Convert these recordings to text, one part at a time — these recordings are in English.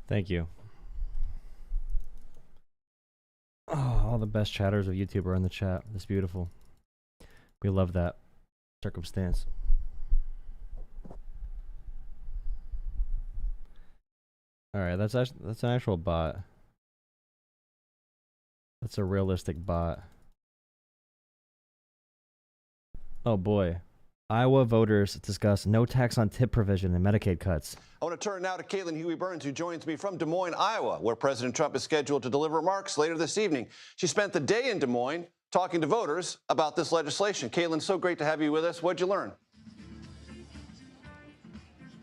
Thank you. Oh, all the best chatters of YouTube are in the chat. That's beautiful. We love that circumstance. All right, that's an actual bot. That's a realistic bot. Oh boy. Iowa voters discuss no tax on tip provision and Medicaid cuts. I want to turn now to Caitlin Huey-Burns, who joins me from Des Moines, Iowa, where President Trump is scheduled to deliver remarks later this evening. She spent the day in Des Moines talking to voters about this legislation. Caitlin, so great to have you with us. What'd you learn?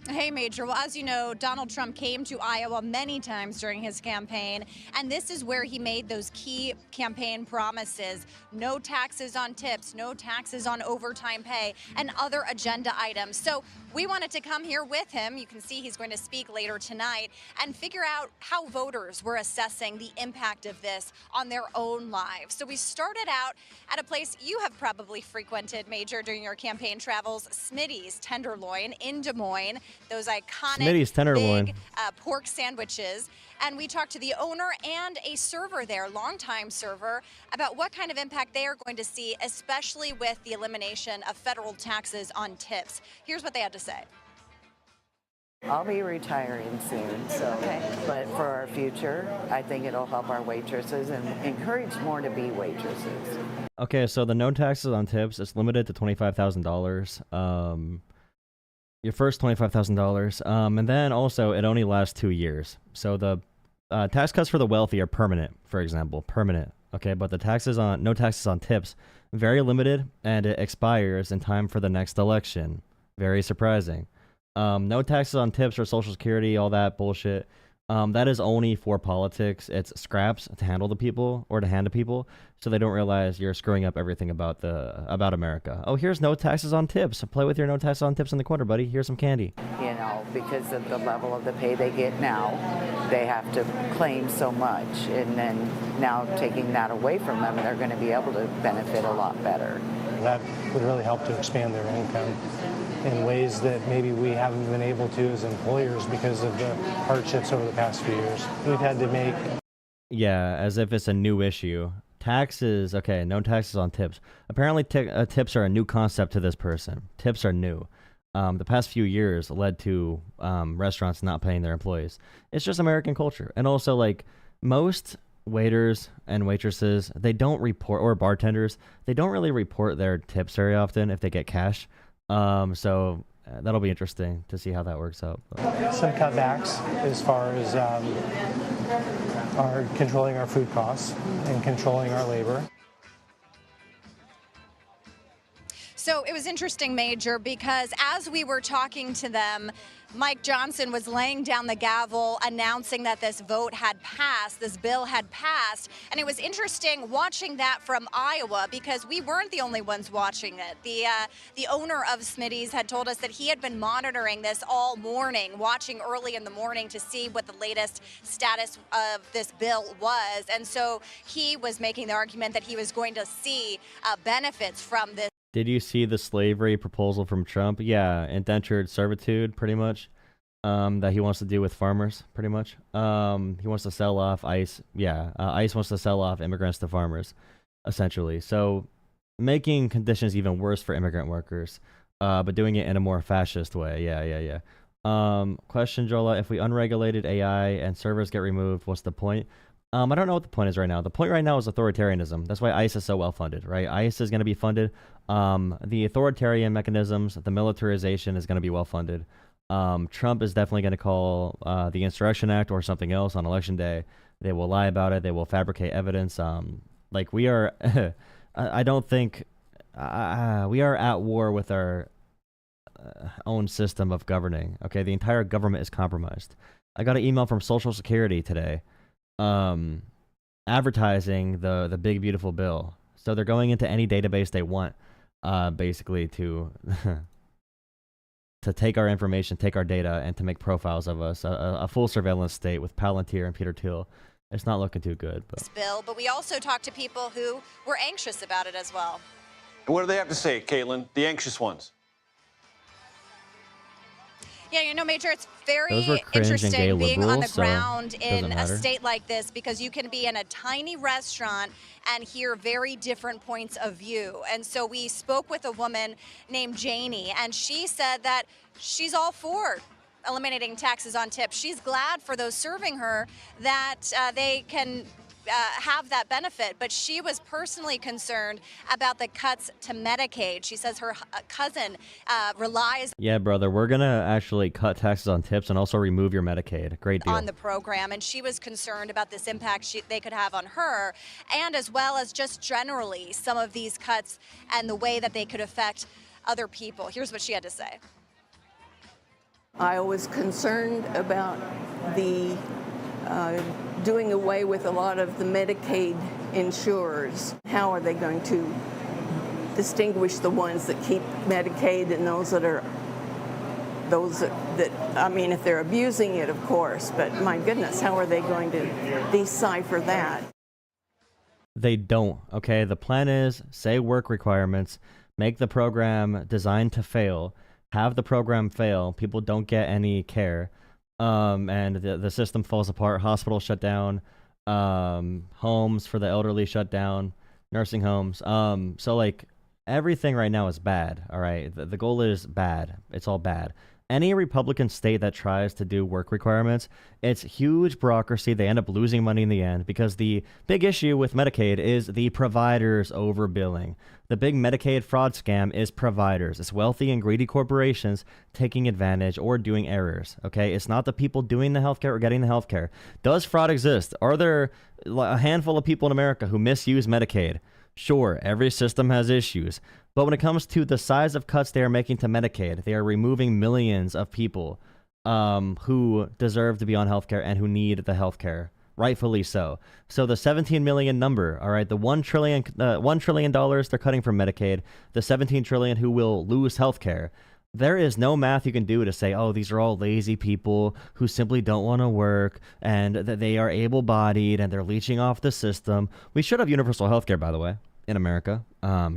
Hey, Major. Well, as you know, Donald Trump came to Iowa many times during his campaign, and this is where he made those key campaign promises. No taxes on tips, no taxes on overtime pay, and other agenda items. So we wanted to come here with him. You can see he's going to speak later tonight and figure out how voters were assessing the impact of this on their own lives. So we started out at a place you have probably frequented, Major, during your campaign travels, Smitty's Tenderloin in Des Moines. Those iconic Smitty's Tenderloin. big pork sandwiches. And we talked to the owner and a server there, longtime server, about what kind of impact they are going to see, especially with the elimination of federal taxes on tips. Here's what they had to say. I'll be retiring soon, so but for our future, I think it'll help our waitresses and encourage more to be waitresses. Okay, so the no taxes on tips is limited to $25,000. Your first $25,000, and then also it only lasts 2 years. So the tax cuts for the wealthy are permanent, for example, permanent. Okay, but the no taxes on tips, very limited, and it expires in time for the next election. Very surprising. No taxes on tips or Social Security, all that bullshit. That is only for politics. It's scraps to handle the people or to hand to people, so they don't realize you're screwing up everything about America. Oh, here's no taxes on tips. Play with your no taxes on tips in the corner, buddy. Here's some candy. You know, because of the level of the pay they get now, they have to claim so much, and then now taking that away from them, they're going to be able to benefit a lot better. That would really help to expand their income in ways that maybe we haven't been able to as employers because of the hardships over the past few years. We've had to make... Yeah, as if it's a new issue. Taxes, okay, no taxes on tips. Apparently tips are a new concept to this person. Tips are new. The past few years led to restaurants not paying their employees. It's just American culture. And also, like, most waiters and waitresses, they don't report, or bartenders, they don't really report their tips very often if they get cash. So that'll be interesting to see how that works out. Some cutbacks as far as our controlling our food costs and controlling our labor. So it was interesting, Major, because as we were talking to them, Mike Johnson was laying down the gavel announcing that this vote had passed, this bill had passed. And it was interesting watching that from Iowa because we weren't the only ones watching it. The owner of Smitty's had told us that he had been monitoring this all morning, watching early in the morning to see what the latest status of this bill was. And so he was making the argument that he was going to see benefits from this. Did you see the slavery proposal from Trump? Yeah, indentured servitude, pretty much, that he wants to do with farmers, pretty much. He wants to sell off ICE. Yeah, ICE wants to sell off immigrants to farmers, essentially. So making conditions even worse for immigrant workers, but doing it in a more fascist way. Yeah. Question, Jolah, if we unregulated AI and servers get removed, what's the point? I don't know what the point is right now. The point right now is authoritarianism. That's why ICE is so well funded, right? ICE is going to be funded. The authoritarian mechanisms, the militarization is going to be well funded. Trump is definitely going to call the Insurrection Act or something else on Election Day. They will lie about it. They will fabricate evidence. Like we are, I don't think we are at war with our own system of governing. Okay, the entire government is compromised. I got an email from Social Security today. Advertising the big beautiful bill. So they're going into any database they want, basically to to take our information, take our data, and to make profiles of us. A full surveillance state with Palantir and Peter Thiel. It's not looking too good. But. Bill, but we also talked to people who were anxious about it as well. And what do they have to say, Caitlin? The anxious ones. Yeah, Major, it's Those were very cringe and gay interesting being on the liberals, so ground it doesn't in a matter. state like this because you can be in a tiny restaurant and hear very different points of view. And so we spoke with a woman named Janie, and she said that she's all for eliminating taxes on tips. She's glad for those serving her that they can have that benefit, but she was personally concerned about the cuts to Medicaid. She says her cousin relies Yeah, brother, we're gonna actually cut taxes on tips and also remove your Medicaid. Great deal. on the program, and she was concerned about this impact they could have on her, and as well as just generally some of these cuts and the way that they could affect other people. Here's what she had to say. I was concerned about the doing away with a lot of the Medicaid insurers. How are they going to distinguish the ones that keep Medicaid and those that I mean, if they're abusing it, of course, but my goodness, how are they going to decipher that? They don't, okay? The plan is, say work requirements, make the program designed to fail, have the program fail, people don't get any care, and the system falls apart, hospitals shut down, homes for the elderly shut down, nursing homes. So, like, everything right now is bad, all right? The goal is bad. It's all bad. Any Republican state that tries to do work requirements, it's huge bureaucracy. They end up losing money in the end because the big issue with Medicaid is the providers overbilling. The big Medicaid fraud scam is providers. It's wealthy and greedy corporations taking advantage or doing errors, okay? It's not the people doing the healthcare or getting the healthcare. Does fraud exist? Are there a handful of people in America who misuse Medicaid? Sure, every system has issues. But when it comes to the size of cuts they are making to Medicaid, they are removing millions of people who deserve to be on healthcare and who need the healthcare, rightfully so. So the 17 million number, all right, the $1 trillion they're cutting from Medicaid, the 17 trillion who will lose healthcare. There is no math you can do to say, oh, these are all lazy people who simply don't want to work and that they are able-bodied and they're leeching off the system. We should have universal healthcare, by the way, in America.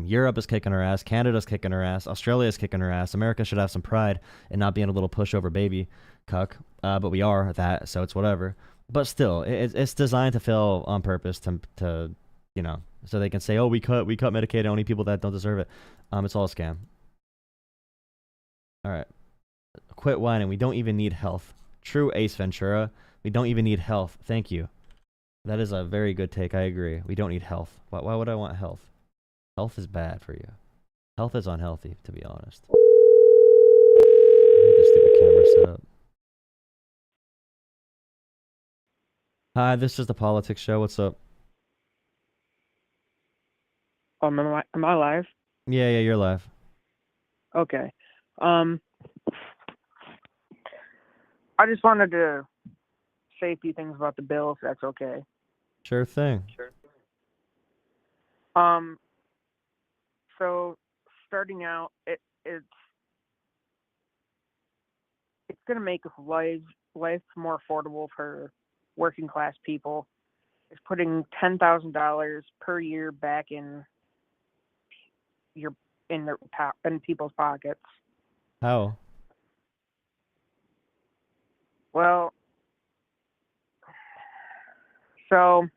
Europe is kicking our ass. Canada's kicking our ass. Australia's kicking our ass. America should have some pride in not being a little pushover baby cuck. But we are that, so it's whatever. But still, it's designed to fail on purpose to so they can say, oh, we cut Medicaid only people that don't deserve it. It's all a scam. All right. Quit whining. We don't even need health. True Ace Ventura. We don't even need health. Thank you. That is a very good take. I agree. We don't need health. Why would I want health? Health is bad for you. Health is unhealthy, to be honest. I hate this stupid camera setup. Hi, this is the Politics Show. What's up? Am I live? Yeah, you're live. Okay. I just wanted to say a few things about the bill, if that's okay. Sure thing. So starting out, it's going to make life more affordable for working class people. It's putting $10,000 per year back in people's pockets. How? Well, so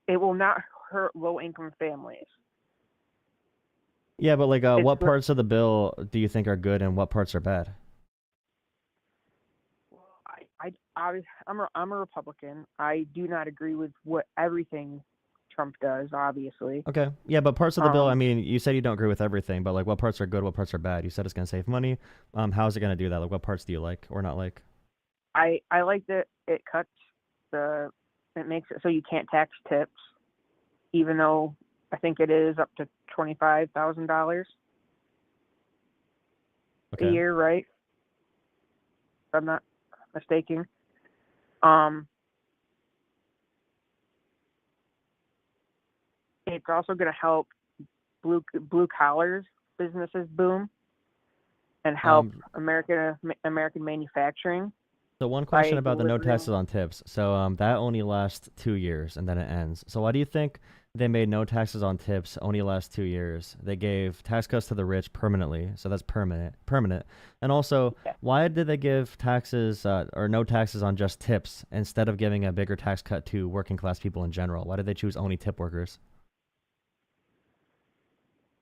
it will not hurt low-income families. Yeah, but like, what parts of the bill do you think are good and what parts are bad? I'm a Republican. I do not agree with everything Trump does, obviously. Okay. Yeah, but parts of the bill, I mean, you said you don't agree with everything, but like what parts are good, what parts are bad? You said it's going to save money. How is it going to do that? Like what parts do you like or not like? I like that it makes it so you can't tax tips, even though I think it is up to $25,000 a year, right? If I'm not mistaken. It's also going to help blue collar businesses boom and help American manufacturing. So one question about the no taxes on tips. So that only lasts 2 years and then it ends. So why do you think they made no taxes on tips only last 2 years. They gave tax cuts to the rich permanently, so that's permanent. And also, Yeah. why did they give taxes or no taxes on just tips instead of giving a bigger tax cut to working class people in general? Why did they choose only tip workers?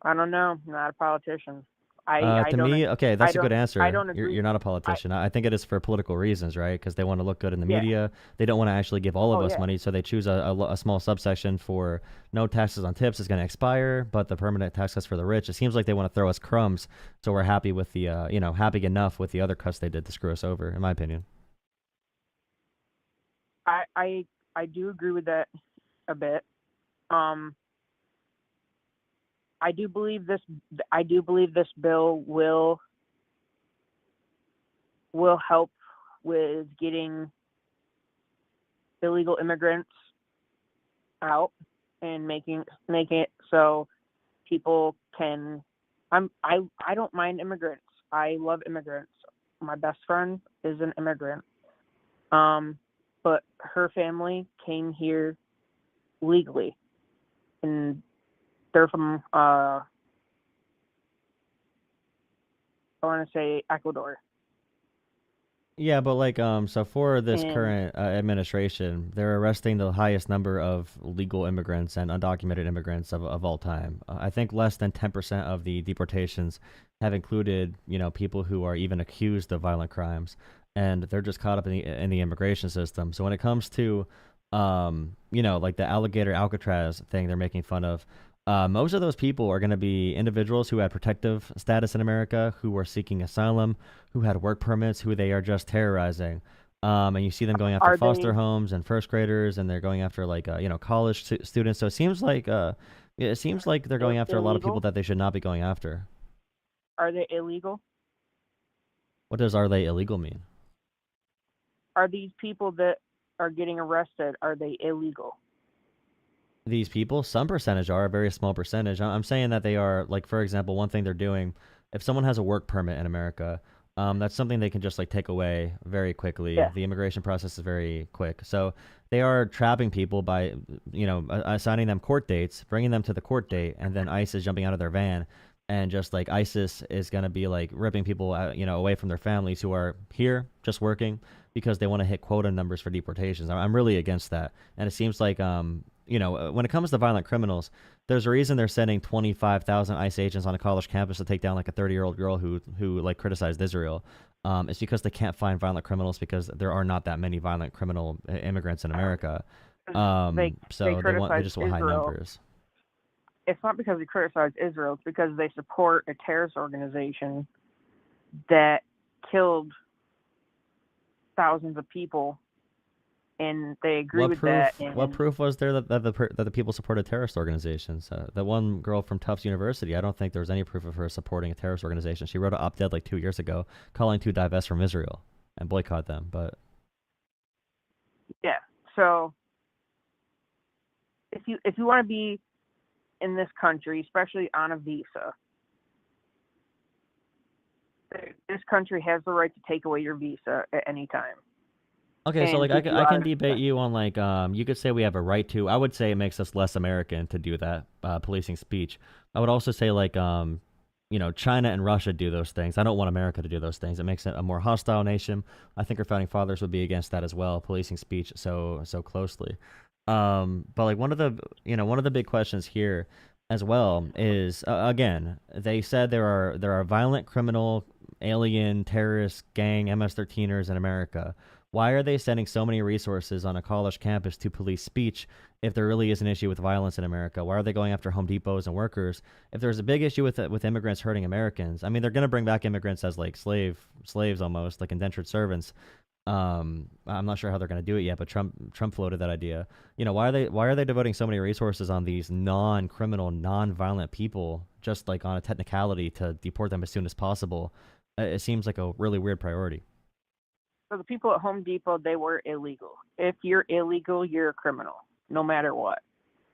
I don't know. I'm not a politician. I To don't. me, okay, that's a good don't- answer. I don't agree. You're not a politician. I think it is for political reasons, right? Because they want to look good in the Yeah. media. They don't want to actually give all of Oh, us yeah. money, so they choose a small subsection for no taxes on tips is going to expire, but the permanent tax cuts for the rich. It seems like they want to throw us crumbs, so we're happy with the, happy enough with the other cuts they did to screw us over, in my opinion. I do agree with that a bit. I do believe this bill will help with getting illegal immigrants out and making it so people can. I don't mind immigrants. I love immigrants. My best friend is an immigrant. But her family came here legally, and they're from I want to say Ecuador. Yeah, but like, so for this And- current administration, they're arresting the highest number of legal immigrants and undocumented immigrants of all time. I think less than 10% of the deportations have included, people who are even accused of violent crimes, and they're just caught up in the immigration system. So when it comes to, like the alligator Alcatraz thing they're making fun of, most of those people are going to be individuals who had protective status in America, who were seeking asylum, who had work permits, who they are just terrorizing. And you see them going after foster homes and first graders, and they're going after college students. So it seems like they're going after a lot of people that they should not be going after. Are they illegal? What does "are they illegal" mean? Are these people that are getting arrested, are they illegal? These people, some percentage are, a very small percentage. I'm saying that they are, like, for example, one thing they're doing, if someone has a work permit in America, that's something they can just take away very quickly. Yeah. The immigration process is very quick. So they are trapping people by, assigning them court dates, bringing them to the court date, and then ICE is jumping out of their van, and just ISIS is going to be ripping people out, away from their families who are here just working because they want to hit quota numbers for deportations. I'm really against that. And it seems like, when it comes to violent criminals, there's a reason they're sending 25,000 ICE agents on a college campus to take down a 30-year-old girl who criticized Israel. It's because they can't find violent criminals because there are not that many violent criminal immigrants in America. So they just want high numbers. It's not because they criticize Israel. It's because they support a terrorist organization that killed thousands of people, and they agree with that. What proof was there that the people supported terrorist organizations? The one girl from Tufts University, I don't think there was any proof of her supporting a terrorist organization. She wrote an op-ed 2 years ago calling to divest from Israel and boycott them. But yeah, so if you want to be in this country, especially on a visa, this country has the right to take away your visa at any time. okay, And so if you I can are- debate you on you could say we have a right to. I would say it makes us less American to do that, policing speech. I would also say China and Russia do those things. I don't want America to do those things. It makes it a more hostile nation. I think our founding fathers would be against that as well, policing speech so closely. But one of the big questions here as well is again, they said there are violent criminal alien terrorist gang MS-13ers in America. Why are they sending so many resources on a college campus to police speech if there really is an issue with violence in America? Why are they going after Home Depots and workers if there's a big issue with immigrants hurting Americans? I mean, they're going to bring back immigrants as slaves almost, like indentured servants. I'm not sure how they're going to do it yet, but Trump floated that idea. Why are they devoting so many resources on these non-criminal, non-violent people just on a technicality to deport them as soon as possible? It seems like a really weird priority. So the people at Home Depot, they were illegal. If you're illegal, you're a criminal, no matter what.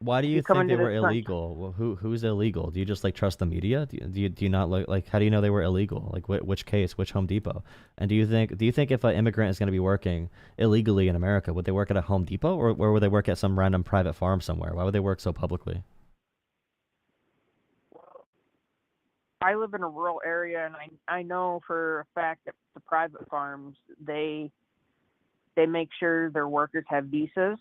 Why do you come think they into were this country. illegal? Well, who's illegal? Do you just like trust the media? Do you not like how do you know they were illegal? Like which case, which Home Depot? And do you think if an immigrant is going to be working illegally in America, would they work at a Home Depot or would they work at some random private farm somewhere? Why would they work so publicly? I live in a rural area, and I know for a fact that the private farms, they make sure their workers have visas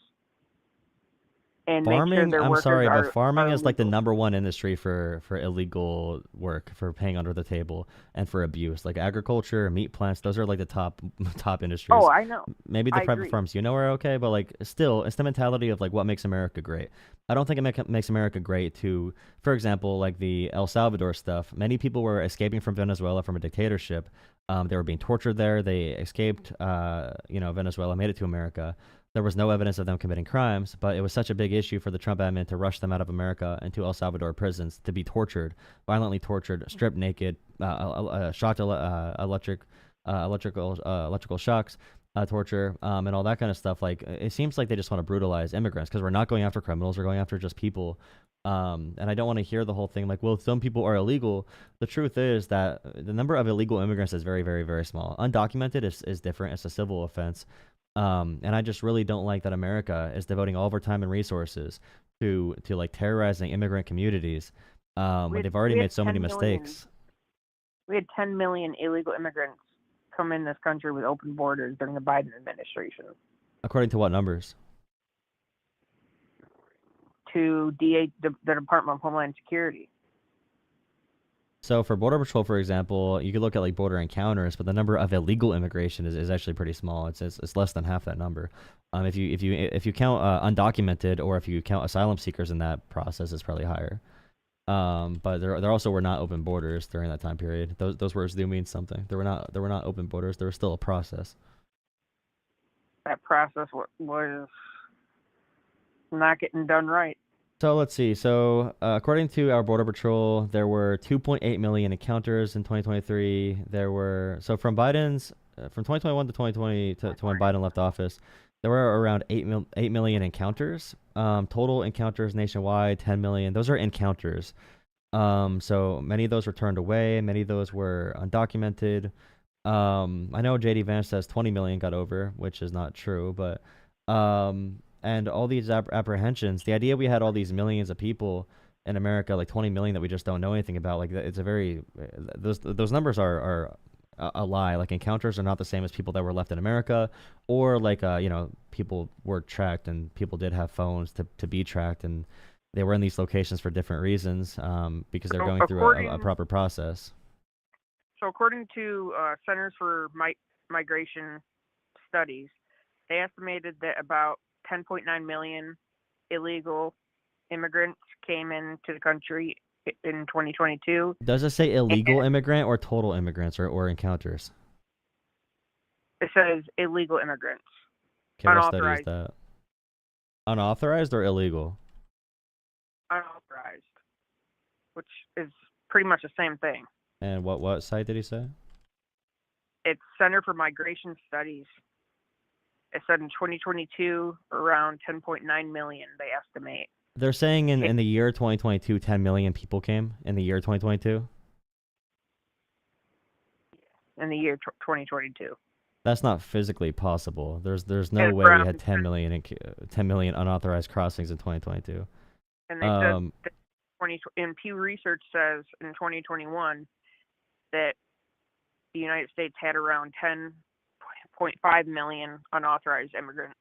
and make sure Farming, their I'm workers sorry, but are farming is like the legal. #1 industry for illegal work, for paying under the table, and for abuse. Like agriculture, meat plants, those are like the top industries. Oh, I know. Maybe the I private agree. farms, are okay, but like still, it's the mentality of like what makes America great. I don't think it makes America great to, for example, like the El Salvador stuff. Many people were escaping from Venezuela from a dictatorship. They were being tortured there. They escaped, Venezuela, made it to America. There was no evidence of them committing crimes, but it was such a big issue for the Trump admin to rush them out of America into El Salvador prisons to be tortured, violently tortured, stripped naked, shocked electrical shocks, torture, and all that kind of stuff. Like it seems like they just want to brutalize immigrants because we're not going after criminals, we're going after just people. And I don't want to hear the whole thing like, well, some people are illegal. The truth is that the number of illegal immigrants is very, very, very small. Undocumented is different. It's a civil offense. And I just really don't like that America is devoting all of our time and resources to like terrorizing immigrant communities when they've already made so many mistakes. We had 10 million illegal immigrants come in this country with open borders during the Biden administration. According to what numbers? To the Department of Homeland Security. So for Border Patrol, for example, you could look at like border encounters, but the number of illegal immigration is actually pretty small. It's less than half that number. If you count undocumented or if you count asylum seekers in that process, it's probably higher. But there also were not open borders during that time period. Those words do mean something. There were not open borders. There was still a process. That process was not getting done right. So let's see. So according to our Border Patrol, there were 2.8 million encounters in 2023. From 2021 to 2020 to when Biden left office, there were around 8 million encounters. Total encounters nationwide, 10 million. Those are encounters. So many of those were turned away. Many of those were undocumented. I know JD Vance says 20 million got over, which is not true, but and all these apprehensions, the idea we had all these millions of people in America, like 20 million that we just don't know anything about, like it's a very, those numbers are a lie. Like encounters are not the same as people that were left in America, or like, people were tracked and people did have phones to be tracked, and they were in these locations for different reasons because they're going through a proper process. So according to Centers for Migration Studies, they estimated that about 10.9 million illegal immigrants came into the country in 2022. Does it say illegal immigrant or total immigrants or encounters? It says illegal immigrants. Okay, what study is that? Unauthorized or illegal? Unauthorized, which is pretty much the same thing. And what site did he say? It's Center for Migration Studies. It said in 2022, around 10.9 million, they estimate. They're saying in the year 2022, 10 million people came in the year 2022? In the year 2022. That's not physically possible. There's no way we had 10 million unauthorized crossings in 2022. And they said and Pew Research says in 2021 that the United States had around 10.5 million unauthorized immigrants.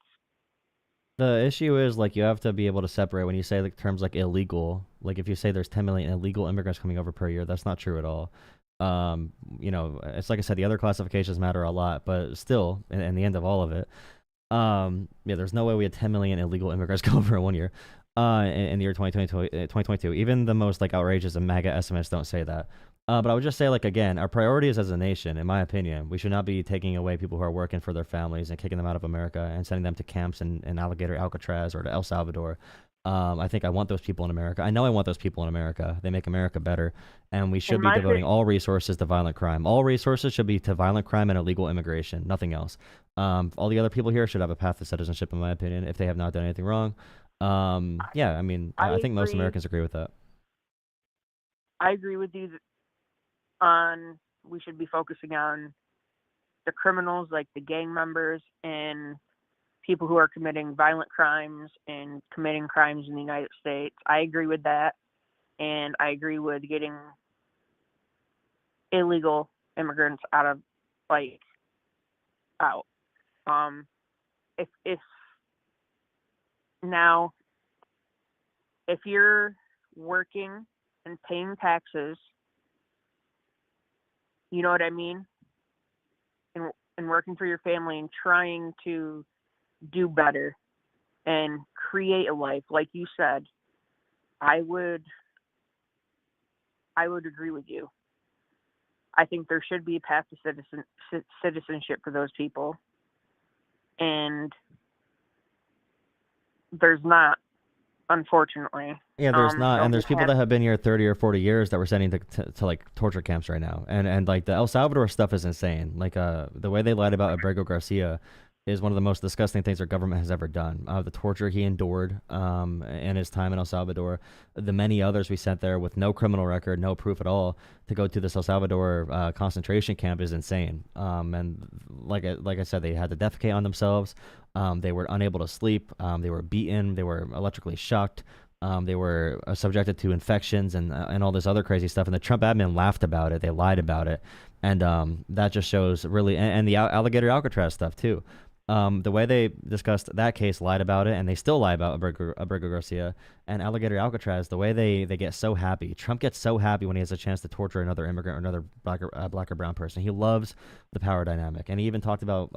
The issue is like you have to be able to separate when you say like terms like illegal. Like if you say there's 10 million illegal immigrants coming over per year, that's not true at all. It's like I said, the other classifications matter a lot, but still, in the end of all of it, there's no way we had 10 million illegal immigrants come over in 1 year. In the year 2022, even the most like outrageous of MAGA estimates don't say that. But I would just say, like, again, our priorities as a nation, in my opinion, we should not be taking away people who are working for their families and kicking them out of America and sending them to camps in Alligator Alcatraz or to El Salvador. I think I want those people in America. I know I want those people in America. They make America better. And we should be devoting all resources to violent crime. All resources should be to violent crime and illegal immigration, nothing else. All the other people here should have a path to citizenship, in my opinion, if they have not done anything wrong. Yeah, I mean, I I think most agree. Americans agree with that. I agree with you on we should be focusing on the criminals, like the gang members and people who are committing violent crimes and committing crimes in the United States. I agree with that, and I agree with getting illegal immigrants out. If now if you're working and paying taxes, you know what I mean, and working for your family and trying to do better and create a life, like you said, I would agree with you. I think there should be a path to citizenship for those people, and there's not, unfortunately. Yeah, there's not, So and we there's people have that have been here 30 or 40 years that we're sending to like torture camps right now, and like the El Salvador stuff is insane. Like the way they lied about Abrego Garcia is one of the most disgusting things our government has ever done. The torture he endured in his time in El Salvador, the many others we sent there with no criminal record, no proof at all, to go to this El Salvador concentration camp is insane. And like I said, they had to defecate on themselves. They were unable to sleep. They were beaten. They were electrically shocked. They were subjected to infections and all this other crazy stuff. And the Trump admin laughed about it. They lied about it. And that just shows really, and the alligator Alcatraz stuff too. The way they discussed that case, lied about it, and they still lie about Abrego Garcia and alligator Alcatraz. The way they get so happy, Trump gets so happy when he has a chance to torture another immigrant or another black or brown person. He loves the power dynamic, and he even talked about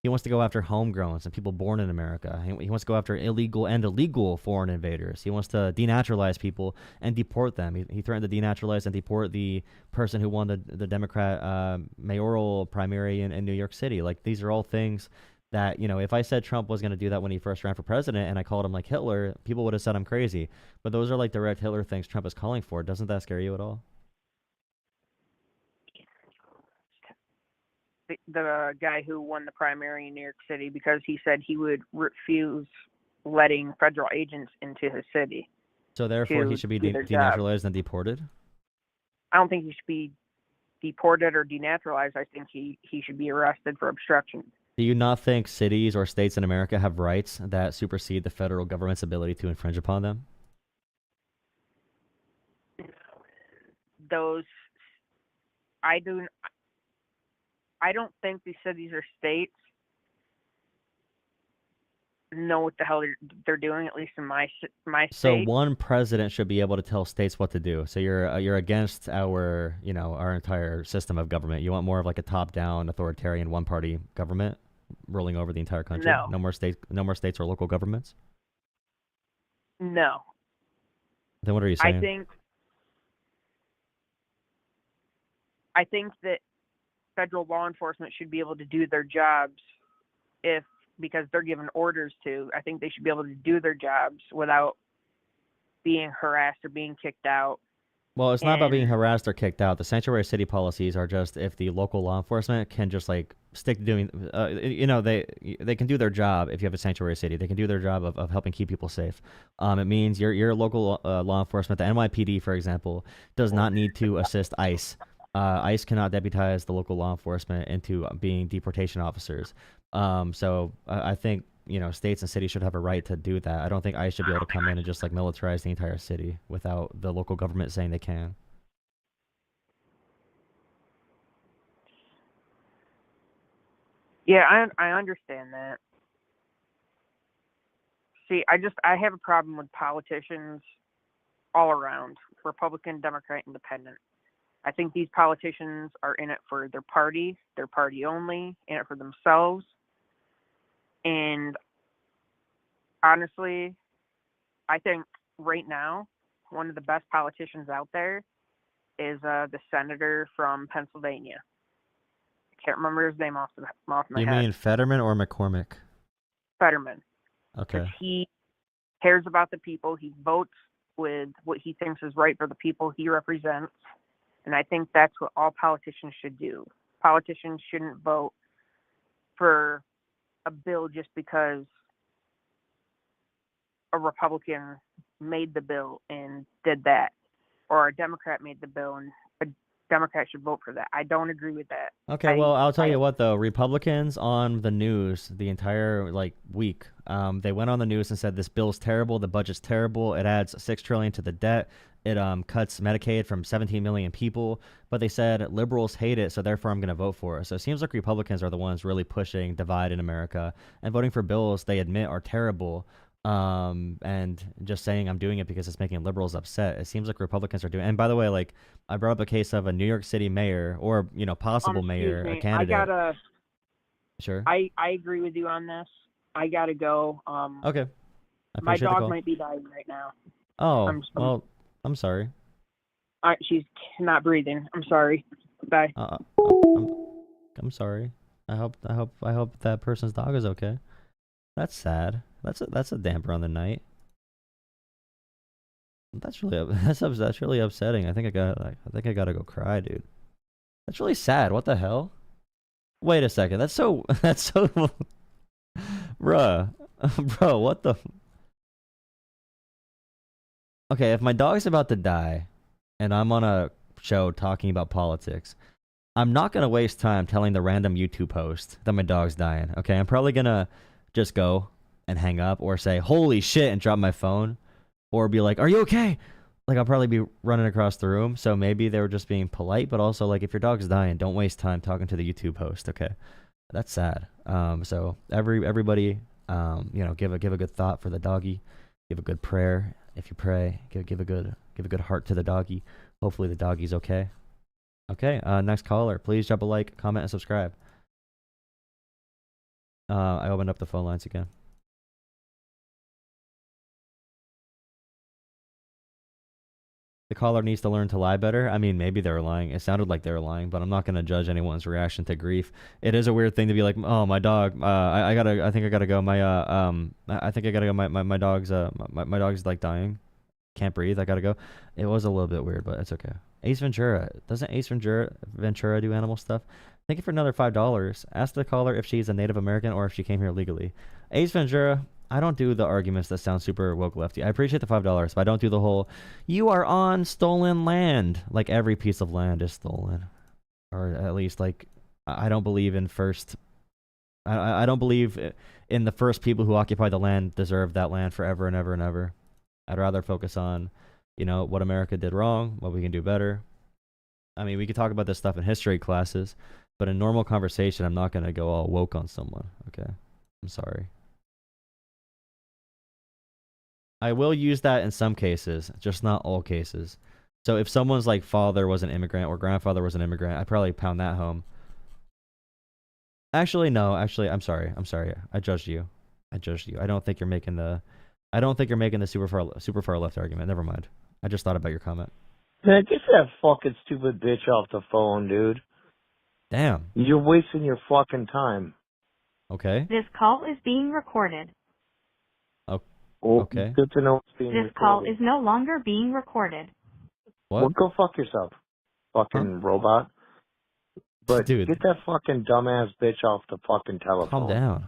he wants to go after homegrowns and people born in America. He wants to go after illegal and illegal foreign invaders. He wants to denaturalize people and deport them. He threatened to denaturalize and deport the person who won the Democrat mayoral primary in New York City. Like, these are all things that, if I said Trump was going to do that when he first ran for president and I called him like Hitler, people would have said I'm crazy. But those are like direct Hitler things Trump is calling for. Doesn't that scare you at all? The guy who won the primary in New York City, because he said he would refuse letting federal agents into his city. So therefore he should be denaturalized and deported? I don't think he should be deported or denaturalized. I think he should be arrested for obstruction. Do you not think cities or states in America have rights that supersede the federal government's ability to infringe upon them? I don't think these cities or states know what the hell they're doing, at least in my state. So one president should be able to tell states what to do. So you're against our entire system of government. You want more of like a top-down, authoritarian, one-party government ruling over the entire country? No. No more states or local governments? No. Then what are you saying? I think that federal law enforcement should be able to do their jobs because they're given orders to. I think they should be able to do their jobs without being harassed or being kicked out. Well, it's not about being harassed or kicked out. The sanctuary city policies are just if the local law enforcement can just like stick to doing, they can do their job. If you have a sanctuary city, they can do their job of helping keep people safe. It means your local law enforcement, the NYPD, for example, does not need to assist ICE. ICE cannot deputize the local law enforcement into being deportation officers. So I think states and cities should have a right to do that. I don't think ICE should be able to come in and just like militarize the entire city without the local government saying they can. Yeah, I understand that. See, I have a problem with politicians all around, Republican, Democrat, Independent. I think these politicians are in it for their party only, in it for themselves. And honestly, I think right now, one of the best politicians out there is the senator from Pennsylvania. I can't remember his name off my head. You mean Fetterman or McCormick? Fetterman. Okay. Because he cares about the people. He votes with what he thinks is right for the people he represents. And I think that's what all politicians should do. Politicians shouldn't vote for a bill just because a Republican made the bill and did that, or a Democrat made the bill and a Democrat should vote for that. I don't agree with that. Okay, well, I'll tell you what though. Republicans on the news the entire week, they went on the news and said this bill's terrible, the budget's terrible, it adds $6 trillion to the debt, it cuts Medicaid from 17 million people, but they said liberals hate it, so therefore I'm going to vote for it. So it seems like Republicans are the ones really pushing divide in America and voting for bills they admit are terrible. And just saying I'm doing it because it's making liberals upset. It seems like Republicans are doing. And by the way, I brought up a case of a New York City mayor or possible mayor, a candidate. Sure. I agree with you on this. I gotta go. Okay. My dog might be dying right now. Oh, well, I'm sorry. She's not breathing. I'm sorry. Bye. I'm sorry. I hope that person's dog is okay. That's sad. That's a damper on the night. That's really upsetting. I think I gotta go cry, dude. That's really sad. What the hell? Wait a second. That's so bruh. Bro, what the Okay, if my dog's about to die and I'm on a show talking about politics, I'm not gonna waste time telling the random YouTube host that my dog's dying. Okay, I'm probably gonna just go and hang up or say holy shit and drop my phone or be like, are you okay? I'll probably be running across the room. So maybe they were just being polite, but also if your dog's dying, don't waste time talking to the YouTube host. Okay, that's sad. So everybody give a good thought for the doggy, give a good prayer. If you pray, give a good heart to the doggy. Hopefully the doggy's okay. Okay, next caller, please drop a like, comment, and subscribe. I opened up the phone lines again. The caller needs to learn to lie better. I mean, maybe they were lying. It sounded like they were lying, but I'm not going to judge anyone's reaction to grief. It is a weird thing to be like, oh, my dog. I think I gotta go. I think I gotta go. My dog's dying. Can't breathe. I gotta go. It was a little bit weird, but it's okay. Ace Ventura. Doesn't Ace Ventura do animal stuff? Thank you for another $5. Ask the caller if she's a Native American or if she came here legally. Ace Ventura. I don't do the arguments that sound super woke lefty. I appreciate the $5, but I don't do the whole, you are on stolen land. Every piece of land is stolen. Or at least, I don't believe in first... I don't believe in the first people who occupy the land deserve that land forever and ever and ever. I'd rather focus on, what America did wrong, what we can do better. I mean, we could talk about this stuff in history classes, but in normal conversation, I'm not going to go all woke on someone, okay? I'm sorry. I will use that in some cases, just not all cases. So if someone's father was an immigrant or grandfather was an immigrant, I'd probably pound that home. Actually, no. Actually, I'm sorry. I judged you. I don't think you're making the super far left argument. Never mind. I just thought about your comment. Man, get that fucking stupid bitch off the phone, dude. Damn. You're wasting your fucking time. Okay. This call is being recorded. Okay. Good to know it's being recorded. This call is no longer being recorded. What? Well, go fuck yourself, fucking robot. But dude, get that fucking dumbass bitch off the fucking telephone. Calm down.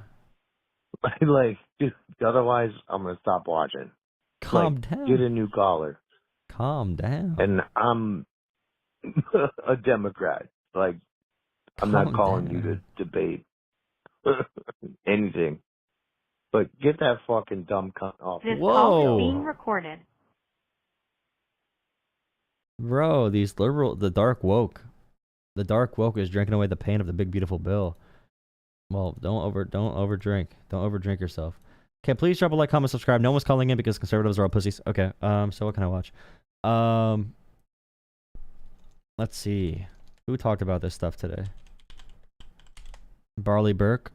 Dude, otherwise I'm gonna stop watching. Calm down. Get a new caller. Calm down. And I'm a Democrat. I'm not calling you to debate anything. But get that fucking dumb cunt off. This call is being recorded. Bro, the dark woke is drinking away the pain of the big beautiful bill. Well, don't overdrink. Don't overdrink yourself. Okay, please drop a like, comment, subscribe. No one's calling in because conservatives are all pussies. Okay, so what can I watch? Let's see. Who talked about this stuff today? Barley Burke.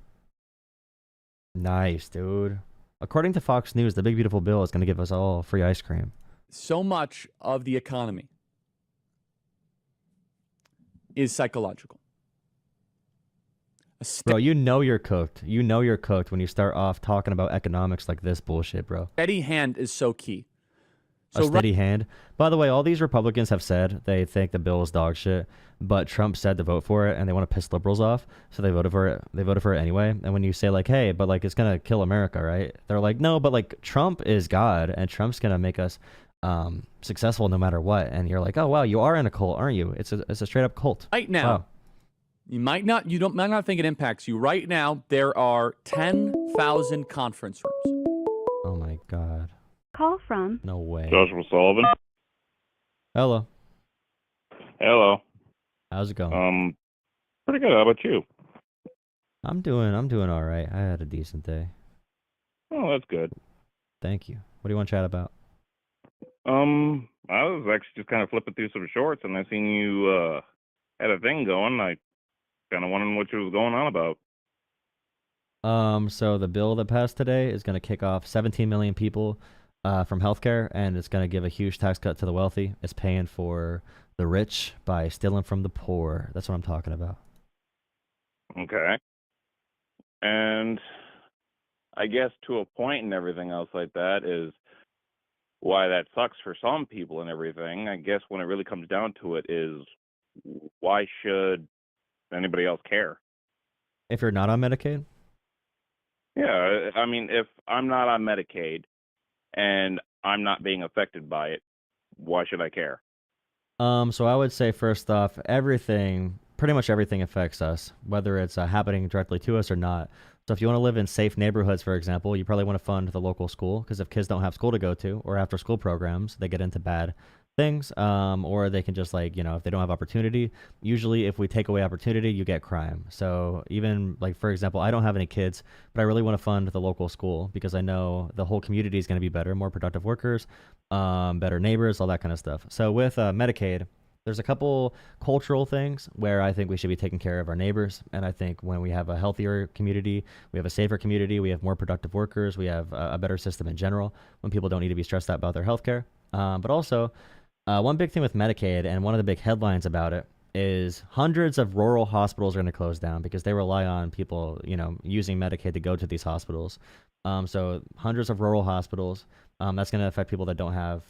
Nice, dude. According to Fox News, the big beautiful bill is going to give us all free ice cream. So much of the economy is psychological. Bro, you're cooked. You're cooked when you start off talking about economics like this bullshit, bro. Steady hand is so key. a steady hand. By the way, all these Republicans have said they think the bill is dog shit, but Trump said to vote for it, and they want to piss liberals off, so they voted for it. They voted for it anyway. And when you say like, "Hey, but like it's gonna kill America," right? They're like, "No, but like Trump is God, and Trump's gonna make us successful no matter what." And you're like, "Oh wow, you are in a cult, aren't you?" It's a straight up cult. Right now, Wow. you might not think it impacts you. Right now, there are 10,000 conference rooms. Oh my God. Call from No way. Joshua Sullivan. Hello. Hello. How's it going? Pretty good. How about you? I'm doing all right. I had a decent day. Oh, that's good. Thank you. What do you want to chat about? I was actually just kind of flipping through some shorts, and I seen you had a thing going. I kind of wondering what you was going on about. So the bill that passed today is going to kick off 17 million people from healthcare, and it's going to give a huge tax cut to the wealthy. It's paying for the rich by stealing from the poor. That's what I'm talking about. Okay. And I guess to a point and everything else like that is why that sucks for some people and everything. I guess when it really comes down to it is why should anybody else care? If you're not on Medicaid? Yeah, I mean, if I'm not on Medicaid and I'm not being affected by it, why should I care? So I would say first off, pretty much everything affects us, whether it's happening directly to us or not. So if you want to live in safe neighborhoods, for example, you probably want to fund the local school, because if kids don't have school to go to or after school programs, they get into bad things, or they can just if they don't have opportunity. Usually if we take away opportunity, you get crime. So even for example, I don't have any kids, but I really want to fund the local school because I know the whole community is going to be better, more productive workers, better neighbors, all that kind of stuff. So with Medicaid, there's a couple cultural things where I think we should be taking care of our neighbors. And I think when we have a healthier community, we have a safer community, we have more productive workers, we have a better system in general when people don't need to be stressed out about their healthcare. But also, one big thing with Medicaid, and one of the big headlines about it, is hundreds of rural hospitals are going to close down because they rely on people, using Medicaid to go to these hospitals. So hundreds of rural hospitals, that's going to affect people that don't have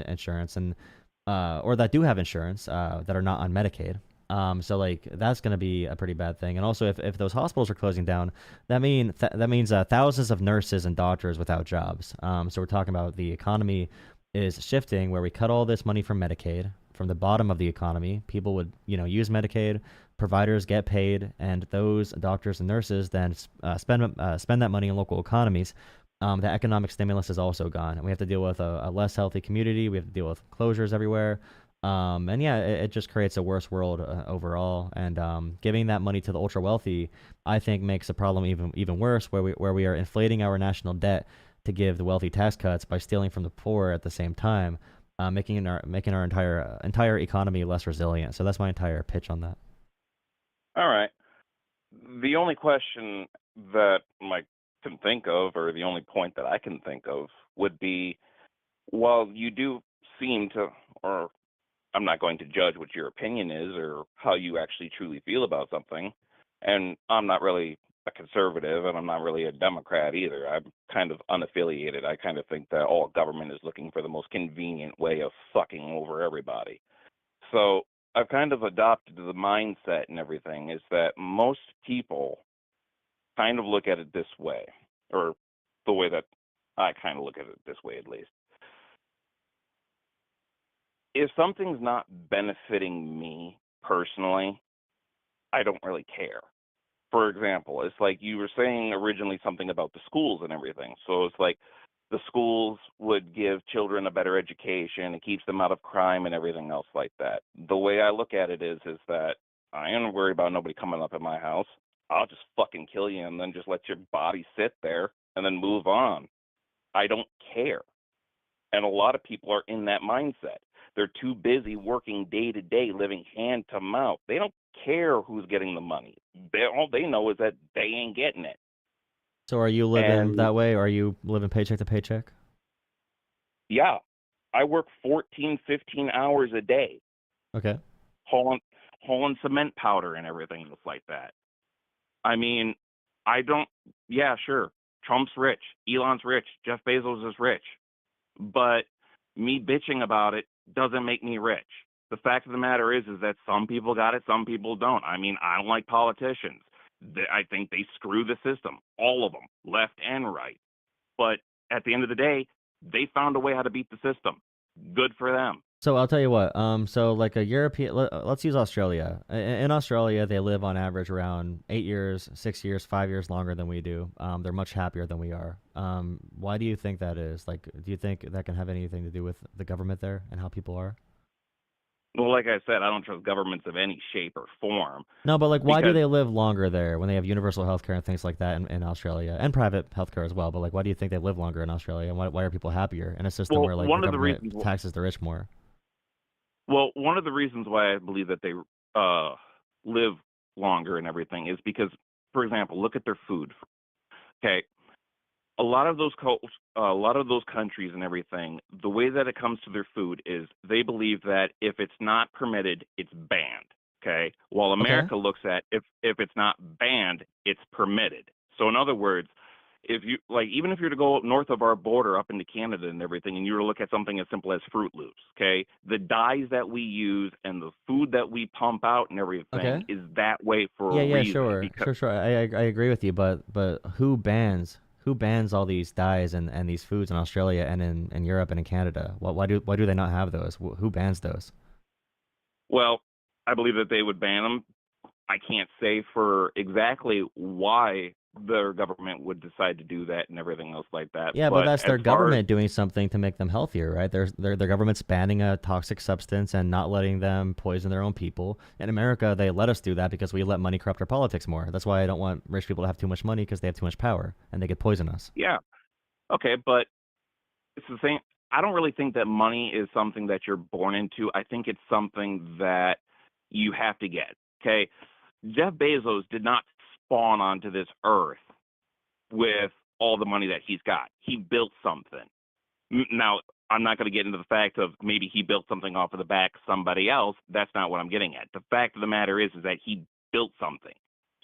insurance and or that do have insurance that are not on Medicaid. So that's going to be a pretty bad thing. And also, if those hospitals are closing down, that means thousands of nurses and doctors without jobs. So we're talking about the economy is shifting where we cut all this money from Medicaid, from the bottom of the economy. People would, use Medicaid, providers get paid, and those doctors and nurses then spend that money in local economies. The economic stimulus is also gone. And we have to deal with a less healthy community. We have to deal with closures everywhere. And yeah, it just creates a worse world overall. And giving that money to the ultra wealthy, I think, makes the problem even worse, where we are inflating our national debt to give the wealthy tax cuts by stealing from the poor at the same time, making our entire economy less resilient. So that's my entire pitch on that. All right. The only question that I can think of, or the only point that I can think of, would be, well, you do seem to, or I'm not going to judge what your opinion is or how you actually truly feel about something, and I'm not really a conservative, and I'm not really a Democrat either. I'm kind of unaffiliated. I kind of think that all government is looking for the most convenient way of fucking over everybody. So I've kind of adopted the mindset and everything is that most people kind of look at it this way, or the way that I kind of look at it this way, at least. If something's not benefiting me personally, I don't really care. For example, it's like you were saying originally something about the schools and everything. So it's like the schools would give children a better education. It keeps them out of crime and everything else like that. The way I look at it is that I don't worry about nobody coming up at my house. I'll just fucking kill you and then just let your body sit there and then move on. I don't care. And a lot of people are in that mindset. They're too busy working day to day, living hand to mouth. They don't care who's getting the money. All they know is that they ain't getting it. So are you living that way, or are you living paycheck to paycheck? Yeah. I work 14, 15 hours a day. Okay. Hauling cement powder and everything else like that. I mean, yeah, sure. Trump's rich. Elon's rich. Jeff Bezos is rich. But me bitching about it doesn't make me rich. The fact of the matter is that some people got it, some people don't. I mean, I don't like politicians. I think they screw the system, all of them, left and right. But at the end of the day, they found a way how to beat the system. Good for them. So I'll tell you what. So like a European, let's use Australia. In Australia, they live on average around 8 years, 6 years, 5 years longer than we do. They're much happier than we are. Why do you think that is? Like, do you think that can have anything to do with the government there and how people are? Well, like I said, I don't trust governments of any shape or form. No, but like, why do because- they live longer there when they have universal health care and things like that in Australia, and private health care as well? But like, why do you think they live longer in Australia, and why are people happier in a system Well, where like one the of the government reasons- taxes the rich more? Well, one of the reasons why I believe that they live longer and everything is because, for example, look at their food. Okay, a lot of those countries and everything, the way that it comes to their food is they believe that if it's not permitted, it's banned. Okay, while America looks at if it's not banned, it's permitted. So in other words, if you like, even if you're to go up north of our border up into Canada and everything, and you were to look at something as simple as Fruit Loops, okay, the dyes that we use and the food that we pump out and everything is that way for a reason. Sure. I agree with you, but who bans all these dyes and these foods in Australia and in Europe and in Canada? Why do they not have those? Who bans those? Well, I believe that they would ban them. I can't say for exactly why their government would decide to do that and everything else like that. Yeah, but that's their government doing something to make them healthier, right? Their government's banning a toxic substance and not letting them poison their own people. In America, they let us do that because we let money corrupt our politics more. That's why I don't want rich people to have too much money, because they have too much power and they could poison us. Yeah. Okay, but it's the same. I don't really think that money is something that you're born into. I think it's something that you have to get. Okay, Jeff Bezos did not spawn onto this earth with all the money that he's got. He built something. Now, I'm not going to get into the fact of maybe he built something off of the back of somebody else. That's not what I'm getting at. The fact of the matter is that he built something.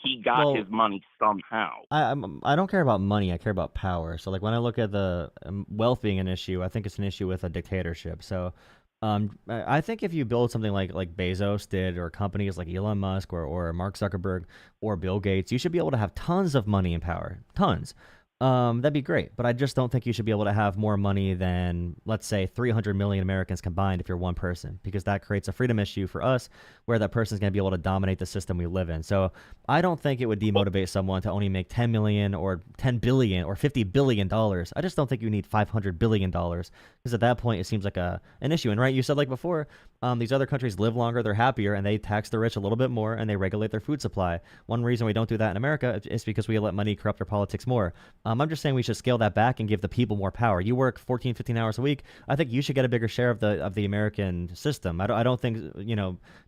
He got his money somehow. I don't care about money. I care about power. So like when I look at the wealth being an issue, I think it's an issue with a dictatorship. So I think if you build something like Bezos did, or companies like Elon Musk or Mark Zuckerberg or Bill Gates, you should be able to have tons of money and power, tons. That'd be great, but I just don't think you should be able to have more money than, let's say, 300 million Americans combined if you're one person, because that creates a freedom issue for us where that person's going to be able to dominate the system we live in. So I don't think it would demotivate someone to only make 10 million or 10 billion or $50 billion. I just don't think you need $500 billion, because at that point it seems like an issue. And right, you said like before, these other countries live longer, they're happier, and they tax the rich a little bit more, and they regulate their food supply. One reason we don't do that in America is because we let money corrupt our politics more. I'm just saying we should scale that back and give the people more power. You work 14, 15 hours a week. I think you should get a bigger share of the American system. I don't think,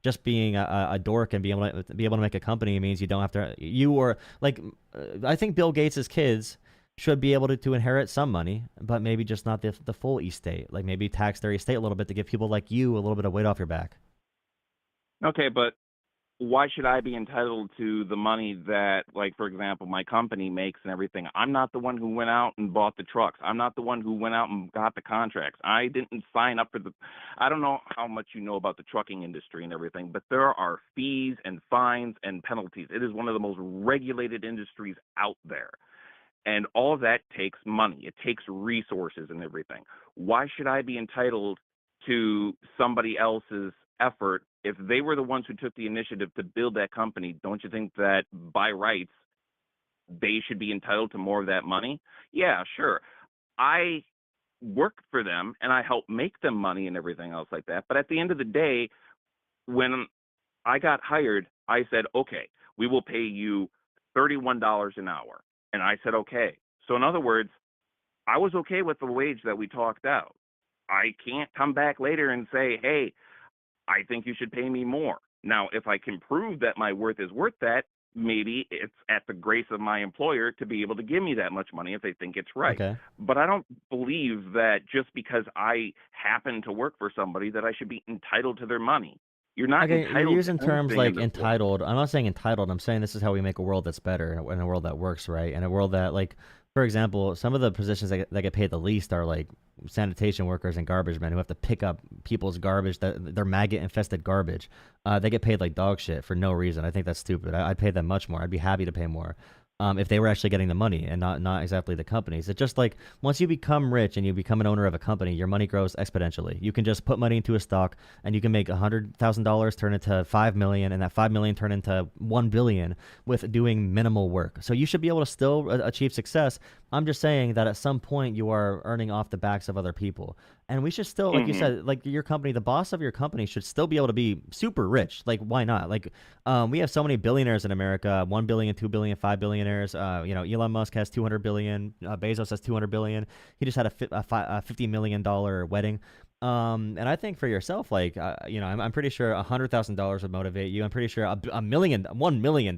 just being a dork and be able to make a company means you don't have to. I think Bill Gates' kids should be able to inherit some money, but maybe just not the full estate. Like maybe tax their estate a little bit to give people like you a little bit of weight off your back. Okay, but why should I be entitled to the money that, like, for example, my company makes and everything? I'm not the one who went out and bought the trucks. I'm not the one who went out and got the contracts. I didn't sign up for I don't know how much you know about the trucking industry and everything, but there are fees and fines and penalties. It is one of the most regulated industries out there. And all of that takes money. It takes resources and everything. Why should I be entitled to somebody else's effort if they were the ones who took the initiative to build that company? Don't you think that by rights they should be entitled to more of that money? Yeah, sure. I worked for them and I helped make them money and everything else like that. But at the end of the day, when I got hired, I said, okay, we will pay you $31 an hour. And I said, okay. So in other words, I was okay with the wage that we talked out. I can't come back later and say, hey, I think you should pay me more. Now, if I can prove that my worth is worth that, maybe it's at the grace of my employer to be able to give me that much money if they think it's right. Okay. But I don't believe that just because I happen to work for somebody that I should be entitled to their money. You're not entitled. You're using to terms anything like in this entitled. I'm not saying entitled. I'm saying this is how we make a world that's better and a world that works, right? And a world that, like, for example, some of the positions that get paid the least are like sanitation workers and garbage men who have to pick up people's garbage, that they're maggot infested garbage. They get paid like dog shit for no reason. I think that's stupid. I'd pay them much more. I'd be happy to pay more. If they were actually getting the money and not exactly the companies. It's just like once you become rich and you become an owner of a company, your money grows exponentially. You can just put money into a stock and you can make $100,000 turn into $5 million, and that $5 million turn into $1 billion with doing minimal work. So you should be able to still achieve success. I'm just saying that at some point you are earning off the backs of other people. And we should still, like you said, like your company, the boss of your company should still be able to be super rich. Like, why not? Like, we have so many billionaires in America, 1 billion, 2 billion, 5 billionaires. Elon Musk has 200 billion. Bezos has 200 billion. He just had a $50 million wedding. And I think for yourself, like, I'm pretty sure $100,000 would motivate you. I'm pretty sure $1 million, $1 million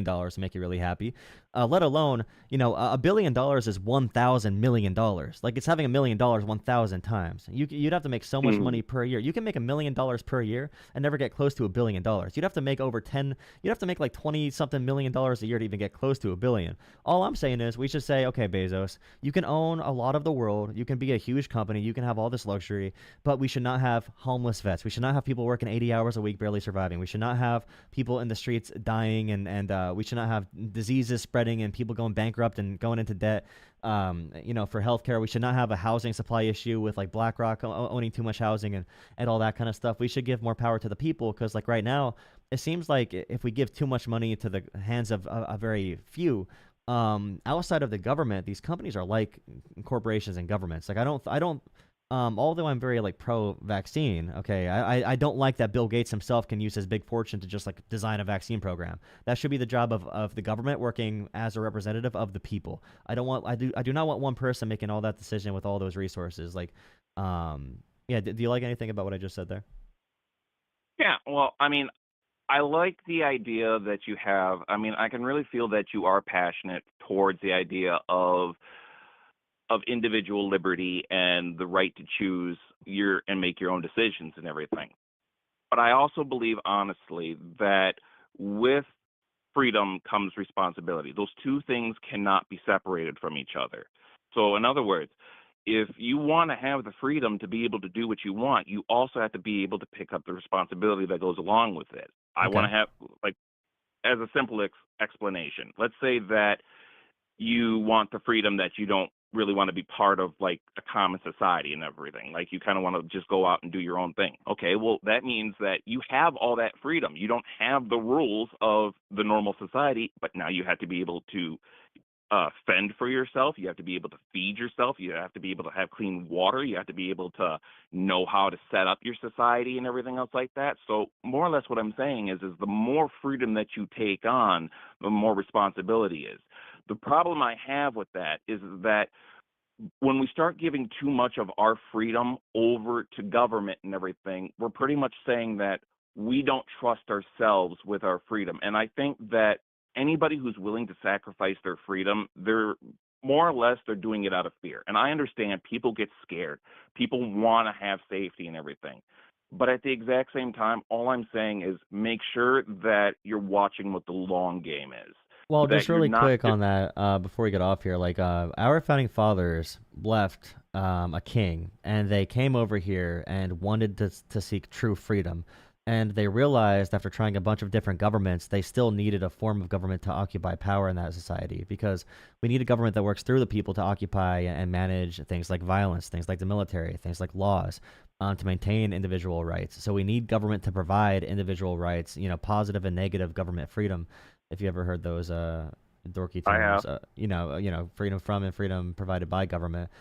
to make you really happy. Let alone, $1 billion is 1,000 million dollars. Like, it's having $1 million 1,000 times. You'd have to make so much money per year. You can make $1 million per year and never get close to $1 billion. You'd have to make you'd have to make like 20 something million dollars a year to even get close to $1 billion. All I'm saying is we should say, okay, Bezos, you can own a lot of the world. You can be a huge company. You can have all this luxury, but we should not have homeless vets. We should not have people working 80 hours a week barely surviving. We should not have people in the streets dying, and we should not have diseases spreading and people going bankrupt and going into debt. For healthcare, we should not have a housing supply issue with like BlackRock owning too much housing and all that kind of stuff. We should give more power to the people, because like right now, it seems like if we give too much money into the hands of a very few, outside of the government, these companies are like corporations and governments. Like I don't. Although I'm very like pro-vaccine, okay, I don't like that Bill Gates himself can use his big fortune to just like design a vaccine program. That should be the job of the government working as a representative of the people. I do not want one person making all that decision with all those resources. Like, do you like anything about what I just said there? Yeah, well, I mean, I like the idea that you have. I mean, I can really feel that you are passionate towards the idea of individual liberty and the right to choose and make your own decisions and everything. But I also believe, honestly, that with freedom comes responsibility. Those two things cannot be separated from each other. So in other words, if you want to have the freedom to be able to do what you want, you also have to be able to pick up the responsibility that goes along with it. I want to have, like, as a simple explanation, let's say that you want the freedom that you don't really want to be part of like a common society and everything. Like you kind of want to just go out and do your own thing. Okay, well, that means that you have all that freedom. You don't have the rules of the normal society, but now you have to be able to fend for yourself. You have to be able to feed yourself. You have to be able to have clean water. You have to be able to know how to set up your society and everything else like that. So more or less what I'm saying is the more freedom that you take on, the more responsibility is. The problem I have with that is that when we start giving too much of our freedom over to government and everything, we're pretty much saying that we don't trust ourselves with our freedom. And I think that anybody who's willing to sacrifice their freedom, they're more or less they're doing it out of fear. And I understand people get scared. People want to have safety and everything. But at the exact same time, all I'm saying is make sure that you're watching what the long game is. Well, just really quick on that, before we get off here, like our founding fathers left a king, and they came over here and wanted to seek true freedom. And they realized after trying a bunch of different governments, they still needed a form of government to occupy power in that society, because we need a government that works through the people to occupy and manage things like violence, things like the military, things like laws, to maintain individual rights. So we need government to provide individual rights, positive and negative government freedom. If you ever heard those dorky terms, freedom from and freedom provided by government.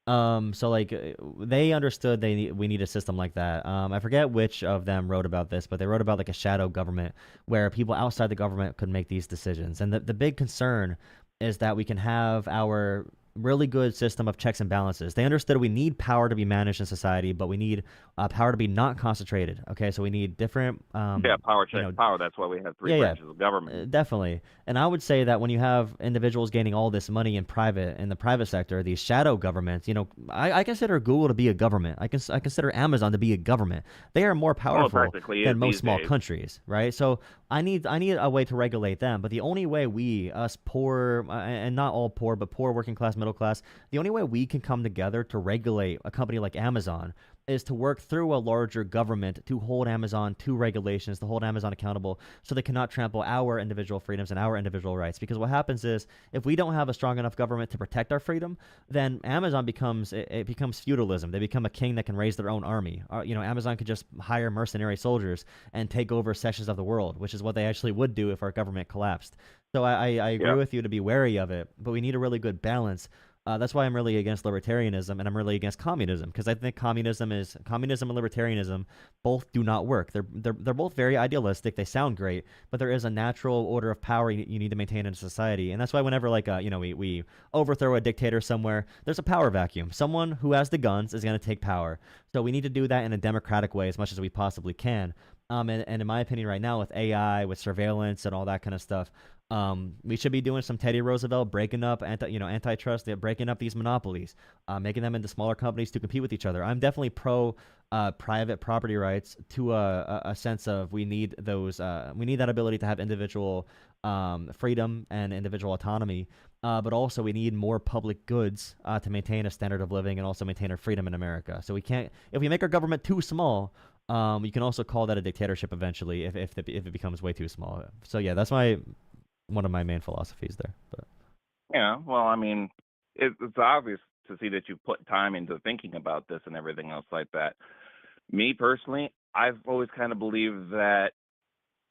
So like they understood we need a system like that. I forget which of them wrote about this, but they wrote about like a shadow government where people outside the government could make these decisions. And the big concern is that we can have our really good system of checks and balances. They understood we need power to be managed in society, but we need power to be not concentrated. Okay, so we need different power check power. That's why we have three branches of government. Definitely. And I would say that when you have individuals gaining all this money in the private sector, these shadow governments, I consider Google to be a government. I consider Amazon to be a government. They are more powerful than most small countries, right? So I need a way to regulate them. But the only way us poor, and not all poor, but poor, working class, middle class, the only way we can come together to regulate a company like Amazon is to work through a larger government to hold Amazon to regulations, to hold Amazon accountable, so they cannot trample our individual freedoms and our individual rights. Because what happens is, if we don't have a strong enough government to protect our freedom, then Amazon becomes feudalism. They become a king that can raise their own army. Amazon could just hire mercenary soldiers and take over sections of the world, which is what they actually would do if our government collapsed. So I agree with you to be wary of it, but we need a really good balance. That's why I'm really against libertarianism, and I'm really against communism, because I think communism and libertarianism both do not work. They're both very idealistic. They sound great, but there is a natural order of power you need to maintain in a society, and that's why whenever we overthrow a dictator somewhere, there's a power vacuum. Someone who has the guns is going to take power. So we need to do that in a democratic way as much as we possibly can. And in my opinion, right now, with AI, with surveillance and all that kind of stuff, we should be doing some Teddy Roosevelt, breaking up antitrust, breaking up these monopolies, making them into smaller companies to compete with each other. I'm definitely pro private property rights to a sense of we need that ability to have individual freedom and individual autonomy, but also we need more public goods to maintain a standard of living and also maintain our freedom in America. So if we make our government too small, you can also call that a dictatorship eventually if it becomes way too small. So yeah, that's one of my main philosophies there. But Yeah, well, I mean, it's obvious to see that you put time into thinking about this and everything else like that. Me personally, I've always kind of believed that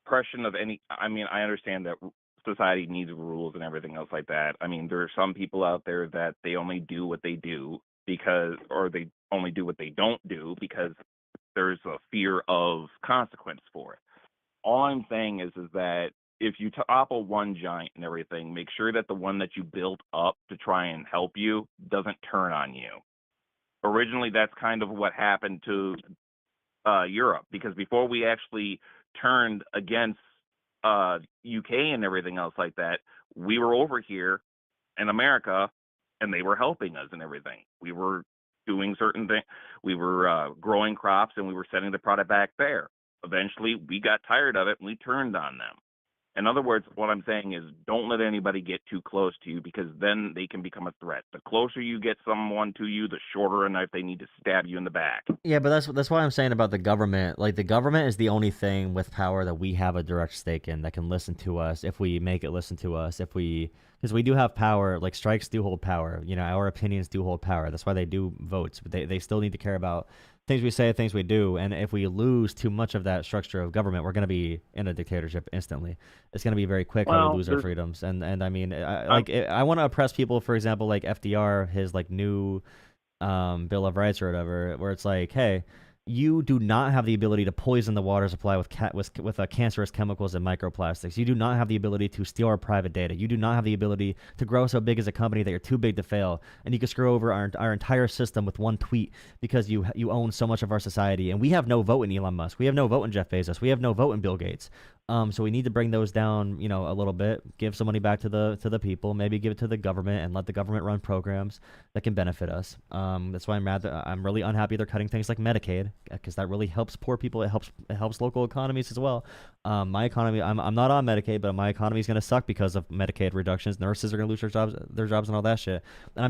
oppression of I understand that society needs rules and everything else like that. I mean, there are some people out there that they only do what they do or they only do what they don't do because there's a fear of consequence for it. All I'm saying is that if you topple one giant and everything, make sure that the one that you built up to try and help you doesn't turn on you. Originally, that's kind of what happened to Europe, because before we actually turned against UK and everything else like that, we were over here in America and they were helping us and everything. We were doing certain things. We were growing crops and we were sending the product back there. Eventually, we got tired of it and we turned on them. In other words, what I'm saying is don't let anybody get too close to you, because then they can become a threat. The closer you get someone to you, the shorter a knife they need to stab you in the back. Yeah, but that's what I'm saying about the government. Like, the government is the only thing with power that we have a direct stake in, that can listen to us if we make it listen to us. Because we do have power. Like, strikes do hold power. Our opinions do hold power. That's why they do votes. But they still need to care about things we say, things we do. And if we lose too much of that structure of government, we're going to be in a dictatorship instantly. It's going to be very quick how we lose our freedoms. And I mean, I want to oppress people, for example, like FDR, his new Bill of Rights or whatever, where it's like, hey, you do not have the ability to poison the water supply with cancerous chemicals and microplastics. You do not have the ability to steal our private data. You do not have the ability to grow so big as a company that you're too big to fail. And you can screw over our entire system with one tweet because you own so much of our society. And we have no vote in Elon Musk. We have no vote in Jeff Bezos. We have no vote in Bill Gates. So we need to bring those down, a little bit, give some money back to the people, maybe give it to the government and let the government run programs that can benefit us. That's why I'm really unhappy they're cutting things like Medicaid, because that really helps poor people. It helps local economies as well. My economy, I'm not on Medicaid, but my economy is going to suck because of Medicaid reductions. Nurses are going to lose their jobs and all that shit. And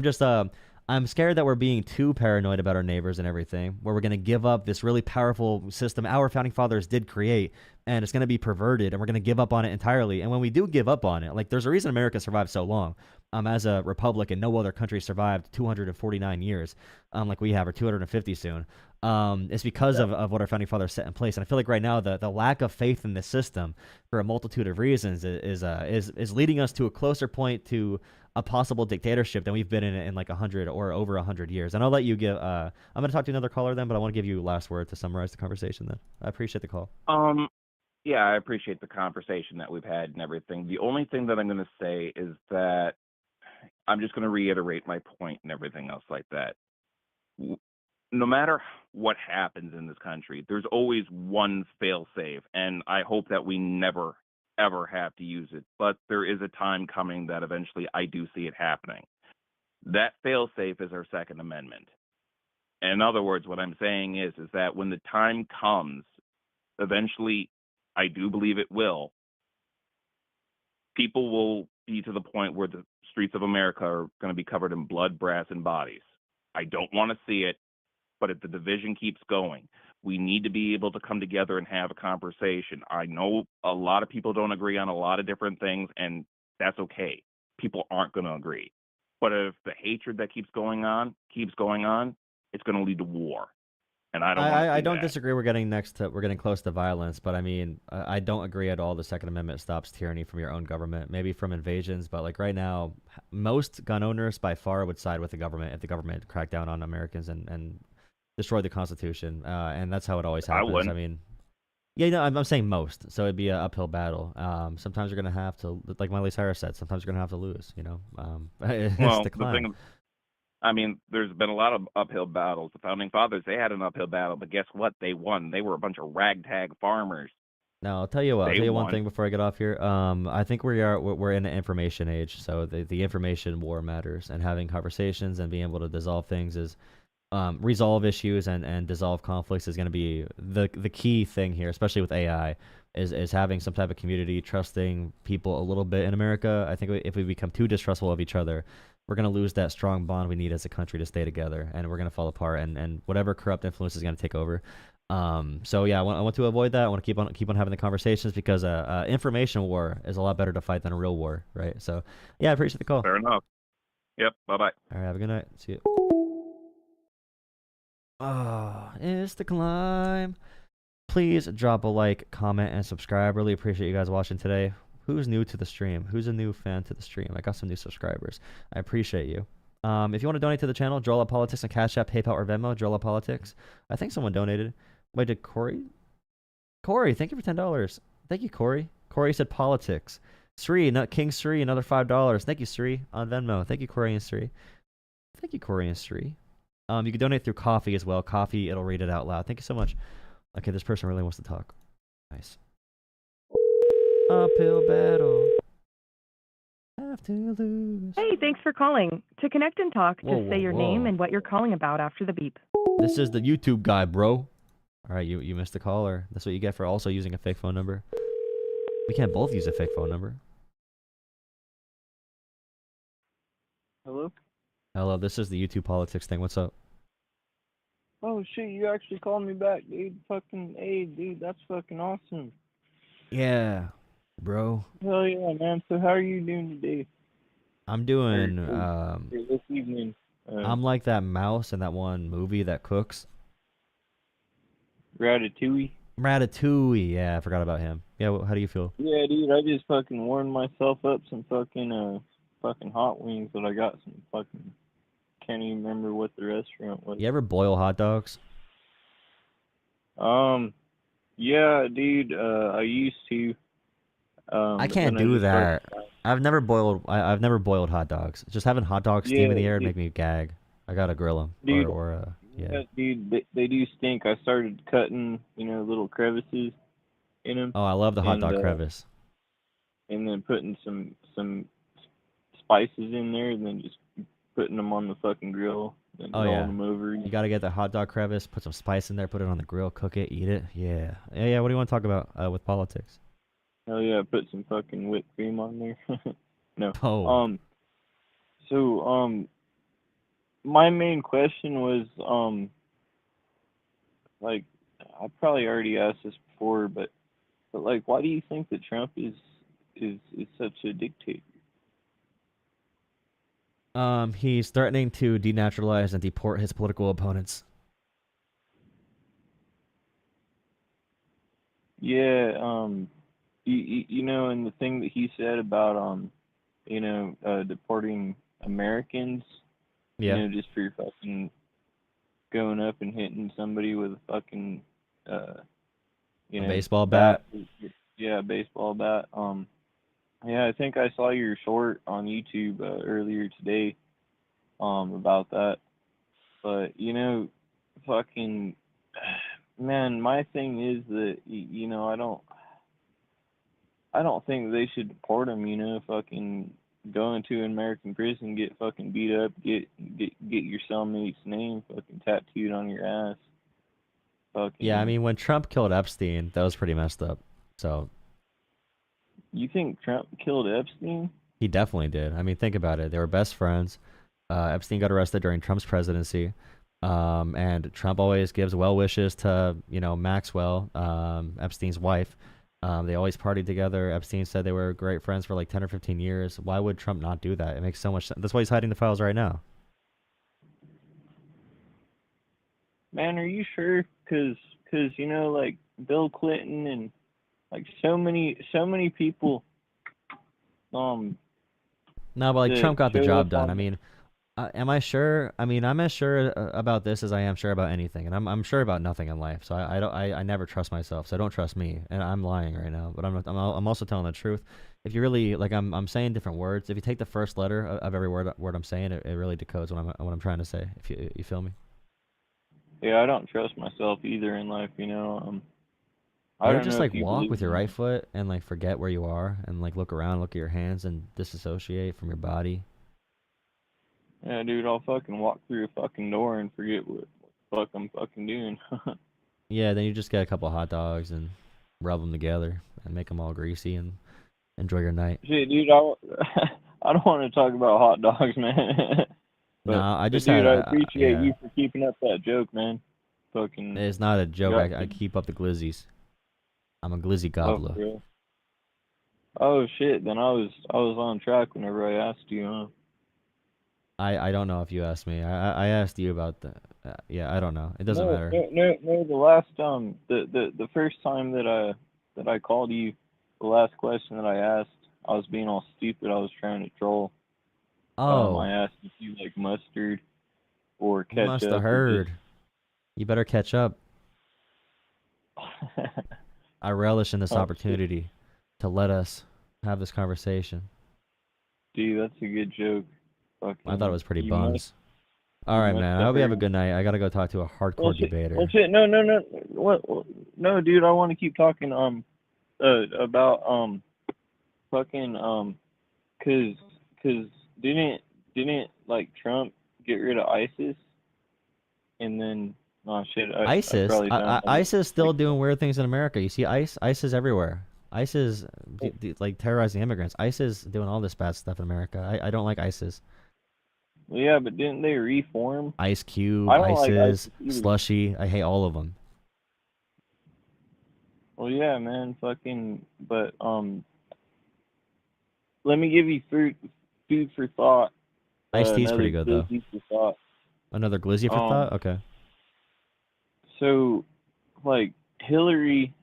I'm scared that we're being too paranoid about our neighbors and everything, where we're going to give up this really powerful system our founding fathers did create, and it's going to be perverted, and we're going to give up on it entirely. And when we do give up on it, like, there's a reason America survived so long as a republic, and no other country survived 249 years like we have, or 250 soon. It's because of what our founding fathers set in place. And I feel like right now the lack of faith in the system, for a multitude of reasons, is leading us to a closer point to a possible dictatorship than we've been in like 100 or over 100 years. And I'll let you give. I'm going to talk to another caller then, but I want to give you last word to summarize the conversation. Then I appreciate the call. Yeah, I appreciate the conversation that we've had and everything. The only thing that I'm going to say is that I'm just going to reiterate my point and everything else like that. No matter what happens in this country, there's always one fail-safe, and I hope that we never, ever have to use it. But there is a time coming that eventually I do see it happening. That fail-safe is our Second Amendment. In other words, what I'm saying is that when the time comes, eventually, I do believe it will, people will be to the point where the streets of America are going to be covered in blood, brass, and bodies. I don't want to see it, but if the division keeps going, we need to be able to come together and have a conversation. I know a lot of people don't agree on a lot of different things, and that's okay. People aren't going to agree. But if the hatred that keeps going on, it's going to lead to war. And I don't want to see I don't that. disagree. We're getting close to violence, but I mean, I don't agree at all. The Second Amendment stops tyranny from your own government, maybe from invasions, but like right now, most gun owners by far would side with the government if the government cracked down on Americans and destroyed the Constitution. And that's how it always happens. I wouldn't. mean, yeah, no, I'm saying most, so it'd be an uphill battle. Sometimes you're gonna have to, like Miley Cyrus said, sometimes you're gonna have to lose. It's Well, the climb. There's been a lot of uphill battles. The founding fathers, they had an uphill battle, but guess what? They won. They were a bunch of ragtag farmers. Now, I'll tell you what. I'll They tell you one won. thing before I get off here. I think we're in an information age, so the information war matters, and having conversations and being able to dissolve things is resolve issues and dissolve conflicts is going to be the key thing here, especially with AI. Is having some type of community, trusting people a little bit in America. I think if we become too distrustful of each other, we're going to lose that strong bond we need as a country to stay together, and we're going to fall apart, and whatever corrupt influence is going to take over. So yeah, I want to avoid that. I want to keep on having the conversations because information war is a lot better to fight than a real war, right? So yeah, I appreciate the call. Fair enough. Yep. Bye-bye. All right, have a good night. See you. It's the climb. Please drop a like, comment, and subscribe. Really appreciate you guys watching today. Who's new to the stream? Who's a new fan to the stream? I got some new subscribers. I appreciate you. If you want to donate to the channel, Jolah Politics on Cash App, PayPal, or Venmo, Jolah Politics. I think someone donated. Wait, did Corey? Corey, thank you for $10. Thank you, Corey. Corey said politics. Sri, King Sri, another $5. Thank you, Sri, on Venmo. Thank you, Corey and Sri. Thank you, Corey and Sri. You can donate through Coffee as well. Coffee, it'll read it out loud. Thank you so much. Okay, this person really wants to talk. Nice. Uphill battle. Have to lose. Hey, thanks for calling. To connect and talk, just say your name and what you're calling about after the beep. This is the YouTube guy, bro. All right, you missed the caller. That's what you get for also using a fake phone number. We can't both use a fake phone number. Hello? Hello, this is the YouTube politics thing. What's up? Oh shit, you actually called me back, dude. Fucking A, dude, that's fucking awesome. Yeah, bro. Hell yeah, man. So how are you doing today? I'm doing, This evening. I'm like that mouse in that one movie that cooks. Ratatouille? Ratatouille, yeah, I forgot about him. Yeah, how do you feel? Yeah, dude, I just fucking warmed myself up some fucking hot wings, but I got some fucking, can't even remember what the restaurant was. You ever boil hot dogs? Yeah, dude, I used to. I can't do that. I've never boiled hot dogs. Just having hot dogs steam in the air would make me gag. I gotta grill them. Dude, yeah. Dude, they do stink. I started cutting, little crevices in them. Oh, I love the hot dog crevice. And then putting some spices in there, and then just putting them on the fucking grill, and rolling them over. You gotta get the hot dog crevice, put some spice in there, put it on the grill, cook it, eat it. Yeah. Yeah. What do you want to talk about with politics? Hell yeah, put some fucking whipped cream on there. No. Oh. My main question was, like, I probably already asked this before, but like, why do you think that Trump is such a dictator? He's threatening to denaturalize and deport his political opponents. Yeah, and the thing that he said about, deporting Americans, just for fucking going up and hitting somebody with a fucking, a baseball bat. Yeah, a baseball bat. Yeah, I think I saw your short on YouTube earlier today, about that. But, fucking, man, my thing is that, I don't think they should deport him, fucking go into an American prison, get fucking beat up, get your cellmate's name fucking tattooed on your ass. Fucking. Yeah, I mean, when Trump killed Epstein, that was pretty messed up. So. You think Trump killed Epstein? He definitely did. I mean, think about it. They were best friends. Epstein got arrested during Trump's presidency. And Trump always gives well wishes to, Maxwell, Epstein's wife. They always partied together. Epstein said they were great friends for like 10 or 15 years. Why would Trump not do that? It makes so much sense. That's why he's hiding the files right now. Man, are you sure? Because like Bill Clinton and like so many people. No, but like Trump got the job done. I mean, am I sure? I mean, I'm as sure about this as I am sure about anything, and I'm sure about nothing in life. So I never trust myself. So don't trust me, and I'm lying right now. But I'm also telling the truth. If you really like, I'm saying different words. If you take the first letter of every word I'm saying, it really decodes what I'm trying to say. If you feel me. Yeah, I don't trust myself either in life. I You don't just know like if you walk believe with your in right that. foot and like forget where you are and like look around, look at your hands and disassociate from your body. Yeah, dude, I'll fucking walk through a fucking door and forget what the fuck I'm fucking doing. Yeah, then you just get a couple hot dogs and rub them together and make them all greasy and enjoy your night. Shit, dude, I don't want to talk about hot dogs, man. No, I just dude, had I appreciate yeah. you for keeping up that joke, man. Fucking. It's not a joke. got I keep up the glizzies. I'm a glizzy Oh, gobbler. for real? Oh shit, then I was on track whenever I asked you, huh? I don't know if you asked me. I asked you about the. Yeah, I don't know. It doesn't matter. No. The last the first time that I called you, the last question that I asked, I was being all stupid. I was trying to troll. Oh, I asked if you like mustard or you must ketchup. have heard. You better catch up. I relish in this Oh, shit. opportunity to let us have this conversation. Dude, that's a good joke. I thought it was pretty You buns. All you right, must man. I have hope you have a heard. good night. I gotta go talk to a hardcore debater. Well, shit. No. What? No, dude. I want to keep talking. About fucking cause didn't like Trump get rid of ISIS, and then oh shit. I ISIS, probably sound ISIS is still doing weird things in America. You see, ISIS is everywhere. ISIS like terrorizing immigrants. ISIS doing all this bad stuff in America. I don't like ISIS. Well, yeah, but didn't they reform? Ice Cube, I don't like ISIS, ISIS either. Slushy. I hate all of them. Well, yeah, man. Fucking. But let me give you food for thought. Ice-T's pretty good though. Glizzy for thought. Another glizzy for thought. Okay. So, like Hillary,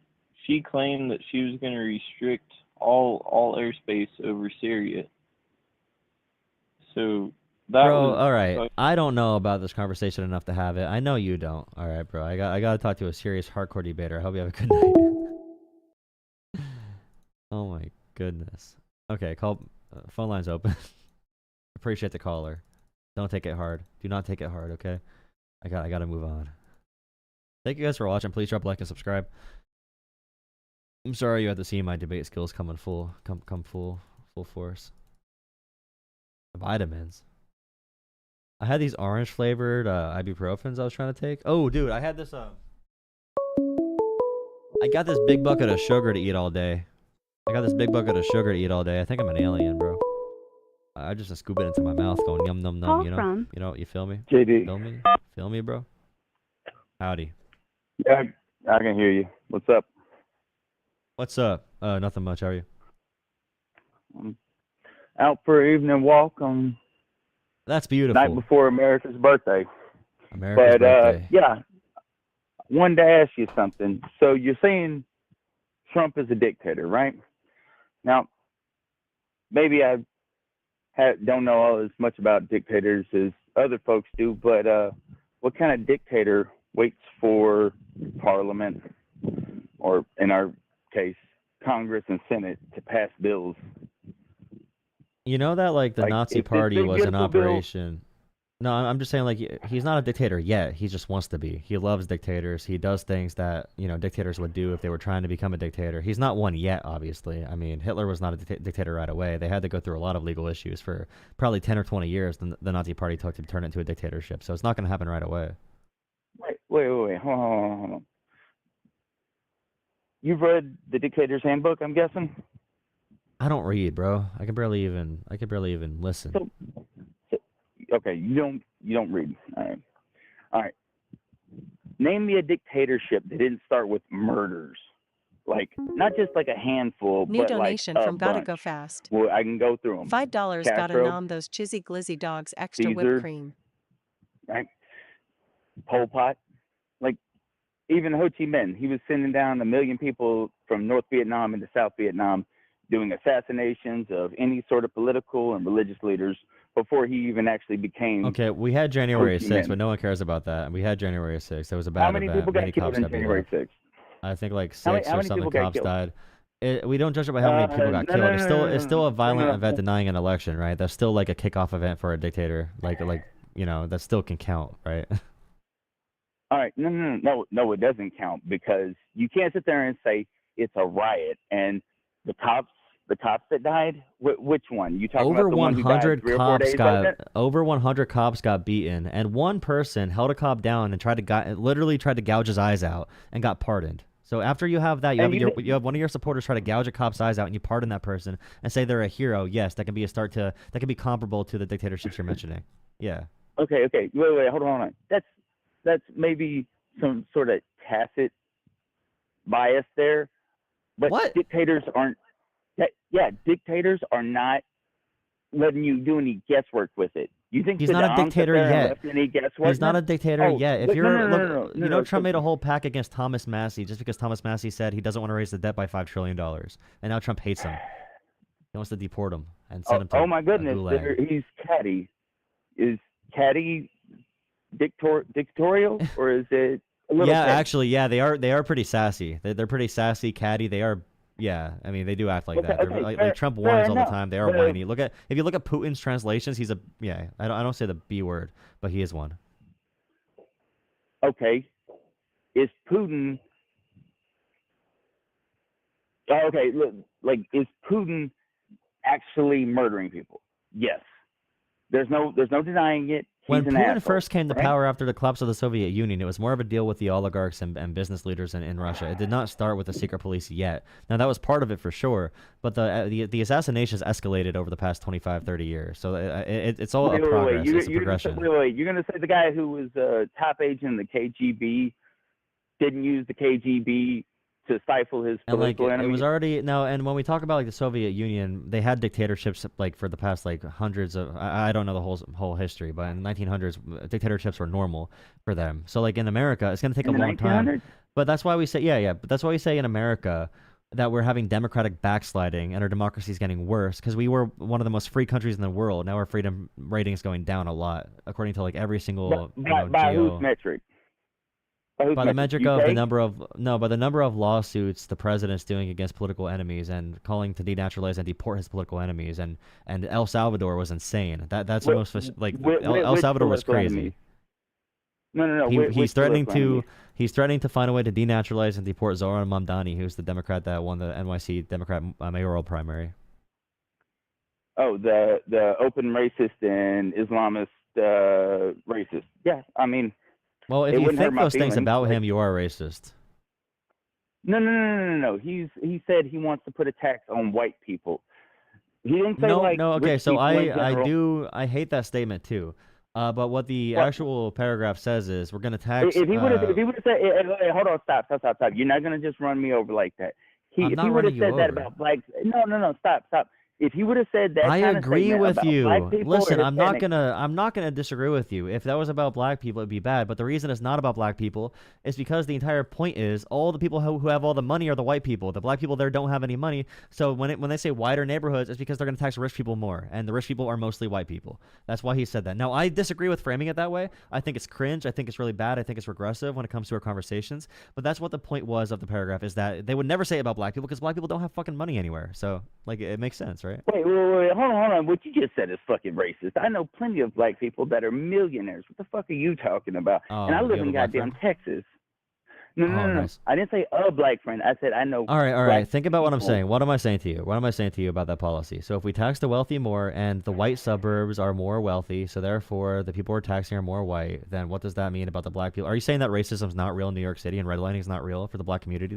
she claimed that she was going to restrict all airspace over Syria. So that Bro, was all right. I don't know about this conversation enough to have it. I know you don't. All right, bro. I got to talk to a serious hardcore debater. I hope you have a good night. Oh my goodness. Okay, phone line's open. Appreciate the caller. Don't take it hard. Do not take it hard, okay? I got to move on. Thank you guys for watching. Please drop a like and subscribe. I'm sorry you had to see my debate skills come full force. Vitamins. I had these orange flavored ibuprofens I was trying to take. Oh, dude, I had this I got this big bucket of sugar to eat all day. I think I'm an alien, bro. I just scoop it into my mouth going yum num num, you know? From You know, you feel me? JD. Feel me, bro? Howdy. Yeah, I can hear you. What's up? What's up? Nothing much. How are you? I'm out for an evening walk on That's beautiful. night before America's birthday. America's birthday. Yeah, wanted to ask you something. So you're saying Trump is a dictator, right? Now, maybe I don't know as much about dictators as other folks do, but what kind of dictator waits for Parliament, or in our case, Congress and Senate, to pass bills? You know that like the Nazi if this Party big, was in beautiful bill- operation. No, I'm just saying like he's not a dictator yet. He just wants to be. He loves dictators. He does things that, dictators would do if they were trying to become a dictator. He's not one yet, obviously. I mean, Hitler was not a dictator right away. They had to go through a lot of legal issues for probably 10 or 20 years the Nazi Party took to turn it into a dictatorship. So it's not going to happen right away. Wait. Hold on. You've read the Dictator's Handbook, I'm guessing? I don't read, bro. I can barely even listen. So, okay, you don't read. All right. Name me a dictatorship that didn't start with murders. Like, not just like a handful, New but donation like a from Gotta bunch. Go Fast. Well, I can go through them. $5 gotta Castro, nom those chizzy glizzy dogs extra Caesar, whipped cream. right? Pol Pot. Like, even Ho Chi Minh, he was sending down 1 million people from North Vietnam into South Vietnam, doing assassinations of any sort of political and religious leaders before he even actually became. Okay, we had January Ho Chi 6th, Minh. but no one cares about that. We had January 6th. It was a bad How many event. people got Many killed cops in got beat January up. 6th? I think like How 6 or many something people got cops killed? died. We don't judge it by how many people got killed. It's still a violent event denying an election, right? That's still like a kickoff event for a dictator. Like that still can count, right? All right, no, it doesn't count, because you can't sit there and say it's a riot and the cops that died. Which one? You talking Over about the one who died 100 3 or 4 days later? over 100 cops got beaten, and one person held a cop down and literally tried to gouge his eyes out and got pardoned. So after you have that, you have one of your supporters try to gouge a cop's eyes out, and you pardon that person and say they're a hero. Yes, that can be that can be comparable to the dictatorships you're mentioning. Yeah. Okay, wait, hold on. That's maybe some sort of tacit bias there, but what? Dictators aren't. Dictators are not letting you do any guesswork with it. You think he's not a dictator yet? He's not a dictator yet. If you're Trump made a whole pack against Thomas Massey just because Thomas Massey said he doesn't want to raise the debt by $5 trillion, and now Trump hates him. He wants to deport him and send him to. Oh my goodness, gulag. he's catty. Is catty dictatorial, or is it a little? Yeah, catty? actually, they are pretty sassy. They're pretty sassy, catty. They are. Yeah, I mean, they do act like that. Like Trump whines all the time. They are whiny. If you look at Putin's translations, he's I don't say the B word, but he is one. Okay, is Putin? Okay, look, like, is Putin actually murdering people? Yes. There's no denying it. When He's an Putin asshole, first came to right? power after the collapse of the Soviet Union, it was more of a deal with the oligarchs and business leaders in Russia. It did not start with the secret police yet. Now, that was part of it for sure, but the assassinations escalated over the past 25, 30 years. So it's all a progress. It's a progression. You're going to say the guy who was a top agent in the KGB didn't use the KGB to stifle his political enemies? It was already and when we talk about like the Soviet Union, they had dictatorships like for the past like hundreds of I don't know the whole history, but in the 1900s dictatorships were normal for them. So like in America, it's going to take a long time. But that's why we say but that's why we say in America that we're having democratic backsliding and our democracy is getting worse because we were one of the most free countries in the world. Now our freedom rating is going down a lot according to like every single by whose metric? By the metric of the number of lawsuits the president's doing against political enemies and calling to denaturalize and deport his political enemies, and El Salvador was insane. That's the most El Salvador was crazy. No. He's threatening to find a way to denaturalize and deport Zoran Mamdani, who's the Democrat that won the NYC Democrat mayoral primary. Oh, the open racist and Islamist racist. Yeah, I mean. Well, if you think those things about him, you are racist. No. He said he wants to put a tax on white people. He didn't say no. Okay, so I hate that statement too. But what the actual paragraph says is we're going to tax. If he would have said, hey, hold on, stop. You're not going to just run me over like that. If he would have said that about blacks, no, stop. If he would have said that, I agree with you. Listen, I'm not Hispanic, gonna disagree with you. If that was about black people, it'd be bad. But the reason it's not about black people is because the entire point is all the people who have all the money are the white people. The black people there don't have any money. So when they say wider neighborhoods, it's because they're gonna tax rich people more, and the rich people are mostly white people. That's why he said that. Now I disagree with framing it that way. I think it's cringe. I think it's really bad. I think it's regressive when it comes to our conversations. But that's what the point was of the paragraph, is that they would never say it about black people because black people don't have fucking money anywhere. So like it makes sense, right? Wait, hold on. What you just said is fucking racist. I know plenty of black people that are millionaires. What the fuck are you talking about? And I live in goddamn Texas. No. Nice. I didn't say a black friend. I said I know. All right. Think about what I'm saying. What am I saying to you about that policy? So if we tax the wealthy more and the white suburbs are more wealthy, so therefore the people we're taxing are more white, then what does that mean about the black people? Are you saying that racism is not real in New York City and redlining is not real for the black community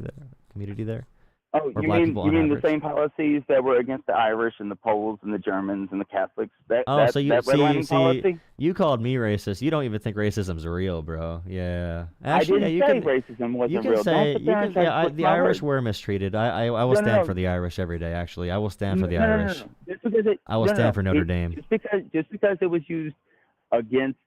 there? Oh, or you black mean people you on mean the average. same policies that were against the Irish and the Poles and the Germans and the Catholics? That Oh, that so you that redlining policy? you called me racist. You don't even think racism's real, bro. Yeah. I Actually, didn't yeah, say racism wasn't you can real. Don't say sit you there can and try to twist the my Irish words. were mistreated. I will No, stand no, for the Irish every day. Actually, I will stand for the no, no, no, Irish. no. Just because it, I will no, stand no, for Notre it- Dame. just because it was used against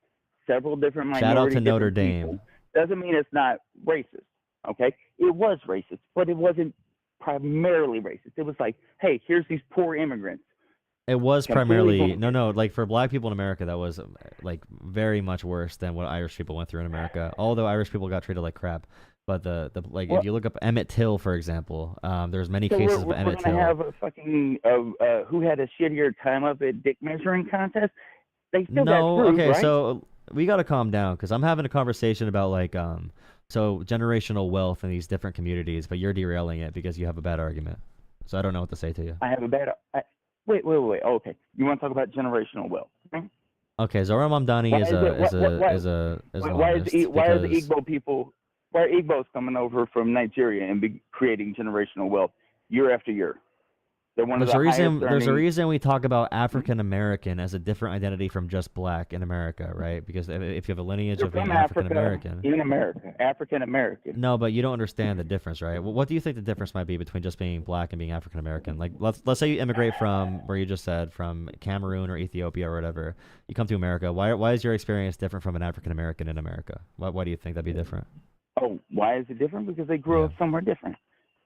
several different Shout out minority to Notre different Dame. people doesn't mean it's not racist. Okay, it was racist, but it wasn't primarily racist. It was like, hey, here's these poor immigrants. It was Completely primarily bullshit. no, like for black people in America, that was like very much worse than what Irish people went through in America. Although Irish people got treated like crap, but the like Well- if you look up Emmett Till, for example, there's many So cases of we're Emmett gonna Till. have a fucking who had a shittier time of it dick measuring contest. They still got No, screwed, okay, right? so we got to calm down because I'm having a conversation about like so generational wealth in these different communities, but you're derailing it because you have a bad argument. So I don't know what to say to you. I have a bad. Wait. Oh, okay, you want to talk about generational wealth? Okay. Okay, Zohran Mamdani Why is is a it- is why- a why- is a Why are the because Igbo people? Why are Igbos coming over from Nigeria and be creating generational wealth year after year? They're one of there's the a reason highest there's a earning- reason we talk about African American as a different identity from just black in America, right? Because if you have a lineage They're of being from African Africa American. in America, African American. No, but you don't understand the difference, right? What do you think the difference might be between just being black and being African American? Like, let's say you immigrate from where you just said from Cameroon or Ethiopia or whatever. You come to America. Why is your experience different from an African American in America? Why do you think that'd be different? Oh, why is it different? Because they grew up somewhere different.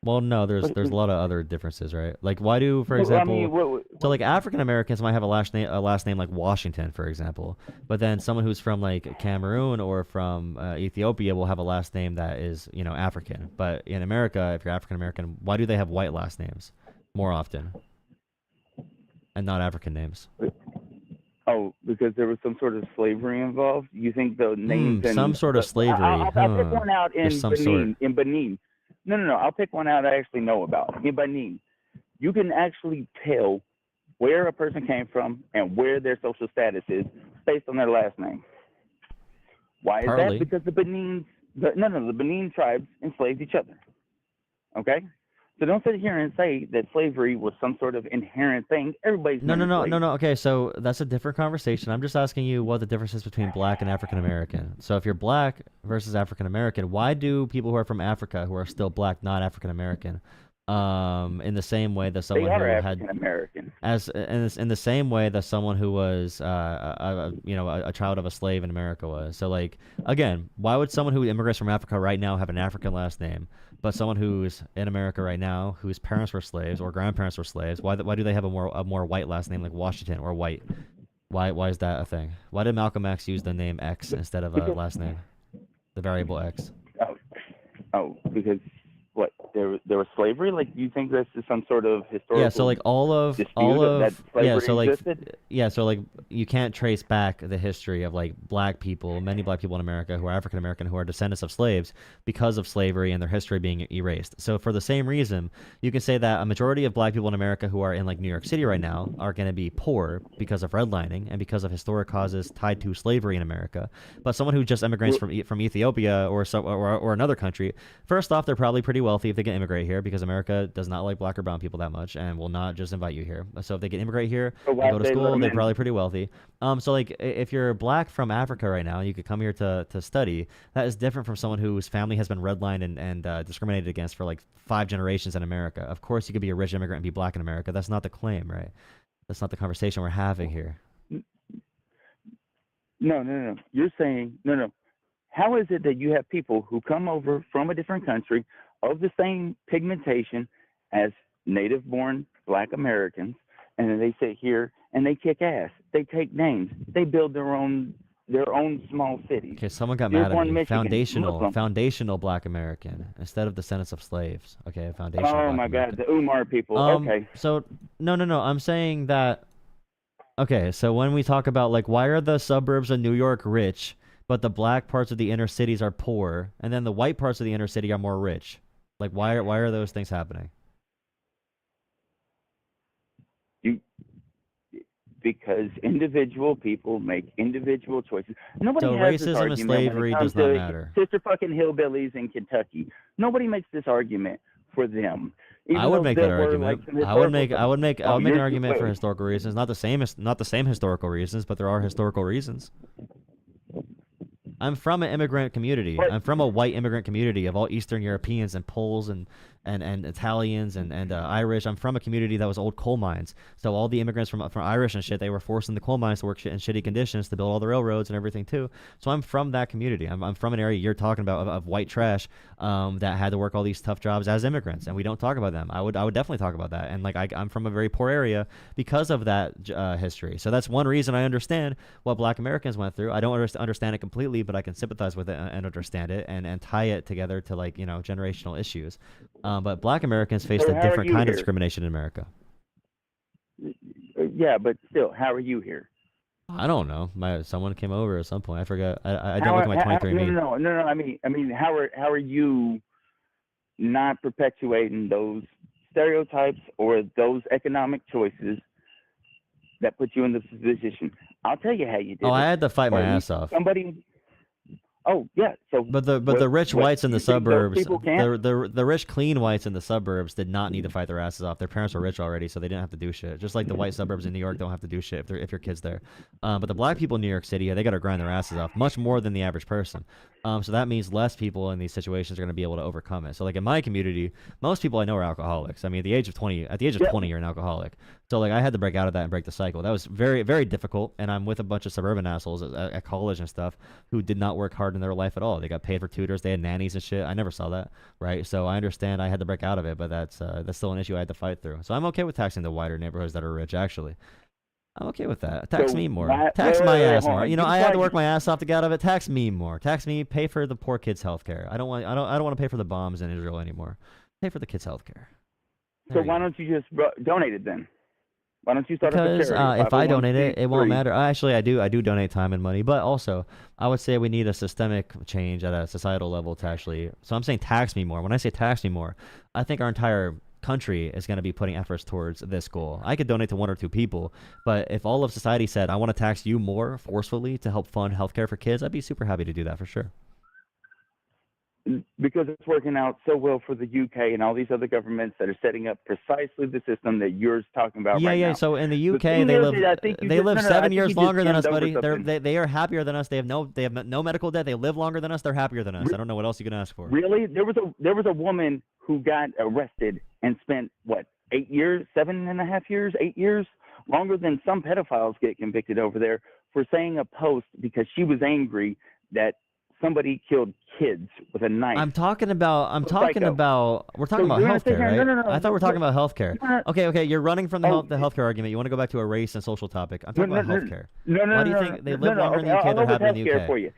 Well, no, there's But- a lot of other differences, right? Like, why do, for Well, I example, mean, so like African Americans might have a last name like Washington, for example, but then someone who's from like Cameroon or from Ethiopia will have a last name that is, you know, African. But in America, if you're African American, why do they have white last names more often and not African names? Oh, because there was some sort of slavery involved. You think the names and some sort of slavery, I'll pick huh. one out in There's some Benin. sort. In Benin, no. I'll pick one out I actually know about. In Benin, you can actually tell where a person came from and where their social status is based on their last name. Why is Partly. that? Because the Benin tribes enslaved each other. Okay. So don't sit here and say that slavery was some sort of inherent thing. Everybody's No. been enslaved. Okay, so that's a different conversation. I'm just asking you what the difference is between black and African American. So if you're black versus African American, why do people who are from Africa who are still black not African American? In the same way that They someone are who African had American. in the same way that someone who was a child of a slave in America was. So like again, why would someone who immigrates from Africa right now have an African last name, but someone who's in America right now whose parents were slaves or grandparents were slaves, why do they have a more white last name like Washington or White? Why is that a thing? Why did Malcolm X use the name X instead of a last name, the variable X? Oh, because what? There was slavery. Like, you think this is some sort of historical? Yeah, so like dispute that slavery existed? so like you can't trace back the history of like black people, many black people in America who are African American who are descendants of slaves because of slavery and their history being erased. So for the same reason, you can say that a majority of black people in America who are in like New York City right now are going to be poor because of redlining and because of historic causes tied to slavery in America. But someone who just immigrates from Ethiopia or another country, first off, they're probably pretty wealthy if they can immigrate here because America does not like black or brown people that much and will not just invite you here. So if they can immigrate here So why and go to would they let school, them they're in? probably pretty wealthy. So like if you're black from Africa right now, you could come here to study. That is different from someone whose family has been redlined and discriminated against for like 5 generations in America. Of course, you could be a rich immigrant and be black in America. That's not the claim, right? That's not the conversation we're having here. No. You're saying no. How is it that you have people who come over from a different country of the same pigmentation as native-born Black Americans, and then they sit here and they kick ass? They take names. They build their own small cities. Okay, someone got Here's mad at one me. Michigan, Muslim. Foundational black American instead of descendants of slaves. Okay, foundational Oh black my American. God, the Umar people. Okay. So no. I'm saying that. Okay, so when we talk about like why are the suburbs of New York rich, but the black parts of the inner cities are poor, and then the white parts of the inner city are more rich? Like why are those things happening? Because individual people make individual choices. Nobody So has this racism and argument when it slavery comes does not to matter. Sister fucking hillbillies in Kentucky. Nobody makes this argument for them. Even I would though make there that were, argument. like, some I would historical make stuff. an You're- argument for wait. historical reasons. Not the same historical reasons, but there are historical reasons. I'm from an immigrant community. I'm from a white immigrant community of all Eastern Europeans and Poles and Italians and Irish. I'm from a community that was old coal mines. So all the immigrants from Irish and shit, they were forced in the coal mines to work in shitty conditions to build all the railroads and everything too. So I'm from that community. I'm from an area you're talking about of white trash that had to work all these tough jobs as immigrants, and we don't talk about them. I would definitely talk about that. And like I'm from a very poor area because of that history. So that's one reason I understand what Black Americans went through. I don't understand it completely, but I can sympathize with it and understand it and tie it together to like generational issues. But Black Americans faced So a how are different you kind of here? discrimination in America. Yeah, but still, how are you here? I don't know. Someone came over at some point. I forgot. I didn't How look at my are- 23andMe. No. I mean, how are you not perpetuating those stereotypes or those economic choices that put you in this position? I'll tell you how you did. Oh, I it. had to fight my Or ass off. Somebody. Oh yeah. So. But the rich what, whites in the you think those suburbs, people can't? the rich clean whites in the suburbs did not need to fight their asses off. Their parents were rich already, so they didn't have to do shit. Just like the white suburbs in New York don't have to do shit if your kid's there. But the black people in New York City, they got to grind their asses off much more than the average person. So that means less people in these situations are going to be able to overcome it. So like in my community, most people I know are alcoholics. I mean, at the age of 20, you're an alcoholic. So like I had to break out of that and break the cycle. That was very, very difficult. And I'm with a bunch of suburban assholes at college and stuff who did not work hard in their life at all. They got paid for tutors. They had nannies and shit. I never saw that, right? So I understand I had to break out of it, but that's still an issue I had to fight through. So I'm okay with taxing the wider neighborhoods that are rich, actually. I'm okay with that. Tax me more. Tax my ass more. I had to work my ass off to get out of it. Tax me more. Tax me. Pay for the poor kids' health care. I don't want to pay for the bombs in Israel anymore. Pay for the kids' health care. So why don't you just donate it then? Why don't you start up a Because charity? if I donate it, it won't 501c3. matter. Actually, I do donate time and money, but also I would say we need a systemic change at a societal level to actually. So I'm saying tax me more. When I say tax me more, I think our entire country is going to be putting efforts towards this goal. I could donate to 1 or 2 people, but if all of society said, I want to tax you more forcefully to help fund healthcare for kids, I'd be super happy to do that for sure. Because it's working out so well for the UK and all these other governments that are setting up precisely the system that you're talking about right now. So in the UK, thing they is, live I think you they just- live no, no, I 7 think years you just longer than us, skimmed over buddy. something. They are happier than us. They have no medical debt. They live longer than us. They're happier than us. I don't know what else you can ask for. Really? There was a woman who got arrested and spent what, 8 years, 7.5 years, 8 years, longer than some pedophiles get convicted over there for saying a post because she was angry that somebody killed kids with a knife. We're talking about Psycho. healthcare, right? No. I thought we were talking about healthcare. Okay, you're running from the Oh. the healthcare argument. You want to go back to a race and social topic. I'm talking about healthcare. No. Why do you think they live longer in the UK? I'll They're go with happier in the healthcare UK. for you.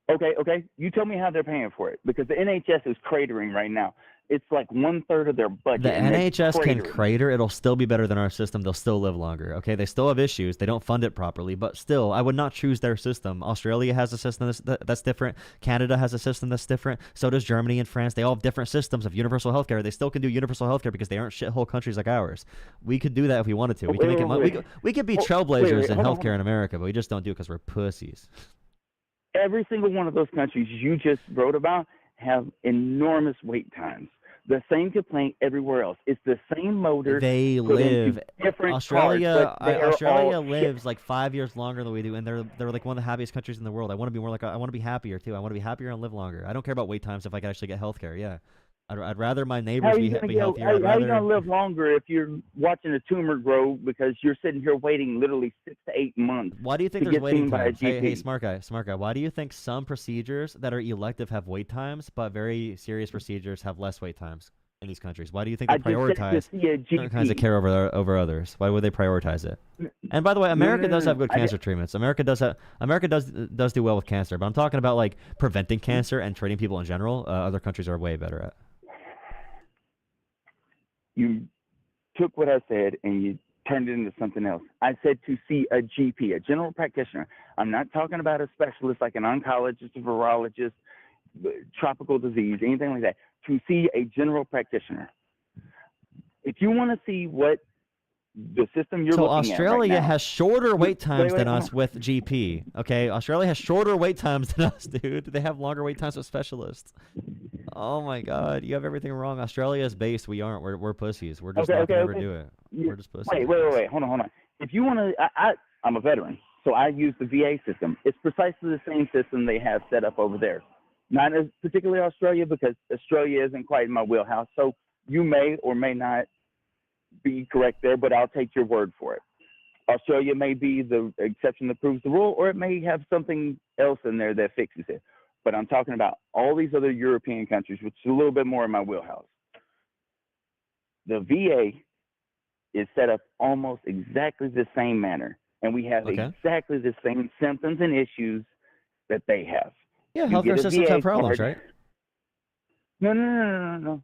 Okay. You tell me how they're paying for it because the NHS is cratering right now. It's like 1/3 of their budget. The and they're NHS can cratering. crater. It'll still be better than our system. They'll still live longer. Okay, they still have issues. They don't fund it properly, but still, I would not choose their system. Australia has a system that's different. Canada has a system that's different. So does Germany and France. They all have different systems of universal healthcare. They still can do universal healthcare because they aren't shithole countries like ours. We could do that if we wanted to. We can make it. We could be trailblazers in hold on. healthcare in America, but we just don't do it because we're pussies. Every single one of those countries you just wrote about have enormous wait times. The same complaint everywhere else. It's the same motor. They put into live. different Australia cars, but they are Australia all lives shit. like 5 years longer than we do, and they're like one of the happiest countries in the world. I want to be more like I want to be happier too. I want to be happier and live longer. I don't care about wait times if I can actually get healthcare. Yeah, I'd rather my How neighbors are you be gonna healthier. how are you I'd gonna rather. live longer if you're watching a tumor grow because you're sitting here waiting literally 6 to 8 months? Why do you think to there's get waiting seen by a times? Hey, GP? smart guy. Why do you think some procedures that are elective have wait times, but very serious procedures have less wait times in these countries? Why do you think they I just said prioritize to see a certain kinds of GP. care over others? Why would they prioritize it? And by the way, America does have good I cancer treatments. America does do well with cancer, but I'm talking about like preventing cancer and treating people in general. Other countries are way better at. You took what I said and you turned it into something else. I said to see a GP, a general practitioner. I'm not talking about a specialist like an oncologist, a virologist, tropical disease, anything like that. To see a general practitioner. If you want to see what the system you're So looking Australia at right now, has shorter wait times than hold us with GP. Okay, Australia has shorter wait times than us, dude. They have longer wait times with specialists. Oh my God, you have everything wrong. Australia is based. We aren't. We're pussies. We're just Okay, not okay, gonna ever okay. do it. You- We're just pussies. Wait. Hold on. If you want to, I'm a veteran, so I use the VA system. It's precisely the same system they have set up over there. Not as particularly Australia, because Australia isn't quite in my wheelhouse. So you may or may not be correct there, but I'll take your word for it. Australia may be the exception that proves the rule, or it may have something else in there that fixes it. But I'm talking about all these other European countries, which is a little bit more in my wheelhouse. The VA is set up almost exactly the same manner, and we have exactly the same symptoms and issues that they have. Yeah, You healthcare get a systems VA have problems, card. right? No.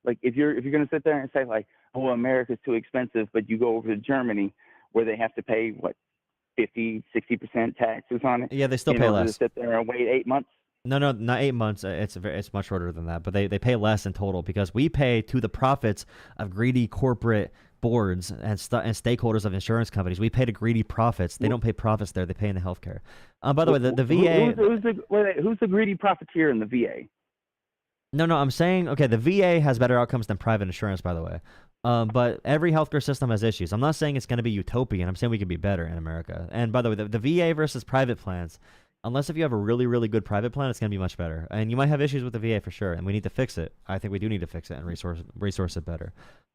Like if you're gonna sit there and say like, oh, America's too expensive, but you go over to Germany where they have to pay what 50-60% taxes on it. Yeah, they still in pay order less. to sit there and wait 8 months. No, not 8 months. It's much shorter than that. But they pay less in total because we pay to the profits of greedy corporate boards and stakeholders of insurance companies. We pay to greedy profits. They don't pay profits there. They pay in the healthcare. By the way, the VA. Who's the greedy profiteer in the VA? No, I'm saying, okay, the VA has better outcomes than private insurance, by the way. But every healthcare system has issues. I'm not saying it's going to be utopian. I'm saying we can be better in America. And by the way, the VA versus private plans, unless if you have a really, really good private plan, it's going to be much better. And you might have issues with the VA for sure, and we need to fix it. I think we do need to fix it and resource it better.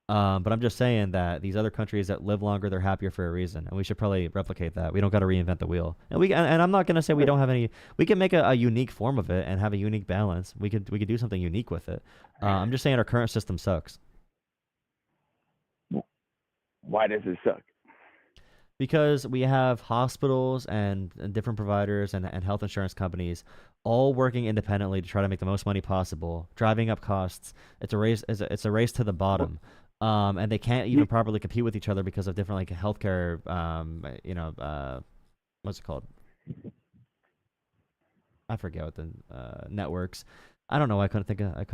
But I'm just saying that these other countries that live longer, they're happier for a reason, and we should probably replicate that. We don't got to reinvent the wheel. And I'm not gonna say we don't have any. We can make a unique form of it and have a unique balance. We could do something unique with it. I'm just saying our current system sucks. Why does it suck? Because we have hospitals and different providers and health insurance companies all working independently to try to make the most money possible, driving up costs. It's a race. It's a race to the bottom. And they can't even properly compete with each other because of different like healthcare, what's it called? I forget what the networks. I don't know. I could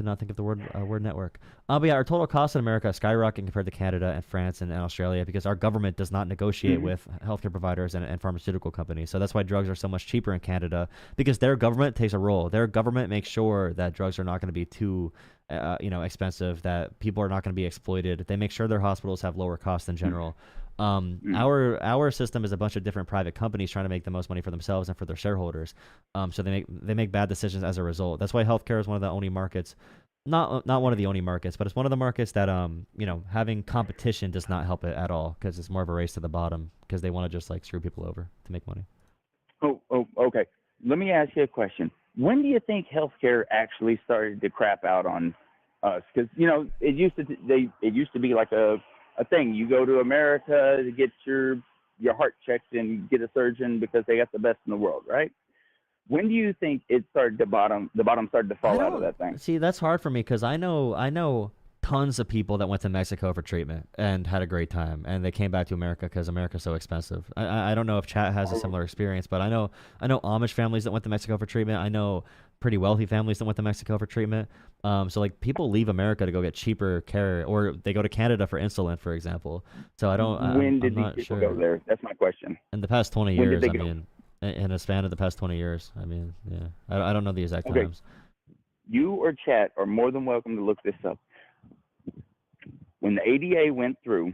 not think of the word network. But yeah, our total costs in America are skyrocketing compared to Canada and France and Australia because our government does not negotiate with healthcare providers and pharmaceutical companies. So that's why drugs are so much cheaper in Canada, because their government takes a role. Their government makes sure that drugs are not going to be too expensive, that people are not going to be exploited. They make sure their hospitals have lower costs in general. Our system is a bunch of different private companies trying to make the most money for themselves and for their shareholders. So they make bad decisions as a result. That's why healthcare is one of the only markets, not one of the only markets, but it's one of the markets that having competition does not help it at all, because it's more of a race to the bottom because they want to just like screw people over to make money. Oh, okay. Let me ask you a question. When do you think healthcare actually started to crap out on us? Because it used to be like a thing. You go to America to get your heart checked and get a surgeon because they got the best in the world, right? When do you think it started to bottom? The bottom started to fall out of that thing. See, that's hard for me because I know tons of people that went to Mexico for treatment and had a great time, and they came back to America because America's so expensive. I don't know if Chat has a similar experience, but I know Amish families that went to Mexico for treatment. I know pretty wealthy families that went to Mexico for treatment. So like people leave America to go get cheaper care, or they go to Canada for insulin, for example. So I don't. When did I'm these people sure. go there? That's my question. In the past 20 When years, did they I go? mean, in a span of the past 20 years, I mean, yeah, I don't know the exact Okay. times. You or Chat are more than welcome to look this up. When the ADA went through,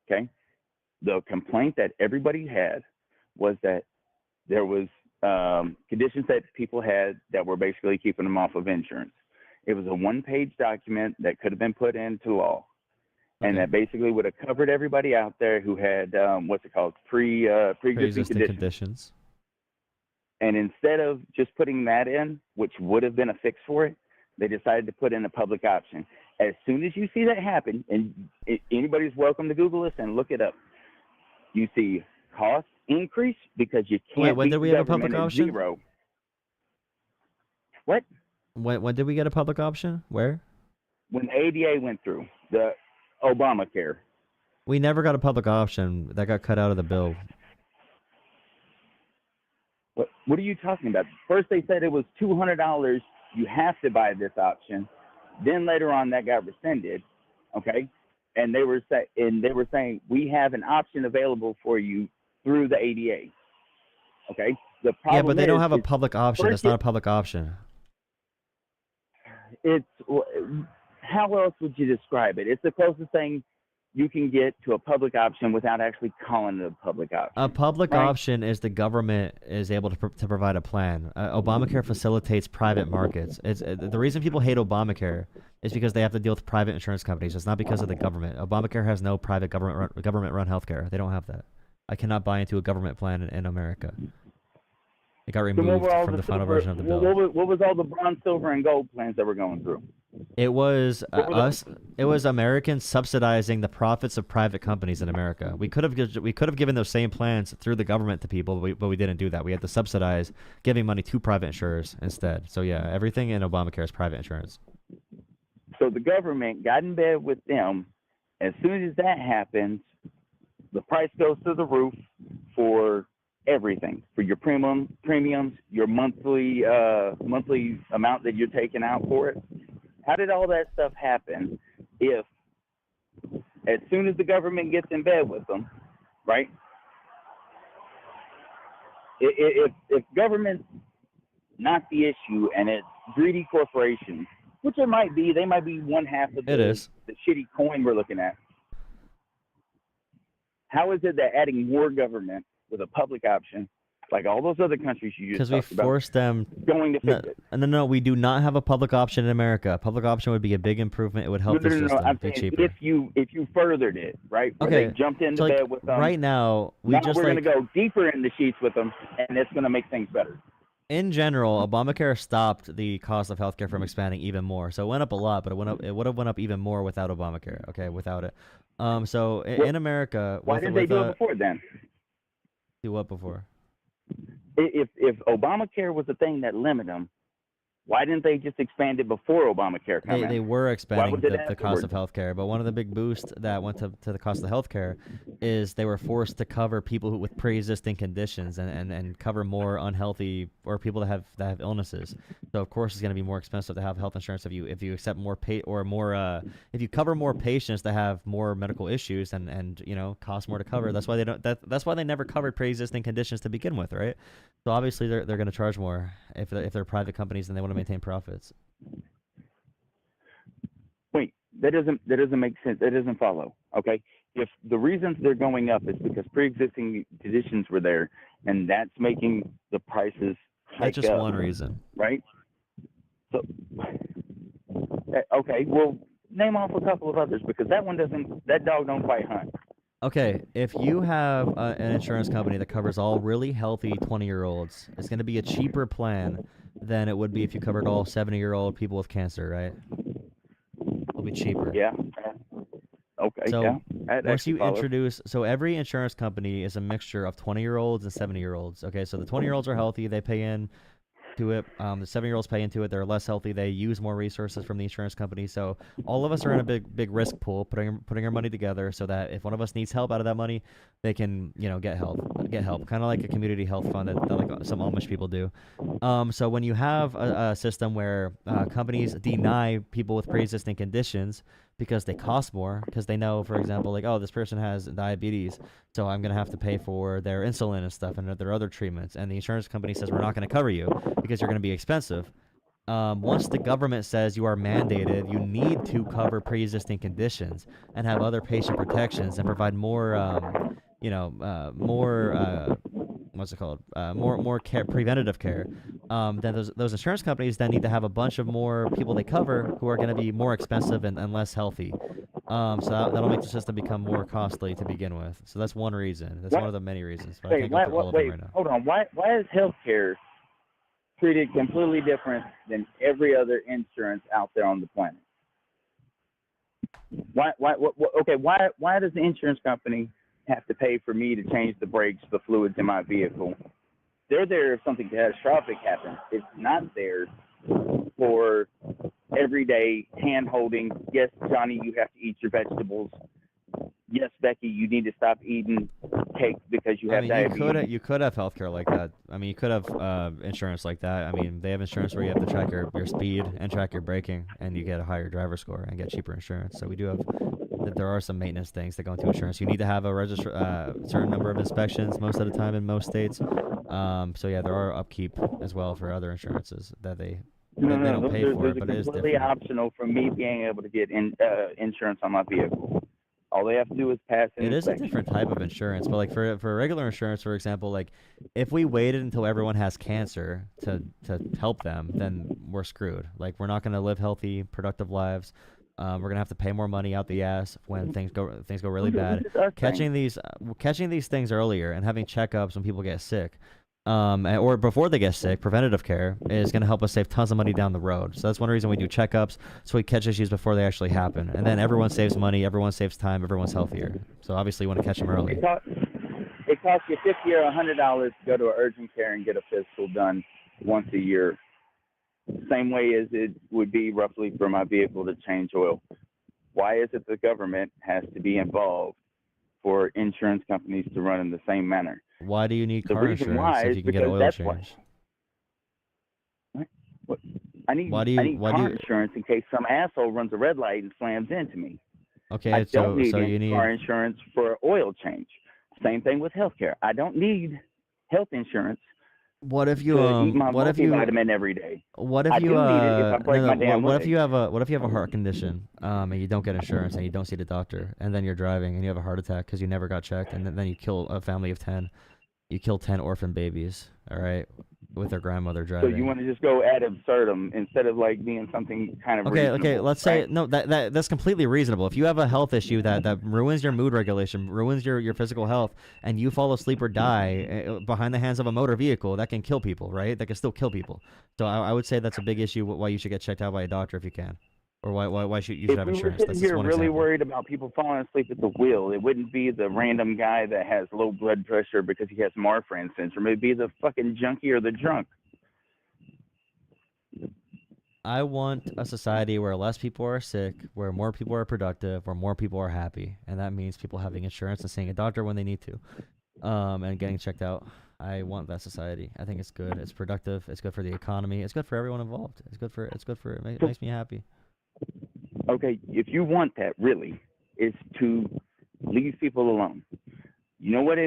okay, the complaint that everybody had was that there was conditions that people had that were basically keeping them off of insurance. It was a one-page document that could have been put into law, and that basically would have covered everybody out there who had pre-existing conditions. And instead of just putting that in, which would have been a fix for it, they decided to put in a public option. As soon as you see that happen, and anybody's welcome to Google this and look it up, you see costs increase because you can't. Wait, when did we have a public government at option? zero. What? When did we get a public option? Where? When the ADA went through the Obamacare. We never got a public option. That got cut out of the bill. What are you talking about? First they said it was $200. You have to buy this option. Then later on that got rescinded. Okay, and they were saying we have an option available for you through the ADA. Okay. The problem Yeah, but they don't have a is public option. That's not a public option. it's how else would you describe it? It's the closest thing you can get to a public option without actually calling it a public option. A public right? option is the government is able to provide a plan. Obamacare facilitates private markets. It's the reason people hate Obamacare is because they have to deal with private insurance companies. It's not because of the government. Obamacare has no private government-run healthcare. They don't have that. I cannot buy into a government plan in America. It got removed from the final version of the bill. What was all the bronze, silver, and gold plans that were going through? It was It was Americans subsidizing the profits of private companies in America. We could have given those same plans through the government to people, but we didn't do that. We had to subsidize giving money to private insurers instead. So yeah, everything in Obamacare is private insurance. So the government got in bed with them. As soon as that happens, the price goes to the roof for everything, for your premiums, your monthly amount that you're taking out for it. How did all that stuff happen if as soon as the government gets in bed with them, right? If government's not the issue and it's greedy corporations, which it might be, they might be one half of the shitty coin we're looking at. How is it that adding more government with a public option, like all those other countries you just talked about, because we forced them going to fix it? No, we do not have a public option in America. A public option would be a big improvement. It would help the system I'm be saying cheaper. if you furthered it, right? Where Okay, they jumped into so, like, bed with them. right now, we're going to go deeper in the sheets with them, and it's going to make things better. In general, Obamacare stopped the cost of healthcare from expanding even more. So it went up a lot, but it would have went up even more without Obamacare. Okay, without it. In America, why didn't they do it before then? Do what before? If Obamacare was the thing that limited them, why didn't they just expand it before Obamacare came in? They were expanding the cost of healthcare, but one of the big boosts that went to the cost of healthcare is they were forced to cover people with pre-existing conditions and cover more unhealthy or people that have illnesses. So of course it's going to be more expensive to have health insurance if you accept more if you cover more patients that have more medical issues and cost more to cover. That's why that's why they never covered pre-existing conditions to begin with, right? So obviously they're going to charge more if they're private companies and they want to maintain profits. Wait, that doesn't make sense. That doesn't follow. Okay, if the reasons they're going up is because pre-existing conditions were there, and that's making the prices hike That's just up, one reason, right? So, okay, well, name off a couple of others because that dog don't quite hunt. Okay, if you have an insurance company that covers all really healthy 20-year-olds, it's going to be a cheaper plan than it would be if you covered all 70-year-old people with cancer, right? It'll be cheaper. Yeah. Okay. So yeah. once you introduce, so every insurance company is a mixture of 20-year-olds and 70-year-olds. Okay, so the 20-year-olds are healthy; they pay in to it. The 7-year-olds pay into it. They're less healthy. They use more resources from the insurance company. So all of us are in a big risk pool, putting our money together so that if one of us needs help out of that money, they can get help. Kind of like a community health fund that like some Amish people do. So when you have a system where companies deny people with pre-existing conditions because they cost more, because they know, for example, like, oh, this person has diabetes, so I'm going to have to pay for their insulin and stuff and their other treatments. And the insurance company says, we're not going to cover you because you're going to be expensive. Once the government says you are mandated, you need to cover pre-existing conditions and have other patient protections and provide more, more care, preventative care. Then those insurance companies then need to have a bunch of more people they cover who are going to be more expensive and less healthy. So that'll make the system become more costly to begin with. So that's one reason. That's one of the many reasons. But I can't go through all of them right now. Hold on. Why is healthcare treated completely different than every other insurance out there on the planet? Why does the insurance company have to pay for me to change the brakes, the fluids in my vehicle? They're there if something catastrophic happens. It's not there for everyday hand holding. Yes, Johnny, you have to eat your vegetables. Yes, Becky, you need to stop eating cake because you have diabetes. You could have healthcare like that. I mean, you could have insurance like that. I mean, they have insurance where you have to track your speed and track your braking, and you get a higher driver score and get cheaper insurance. So we do have. There are some maintenance things that go into insurance. You need to have a certain number of inspections most of the time in most states. So yeah, there are upkeep as well for other insurances that they No, They no, don't pay those for are, it, those but are it is completely different. optional for me being able to get insurance on my vehicle. All they have to do is pass an It is a inspection. different type of insurance, but like for regular insurance, for example, like if we waited until everyone has cancer to help them, then we're screwed. Like we're not going to live healthy, productive lives. We're gonna have to pay more money out the ass when things go really bad. Catching these things earlier and having checkups when people get sick, or before they get sick, preventative care is going to help us save tons of money down the road. So that's one reason we do checkups, so we catch issues before they actually happen. And then everyone saves money, everyone saves time, everyone's healthier. So obviously you want to catch them early. It costs you $50 or $100 to go to an urgent care and get a physical done once a year. Same way as it would be roughly for my vehicle to change oil. Why is it the government has to be involved for insurance companies to run in the same manner? Why do you need The car reason insurance why if is you can get because oil that's change? I need car insurance in case some asshole runs a red light and slams into me. Okay, I don't need you need car insurance for oil change. Same thing with healthcare. I don't need health insurance What if you to eat my what if you multivitamin every day. what if I you do need it if I break my damn what if leg. you have a heart condition and you don't get insurance and you don't see the doctor and then you're driving and you have a heart attack because you never got checked and then you kill a family of 10. You kill 10 orphan babies, all right, with their grandmother So driving. you want to just go ad absurdum instead of like being something kind of Okay, reasonable, let's say no, that's completely reasonable. If you have a health issue that ruins your mood regulation, ruins your physical health, and you fall asleep or die behind the hands of a motor vehicle, that can kill people, right? That can still kill people. So I would say that's a big issue. Why you should get checked out by a doctor if you can, or why should you should have If we were insurance? sitting That's just here one really example. worried about people falling asleep at the wheel, it wouldn't be the random guy that has low blood pressure because he has Marfan syndrome. It'd be the fucking junkie or the drunk. I want a society where less people are sick, where more people are productive, where more people are happy, and that means people having insurance and seeing a doctor when they need to, and getting checked out. I want that society. I think it's good. It's productive. It's good for the economy. It's good for everyone involved. It's good for. It makes me happy. Okay, if you want that, really, is to leave people alone. You know what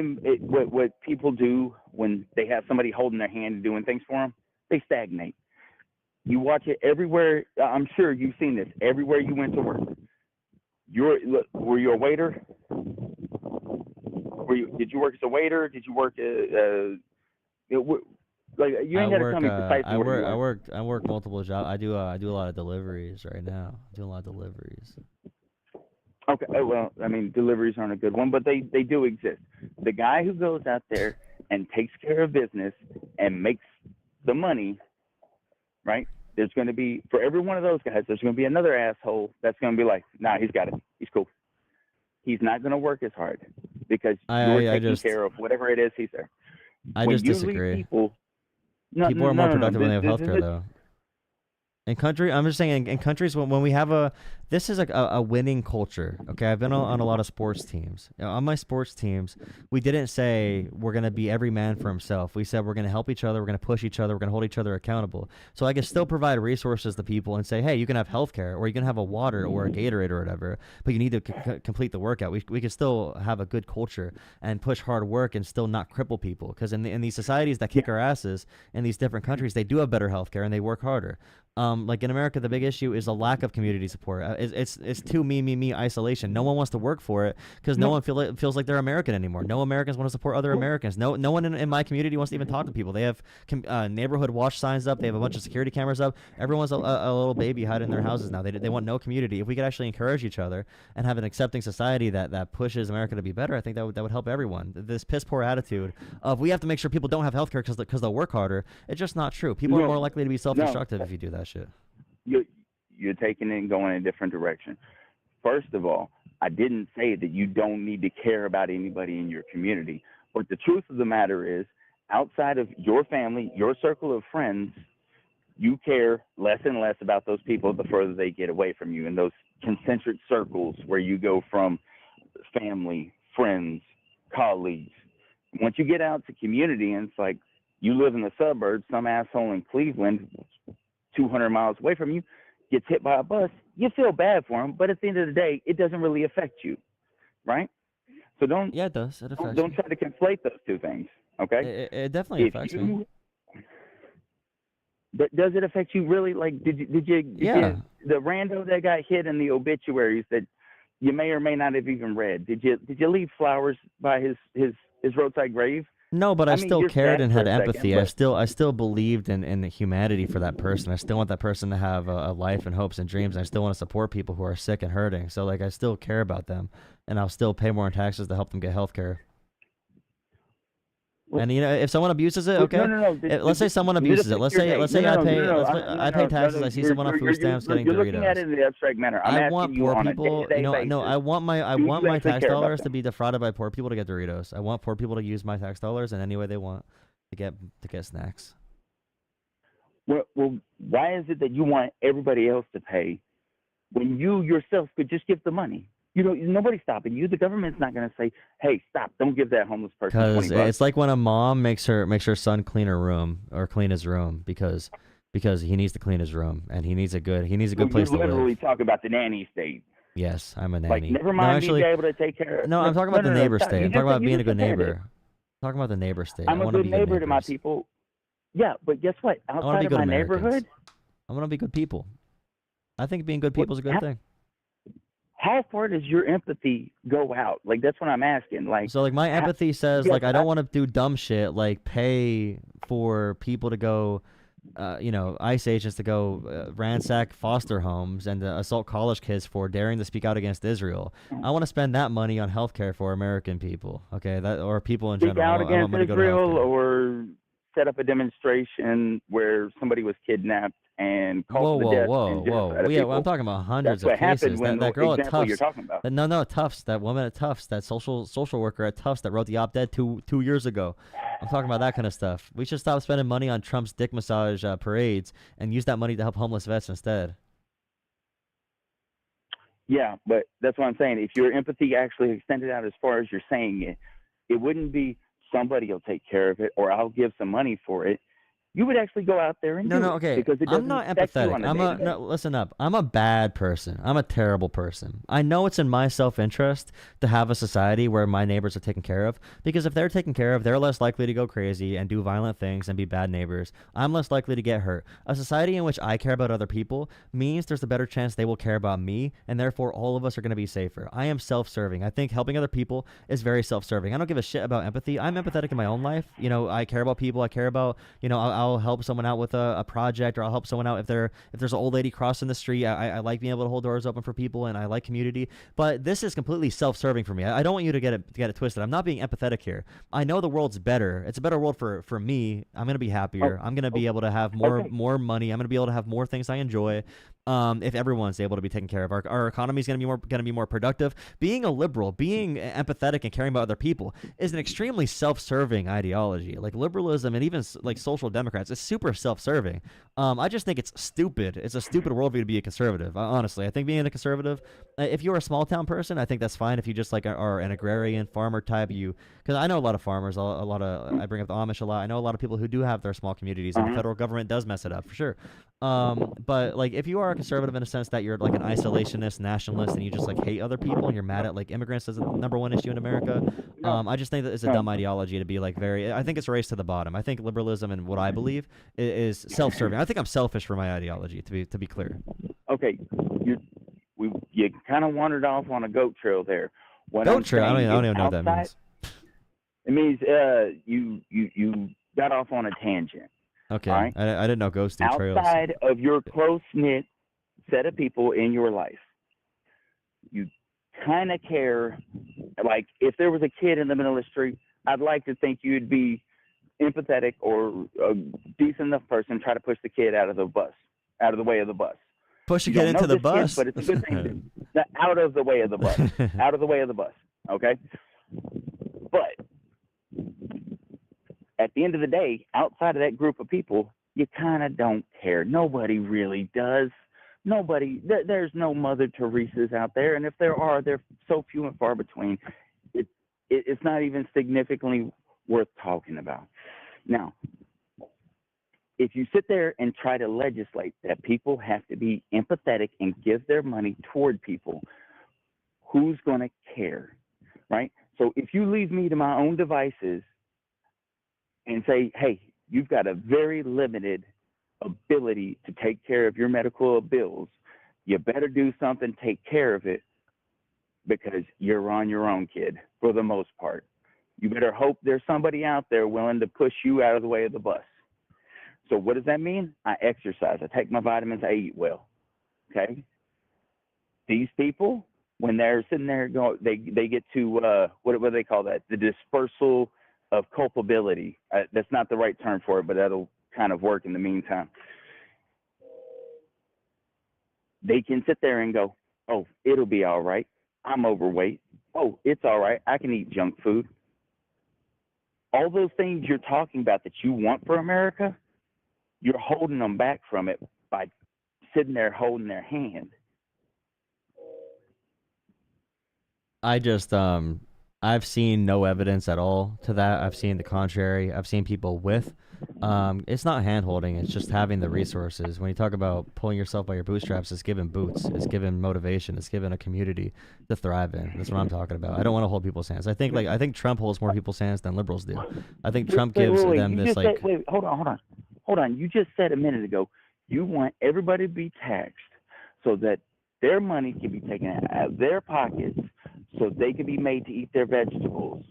people do when they have somebody holding their hand and doing things for them? They stagnate. You watch it everywhere. I'm sure you've seen this. Everywhere you went to work, were you a waiter? Did you work as a waiter? Did you work like you ain't got to tell me precisely where you work. I work multiple jobs. I do a lot of deliveries right now. I'm doing a lot of deliveries. Okay, well, I mean, deliveries aren't a good one, but they do exist. The guy who goes out there and takes care of business and makes the money, right? There's going to be, for every one of those guys, there's going to be another asshole that's going to be like, nah, he's got it. He's cool. He's not going to work as hard because you're taking care of whatever it is he's there. I just disagree. People are more productive when they have healthcare, though. I'm just saying, in countries when we have this is like a winning culture. Okay, I've been on a lot of sports teams. On my sports teams, we didn't say we're gonna be every man for himself. We said we're gonna help each other, we're gonna push each other, we're gonna hold each other accountable. So I can still provide resources to people and say, hey, you can have healthcare, or you can have a water or a Gatorade or whatever, but you need to complete the workout. We can still have a good culture and push hard work and still not cripple people. Because in these societies that kick our asses in these different countries, they do have better healthcare and they work harder. Like in America, the big issue is a lack of community support. It's too me isolation. No one wants to work for it because no one feels like they're American anymore. No Americans want to support other Americans. No one in my community wants to even talk to people. They have neighborhood watch signs up. They have a bunch of security cameras up. Everyone's a little baby hiding in their houses now. They want no community. If we could actually encourage each other and have an accepting society that pushes America to be better, I think that would help everyone. This piss poor attitude of we have to make sure people don't have healthcare because they'll work harder. It's just not true. People are more likely to be self-destructive if you do that shit. You're taking it and going in a different direction. First of all, I didn't say that you don't need to care about anybody in your community. But the truth of the matter is, outside of your family, your circle of friends, you care less and less about those people the further they get away from you in those concentric circles where you go from family, friends, colleagues. Once you get out to community and it's like you live in the suburbs, some asshole in Cleveland 200 miles away from you gets hit by a bus, you feel bad for him, but at the end of the day, it doesn't really affect you, right? So don't. Yeah, it does. It affects. Don't try to conflate those two things. Okay. It definitely affects me. Does it affect you really? Like, did you the rando that got hit in the obituaries that you may or may not have even read? Did you leave flowers by his roadside grave? No, but I mean, still you're cared sad and for had a second, empathy. but- I still believed in the humanity for that person. I still want that person to have a life and hopes and dreams. I still want to support people who are sick and hurting. So like I still care about them, and I'll still pay more in taxes to help them get health care. And you know, if someone abuses it, okay. No. Let's say someone abuses it. Let's say I pay taxes. I see someone on food stamps getting You're Doritos. looking at it in the abstract manner. I want poor people. You know, basis. no, I want my actually tax care about dollars to them. be defrauded by poor people to get Doritos. I want poor people to use my tax dollars in any way they want to get snacks. Well, why is it that you want everybody else to pay when you yourself could just give the money? You know, nobody's stopping you. The government's not going to say, "Hey, stop! Don't give that homeless person Because $20." it's like when a mom makes her son clean her room or clean his room because he needs to clean his room and he needs a good place to You literally live. talk about the nanny state. Yes, I'm a Like, nanny. never mind no, actually, being able to take care of. no, I'm talking about the neighbor stop. state. You I'm just talking about said- you being a just good said it. neighbor. I'm talking about the neighbor state. I'm I a want to good be good neighbor to my neighbors. people. Yeah, but guess what? I want to Outside be of good my Americans. neighborhood, I want to be good people. I think being good people is a good thing. how far does your empathy go out? Like, that's what I'm asking. Like, So like my empathy says yes, like I don't want to do dumb shit like pay for people to go, ICE agents to go ransack foster homes and assault college kids for daring to speak out against Israel. I want to spend that money on healthcare for American people, okay, or people in speak general. out I want against money to go to Israel healthcare. or set up a demonstration where somebody was kidnapped and called to death and genocide of Yeah, people. well, I'm talking about hundreds That's of what happened cases. when That the girl at example Tufts, you're talking about. no, Tufts, that woman at Tufts, that social worker at Tufts that wrote the op-ed 2 years ago. I'm talking about that kind of stuff. We should stop spending money on Trump's dick massage parades and use that money to help homeless vets instead. Yeah, but that's what I'm saying. If your empathy actually extended out as far as you're saying it, it wouldn't be somebody will take care of it or I'll give some money for it. You would actually go out there and do it Okay. because it doesn't I'm not affect you empathetic. on a day-to-day. Listen up. I'm a bad person. I'm a terrible person. I know it's in my self-interest to have a society where my neighbors are taken care of because if they're taken care of, they're less likely to go crazy and do violent things and be bad neighbors. I'm less likely to get hurt. A society in which I care about other people means there's a better chance they will care about me, and therefore all of us are going to be safer. I am self-serving. I think helping other people is very self-serving. I don't give a shit about empathy. I'm empathetic in my own life. You know, I care about people. I care about, I'll help someone out with a project, or I'll help someone out if there's an old lady crossing the street. I like being able to hold doors open for people, and I like community. But this is completely self-serving for me. I don't want you to get it twisted. I'm not being empathetic here. I know the world's better. It's a better world for me. I'm gonna be happier. I'm gonna be able to have more money. I'm gonna be able to have more things I enjoy. If everyone's able to be taken care of, our economy is going to be more productive. Being a liberal, being empathetic, and caring about other people is an extremely self-serving ideology. Like liberalism and even like social democrats, it's super self-serving. I just think it's stupid. It's a stupid worldview to be a conservative. Honestly, I think being a conservative, if you're a small town person, I think that's fine. If you just like are an agrarian farmer type, because I know a lot of farmers, I bring up the Amish a lot. I know a lot of people who do have their small communities, and the federal government does mess it up for sure. But like if you are a conservative in a sense that you're like an isolationist, nationalist, and you just like hate other people and you're mad at like immigrants as the number one issue in America, I just think that it's a dumb ideology to be like I think it's a race to the bottom. I think liberalism and what I believe is self-serving. I think I'm selfish for my ideology, to be clear. Okay, you kind of wandered off on a goat trail there. Goat trail? I don't even know what that means. It means you got off on a tangent. Okay, right? I didn't know ghosts do trails. Outside of your close-knit set of people in your life, you kind of care. Like, if there was a kid in the middle of the street, I'd like to think you'd be empathetic or a decent enough person, try to push the kid out of the way of the bus. Push a kid into the bus? But it's a good thing. Out of the way of the bus. Out of the way of the bus. Okay? But at the end of the day, outside of that group of people, you kind of don't care. Nobody really does. There's no Mother Teresa's out there. And if there are, they're so few and far between. It's not even significantly worth talking about. Now, if you sit there and try to legislate that people have to be empathetic and give their money toward people, who's going to care, right? So if you leave me to my own devices and say, hey, you've got a very limited ability to take care of your medical bills, you better do something, take care of it, because you're on your own, kid, for the most part. You better hope there's somebody out there willing to push you out of the way of the bus. So what does that mean? I exercise. I take my vitamins. I eat well. Okay? These people, when they're sitting there going, they get to, what do they call that? The dispersal of culpability. That's not the right term for it, but that'll kind of work in the meantime. They can sit there and go, oh, it'll be all right. I'm overweight. Oh, it's all right. I can eat junk food. All those things you're talking about that you want for America, you're holding them back from it by sitting there holding their hand. I just I've seen no evidence at all to that. I've seen the contrary. I've seen people with it's not hand holding, it's just having the resources. When you talk about pulling yourself by your bootstraps, it's given boots, it's given motivation, it's given a community to thrive in. That's what I'm talking about. I don't want to hold people's hands. I think Trump holds more people's hands than liberals do. I think Trump gives them this like hold on. You just said a minute ago you want everybody to be taxed so that their money can be taken out of their pockets so they can be made to eat their vegetables.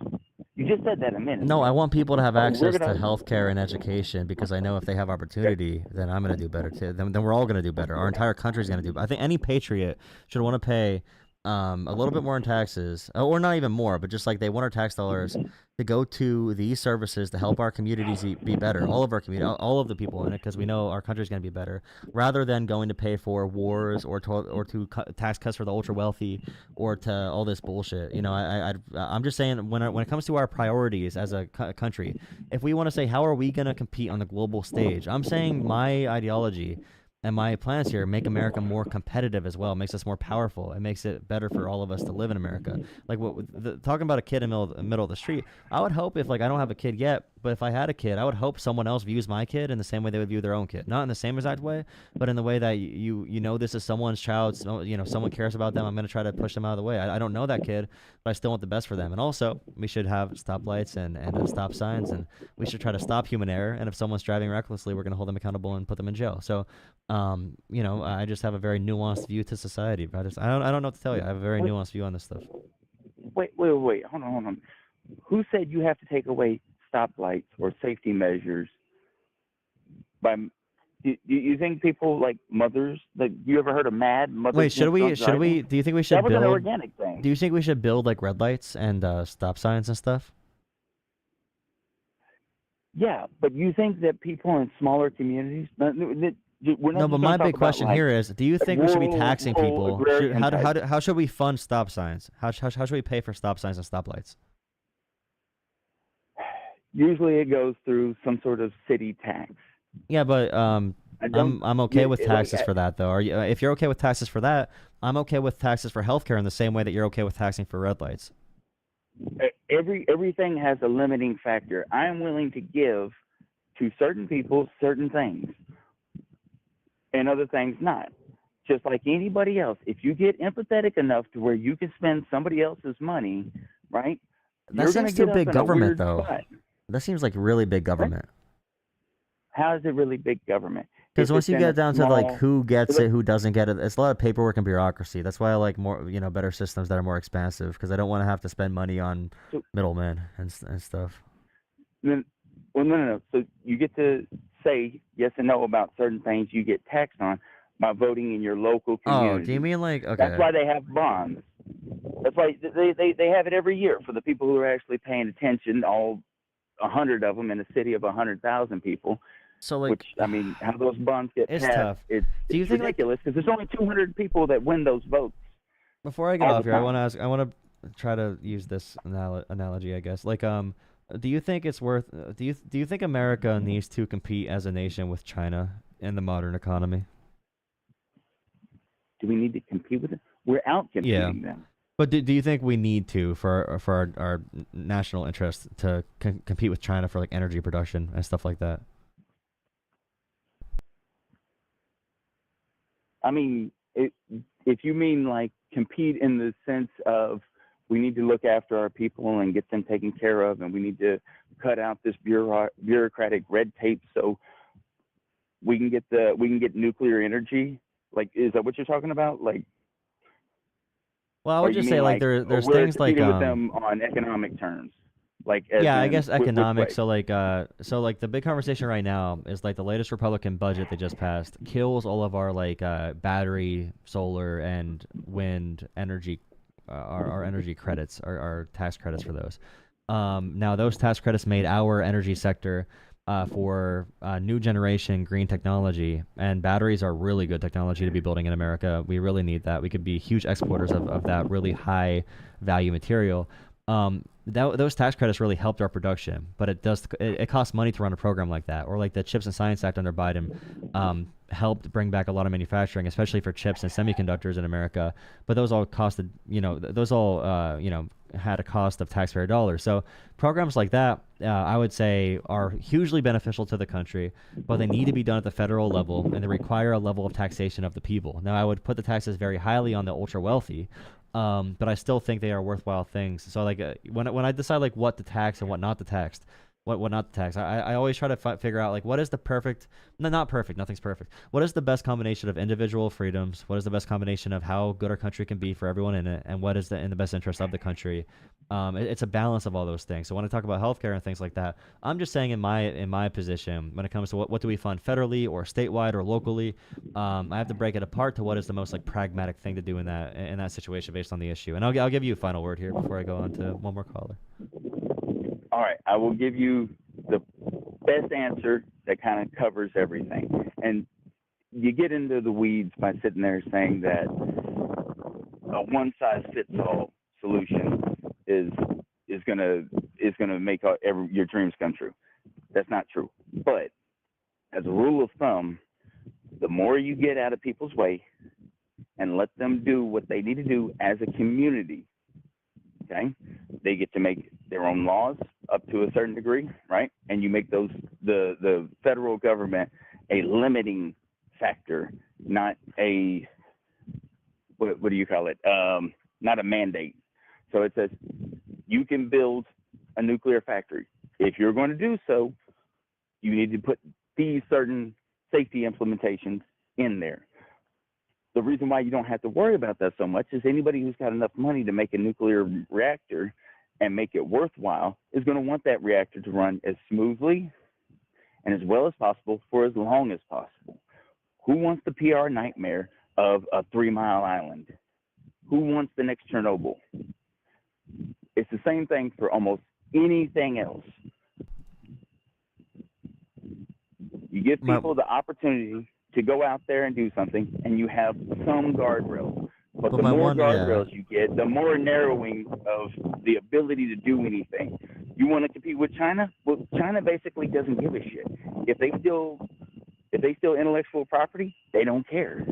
You just said that a minute No, ago. I want people to have access to healthcare and education, because I know if they have opportunity, then I'm going to do better too. Then we're all going to do better. Our entire country's going to do better. I think any patriot should want to pay a little bit more in taxes, or not even more, but just like they want our tax dollars to go to these services to help our communities be better, all of our community, all of the people in it, because we know our country's going to be better, rather than going to pay for wars or to tax cuts for the ultra wealthy or to all this bullshit. You know, I'm just saying when it comes to our priorities as a country, if we want to say how are we going to compete on the global stage, I'm saying my ideology and my plans here make America more competitive as well. It makes us more powerful. It makes it better for all of us to live in America. Like talking about a kid in the middle of the street, I would hope if I don't have a kid yet, but if I had a kid, I would hope someone else views my kid in the same way they would view their own kid. Not in the same exact way, but in the way that you know this is someone's child. So, someone cares about them. I'm going to try to push them out of the way. I don't know that kid, but I still want the best for them. And also, we should have stoplights and stop signs, and we should try to stop human error. And if someone's driving recklessly, we're going to hold them accountable and put them in jail. So, I just have a very nuanced view to society. I don't know what to tell you. I have a very nuanced view on this stuff. Wait. Hold on. Who said you have to take away stoplights or safety measures? Do you think people like mothers? Like, you ever heard of MAD? Wait, should we? Do you think we should that was build? An organic thing. Do you think we should build like red lights and stop signs and stuff? Yeah, but you think that people in smaller communities? No, but my big question here is: do you think we should be taxing people? How should we fund stop signs? How should we pay for stop signs and stoplights? Usually, it goes through some sort of city tax. Yeah, but I'm okay with taxes for that, though. If you're okay with taxes for that, I'm okay with taxes for healthcare in the same way that you're okay with taxing for red lights. Everything has a limiting factor. I am willing to give to certain people certain things, and other things not. Just like anybody else, if you get empathetic enough to where you can spend somebody else's money, right? That seems too big government, though. Spot. That seems like really big government. How is it really big government? Because once you get down to like who gets it, who doesn't get it, it's a lot of paperwork and bureaucracy. That's why I like more, better systems that are more expansive, because I don't want to have to spend money on middlemen and stuff. No. So you get to say yes and no about certain things you get taxed on by voting in your local community. Oh, do you mean like, okay. That's why they have bonds. That's why they have it every year for the people who are actually paying attention, all 100 of them in a city of 100,000 people. So like, how those bonds get it's passed, tough. It's ridiculous, because there's only 200 people that win those votes. Before I get off here, I want to try to use this analogy, I guess. Like, do you think it's worth? Do you think America needs to compete as a nation with China in the modern economy? Do we need to compete with them? We're out competing them. But do you think we need to for our national interest to compete with China for like energy production and stuff like that? If you mean like compete in the sense of we need to look after our people and get them taken care of, and we need to cut out this bureaucratic red tape so we can get nuclear energy. Like, is that what you're talking about? Like, Well, I or would you just mean say like like there's we're things like competing with them on economic terms? Like, as yeah, I in, guess which economics. way? So like the big conversation right now is like the latest Republican budget they just passed kills all of our like battery, solar, and wind energy, our energy credits, our tax credits for those. Now those tax credits made our energy sector for new generation green technology, and batteries are really good technology to be building in America. We really need that. We could be huge exporters of that really high value material. Those tax credits really helped our production, but it costs money to run a program like that. Or like the Chips and Science Act under Biden helped bring back a lot of manufacturing, especially for chips and semiconductors in America. But those all costed, had a cost of taxpayer dollars. So programs like that, I would say, are hugely beneficial to the country, but they need to be done at the federal level, and they require a level of taxation of the people. Now, I would put the taxes very highly on the ultra wealthy, but I still think they are worthwhile things. So like when I decide like what to tax and what not to tax, what not to tax, I always try to figure out like what is the perfect, no, not perfect, nothing's perfect. What is the best combination of individual freedoms? What is the best combination of how good our country can be for everyone in it, and what is in the best interest of the country? It's a balance of all those things. So when I talk about healthcare and things like that, I'm just saying in my position when it comes to what do we fund federally or statewide or locally, I have to break it apart to what is the most like pragmatic thing to do in that situation based on the issue. And I'll give you a final word here before I go on to one more caller. All right, I will give you the best answer that kind of covers everything. And you get into the weeds by sitting there saying that a one-size-fits-all solution is gonna make your dreams come true. That's not true. But as a rule of thumb, the more you get out of people's way and let them do what they need to do as a community, okay, they get to make their own laws up to a certain degree, right? And you make those the federal government a limiting factor, not a what do you call it? Not a mandate. So it says you can build a nuclear factory. If you're going to do so, you need to put these certain safety implementations in there. The reason why you don't have to worry about that so much is anybody who's got enough money to make a nuclear reactor and make it worthwhile is going to want that reactor to run as smoothly and as well as possible for as long as possible. Who wants the PR nightmare of a 3-mile island? Who wants the next Chernobyl? It's the same thing for almost anything else. You give people the opportunity to go out there and do something, and you have some guardrails. But the more guardrails you get, the more narrowing of the ability to do anything. You want to compete with China? Well, China basically doesn't give a shit. If they steal intellectual property, they don't care.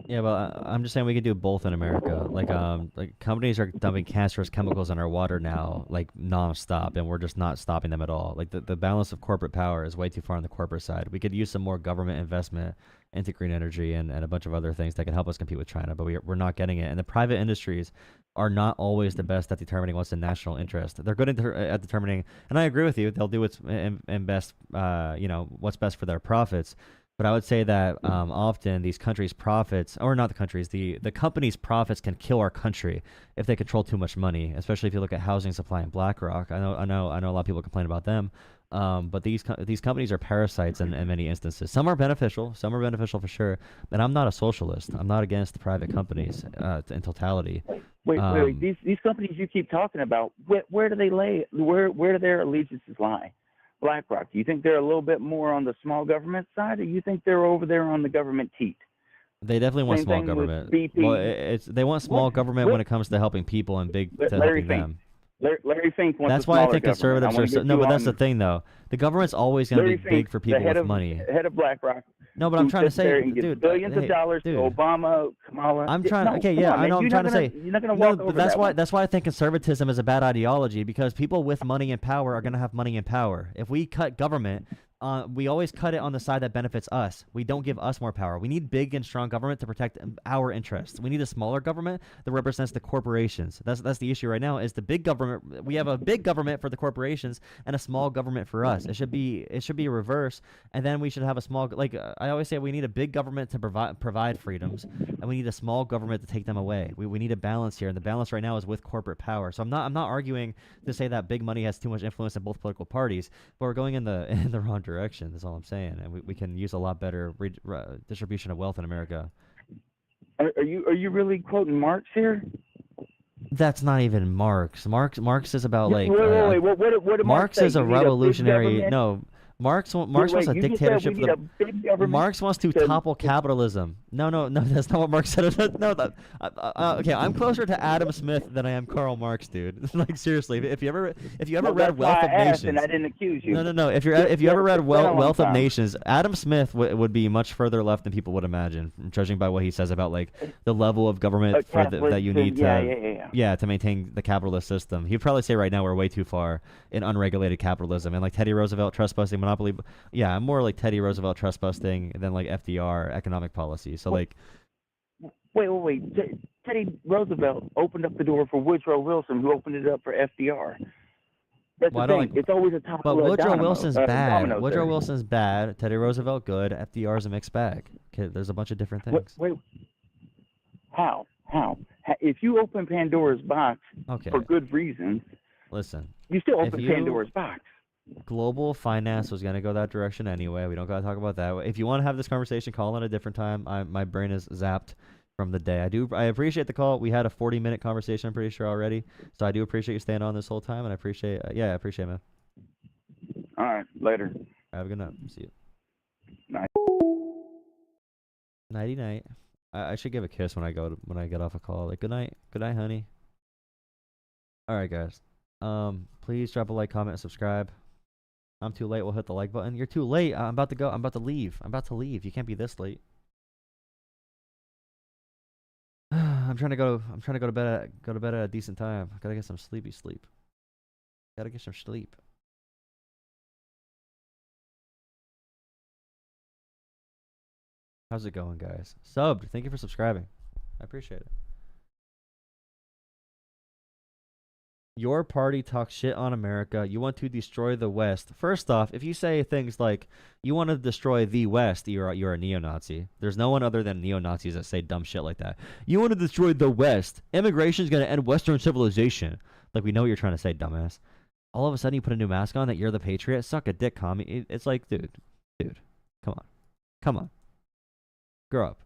Yeah, but I'm just saying we could do both in America. Like companies are dumping cancerous chemicals in our water now, like nonstop, and we're just not stopping them at all. Like the balance of corporate power is way too far on the corporate side. We could use some more government investment into green energy and a bunch of other things that can help us compete with China, but we're not getting it. And the private industries are not always the best at determining what's in national interest. They're good at determining, and I agree with you, they'll do what's in best, what's best for their profits. But I would say that often these countries' profits, or not the countries, the companies' profits can kill our country if they control too much money. Especially if you look at housing supply and BlackRock. I know a lot of people complain about them, but these companies are parasites in many instances. Some are beneficial for sure. And I'm not a socialist. I'm not against the private companies in totality. Wait. These companies you keep talking about, where do they lay? Where do their allegiances lie? BlackRock, do you think they're a little bit more on the small government side, or you think they're over there on the government teat? They definitely want Same small thing government. with BP. Well, they want small government when it comes to helping people and big to Larry helping Fink. them. Larry Fink wants That's a why I smaller think conservatives government. are no, but that's the thing though. The government's always going to be big for people with money. Head of BlackRock. No, but I'm trying to say, and dude, billions of dollars to Obama, Kamala. I'm trying. No, okay, come yeah, on, I know. man. I'm trying to say. You're not going to No, walk but over that's that why. one. That's why I think conservatism is a bad ideology, because people with money and power are going to have money and power. If we cut government, we always cut it on the side that benefits us. We don't give us more power. We need big and strong government to protect our interests. We need a smaller government that represents the corporations. That's the issue right now. Is the big government? We have a big government for the corporations and a small government for us. It should be a reverse, and then we should have a small. Like I always say, we need a big government to provide freedoms, and we need a small government to take them away. We need a balance here, and the balance right now is with corporate power. So I'm not arguing to say that big money has too much influence in both political parties, but we're going in the wrong direction. That's all I'm saying, and we can use a lot better distribution of wealth in America. Are you really quoting Marx here? That's not even Marx. Marx is about like wait. What did Marx say? is a revolutionary. No, Marx wants a dictatorship. Marx wants to topple capitalism. No, that's not what Marx said. Okay, I'm closer to Adam Smith than I am Karl Marx, dude. Like seriously, if you ever read Wealth of Nations, and I didn't accuse you. No. If you ever read Wealth of Nations, Adam Smith would be much further left than people would imagine, judging by what he says about like the level of government that you need to maintain the capitalist system. He'd probably say right now we're way too far in unregulated capitalism, and like Teddy Roosevelt trust busting monopoly. Yeah, I'm more like Teddy Roosevelt trust busting than like FDR economic policy. So like, wait. Teddy Roosevelt opened up the door for Woodrow Wilson, who opened it up for FDR. That's the thing. It's always a top. But Woodrow Wilson's bad. Woodrow Wilson's bad. Teddy Roosevelt good. FDR's a mixed bag. Okay, there's a bunch of different things. Wait. How? If you open Pandora's box for good reasons, listen. You still open Pandora's box. Global finance was going to go that direction anyway. We don't got to talk about that. If you want to have this conversation, call in a different time. My brain is zapped from the day. I appreciate the call. We had a 40-minute conversation, I'm pretty sure already. So I do appreciate you staying on this whole time, and I appreciate I appreciate it, man. All right, later. Have a good night. See you. Night. Nighty night. I should give a kiss when I get off a call. Like good night, honey. All right, guys. Please drop a like, comment, and subscribe. I'm too late. We'll hit the like button. You're too late. I'm about to go. I'm about to leave. You can't be this late. I'm trying to go to bed at a decent time. I gotta get some sleep. Gotta get some sleep. How's it going, guys? Subbed. Thank you for subscribing. I appreciate it. Your party talks shit on America. You want to destroy the West. First off, if you say things like you want to destroy the West, you're a neo-Nazi. There's no one other than neo-Nazis that say dumb shit like that. You want to destroy the West. Immigration is going to end Western civilization. Like, we know what you're trying to say, dumbass. All of a sudden, you put a new mask on that you're the patriot. Suck a dick, commie. It's like, dude, come on. Grow up.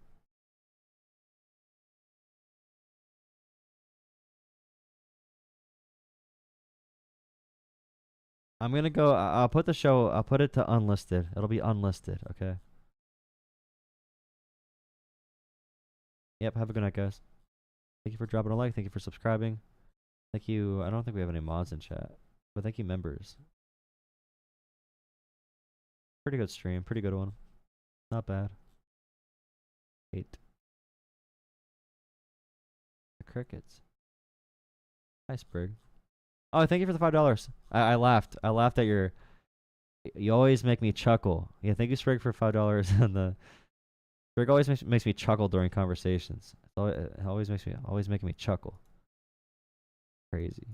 I'm gonna go. I'll put it to unlisted. It'll be unlisted, okay? Yep, have a good night, guys. Thank you for dropping a like. Thank you for subscribing. Thank you. I don't think we have any mods in chat, but thank you, members. Pretty good stream. Pretty good one. Not bad. 8. The crickets. Hi, Sprig. Oh, thank you for the $5. I laughed. I laughed at your. You always make me chuckle. Yeah, thank you, Sprig, for $5. And the Sprig always makes me chuckle during conversations. It always making me chuckle. Crazy.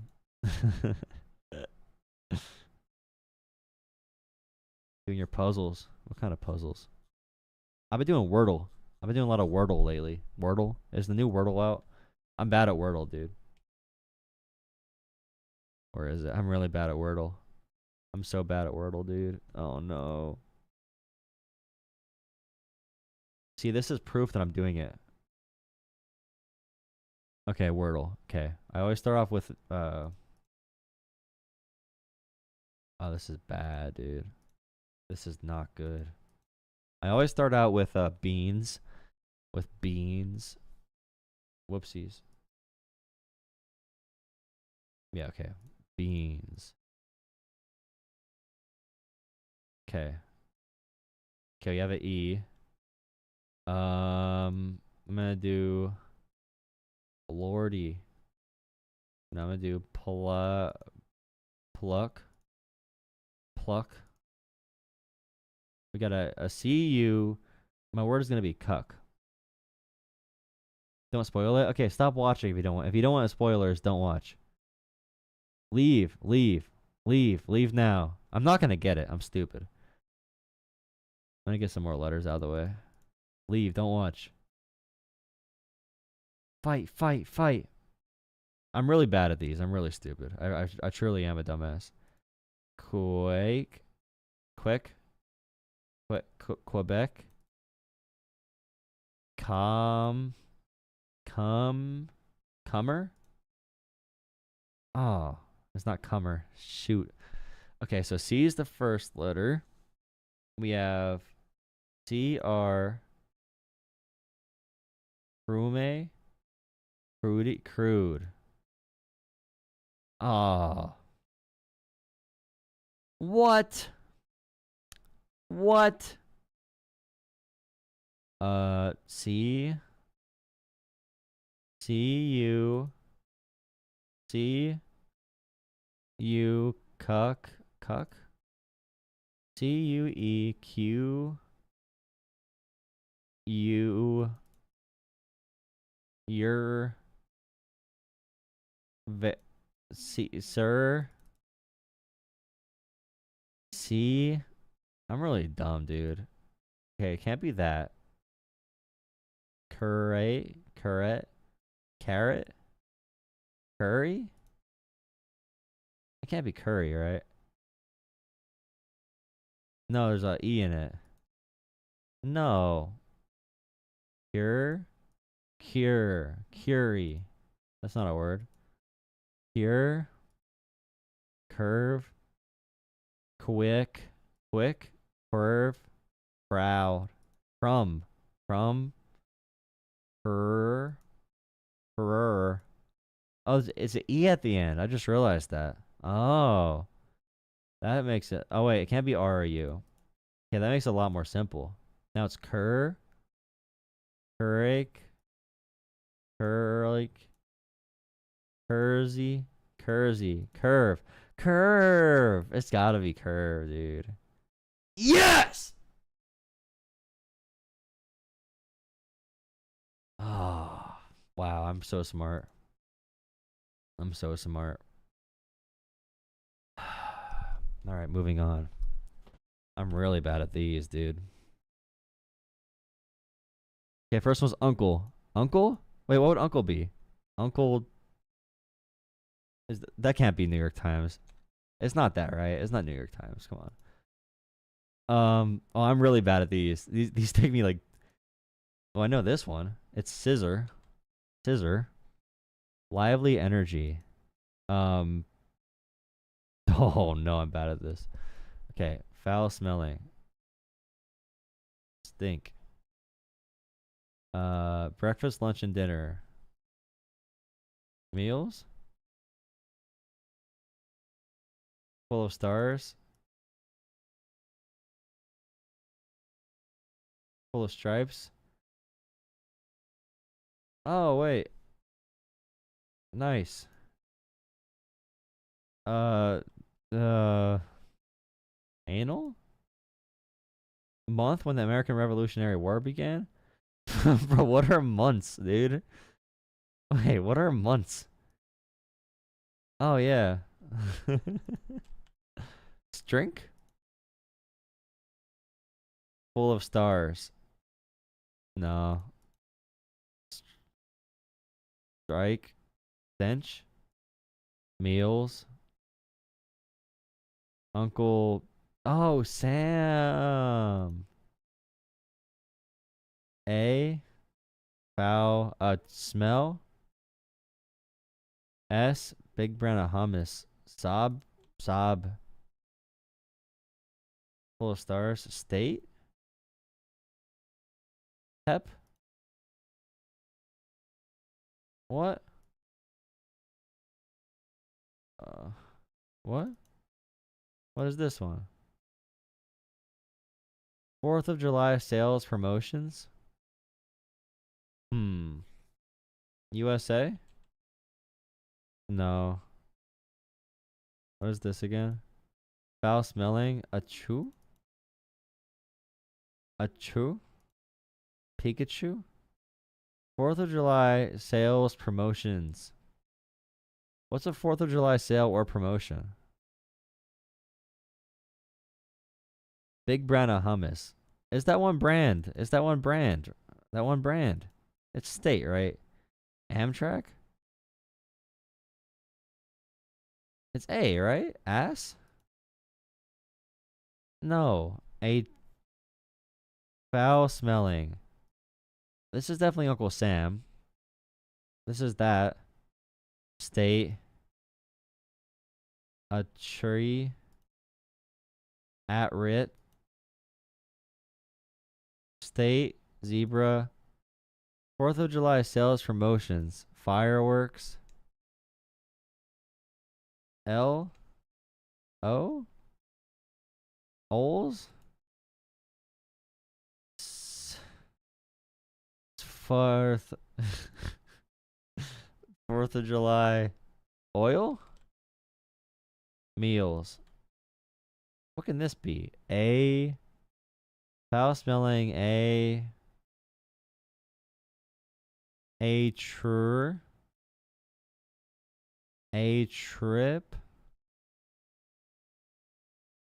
Doing your puzzles. What kind of puzzles? I've been doing Wordle. I've been doing a lot of Wordle lately. Wordle? Is the new Wordle out? I'm bad at Wordle, dude. Or is it? I'm really bad at Wordle. I'm so bad at Wordle, dude. Oh, no. See, this is proof that I'm doing it. Okay, Wordle. Okay. I always start off with, oh, this is bad, dude. This is not good. I always start out with, beans. With beans. Whoopsies. Yeah, okay. Beans. Okay. Okay, we have an E. I'm gonna do Lordy. And I'm gonna do pluck. We got a CU. My word is gonna be cuck. Don't spoil it. Okay, stop watching if you don't want. If you don't want spoilers, don't watch. Leave now. I'm not gonna get it. I'm stupid. I'm gonna get some more letters out of the way. Leave. Don't watch. Fight. I'm really bad at these. I'm really stupid. I truly am a dumbass. Quebec. Comer. Oh, it's not comer. Shoot. Okay, so C is the first letter. We have CR. Crume. Crude. Oh. What? C U cuck CUEQ U your sir C. I'm really dumb, dude. Okay, it can't be that. Carrot, curry. It can't be curry, right? No, there's a E in it. No. Curie. That's not a word. Cure. Curve. Quick. Curve. Proud. From. Per. Oh, it's an E at the end. I just realized that. Oh. That makes it. Oh, wait. It can't be R or U. Yeah, that makes it a lot more simple. Now it's curly. Curve. It's gotta be curve, dude. Yes! Oh, wow. I'm so smart. All right, moving on. I'm really bad at these, dude. Okay, first one's uncle. Uncle? Wait, what would uncle be? Uncle. That can't be New York Times. It's not that, right? It's not New York Times. Come on. Oh, I'm really bad at these. These take me like. Oh, I know this one. It's scissor. Lively energy. Oh no, I'm bad at this. Okay, foul smelling. Stink. Breakfast, lunch, and dinner. Meals. Full of stars. Full of stripes. Oh, wait. Nice. Anal? Month when the American Revolutionary War began? Bro, what are months, dude? Wait, what are months? Oh, yeah. Strink? Full of stars. No. Strike. Stench. Meals. Uncle. Oh, Sam. A. Foul. Smell. S. Big brand of hummus. Sob. Full of stars. State. Pep. What? What? What is this one? 4th of July sales promotions? USA? No. What is this again? Foul smelling? A chew? Achu? Pikachu? 4th of July sales promotions. What's a 4th of July sale or promotion? Big brand of hummus. Is that one brand? Is that one brand? That one brand. It's state, right? Amtrak? It's A, right? Ass? No. A foul smelling. This is definitely Uncle Sam. This is that. State. A tree. At writ. State. Zebra. 4th of July sales promotions. Fireworks. L. O. Oles. 4th. 4th of July. Oil? Meals. What can this be? A. Foul smelling. A true. A trip.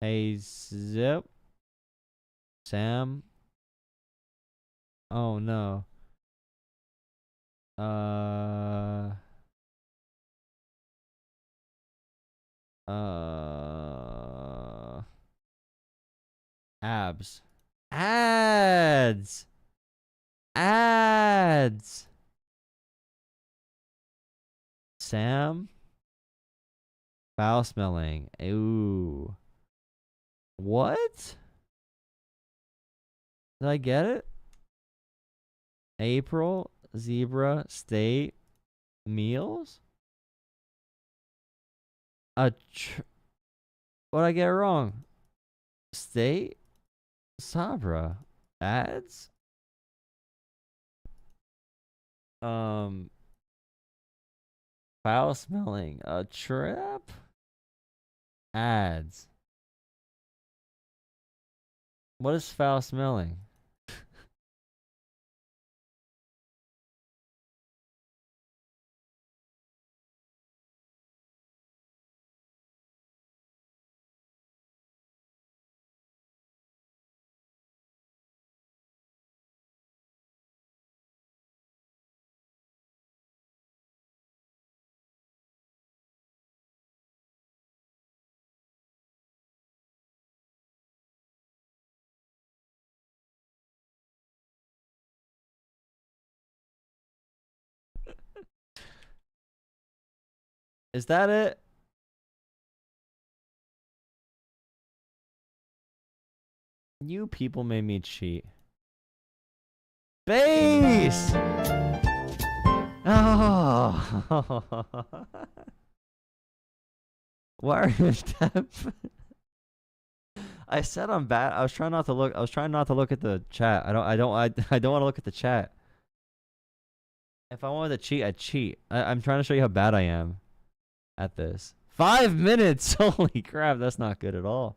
A zip. Sam. Oh no. Abs. Ads. Ads. Sam. Foul smelling. Ooh. What? Did I get it? April. Zebra. State. Meals? What'd I get wrong? State? Sabra. Ads? Foul smelling. A trip? Ads. What is foul smelling? Is that it? You people made me cheat. Base! Oh. Why are you I said I'm bad. I was trying not to look. I was trying not to look at the chat. I don't want to look at the chat. If I wanted to cheat, I'd cheat. I'm trying to show you how bad I am at this. 5 minutes. Holy crap, that's not good at all.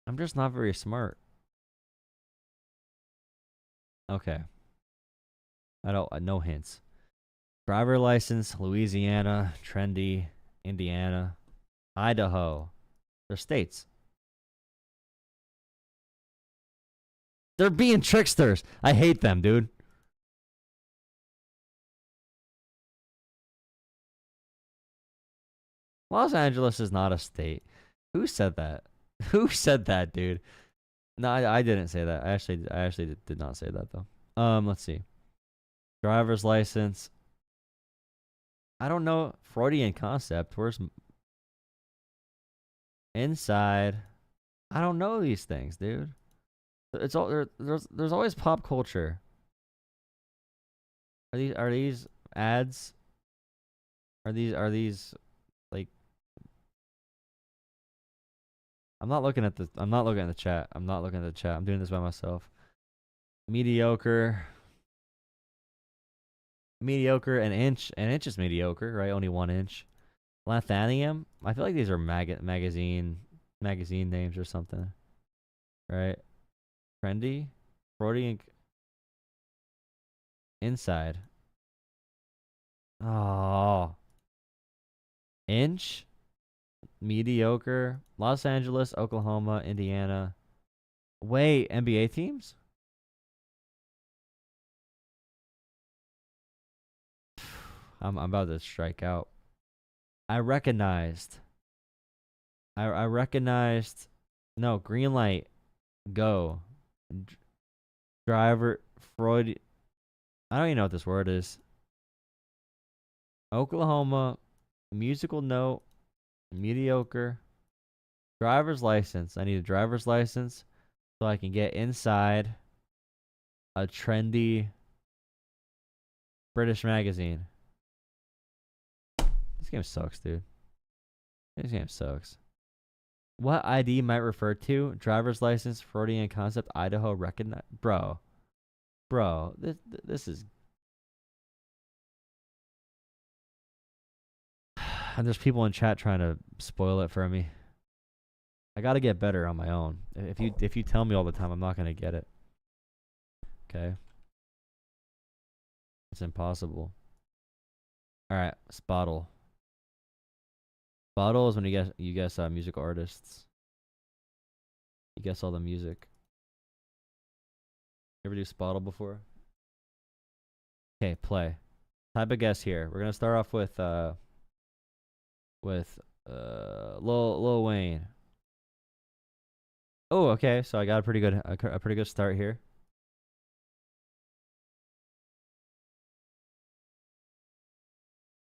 I'm just not very smart. Okay. No hints. Driver license, Louisiana, trendy, Indiana, Idaho. They're states. They're being tricksters. I hate them, dude. Los Angeles is not a state. Who said that? Who said that, dude? No, I didn't say that. I actually did not say that though. Let's see. Driver's license. I don't know. Freudian concept. Where's inside? I don't know these things, dude. It's all there's always pop culture. Are these ads? Are these like? I'm not looking at the chat. I'm not looking at the chat. I'm doing this by myself. Mediocre. Mediocre, an inch is mediocre, right? Only 1 inch. Lathanium. I feel like these are magazine names or something. right? Trendy, Freudian inside. Oh, inch, mediocre. Los Angeles, Oklahoma, Indiana. Wait, NBA teams? I'm about to strike out. I recognized. I recognized. No, green light. Go. Driver. Freud. I don't even know what this word is. Oklahoma. Musical note. Mediocre. Driver's license. I need a driver's license so I can get inside a trendy British magazine. This game sucks, dude. This game sucks. What ID might refer to? Driver's license, Freudian concept, Idaho recognize. Bro, this is. And there's people in chat trying to spoil it for me. I gotta get better on my own. If you tell me all the time, I'm not gonna get it. Okay. It's impossible. All right, Spottle. Spottle is when you guess musical artists. You guess all the music. You ever do Spottle before? Okay, play. Type of guess here. We're gonna start off with Lil Wayne. Oh, okay. So I got a pretty good start here.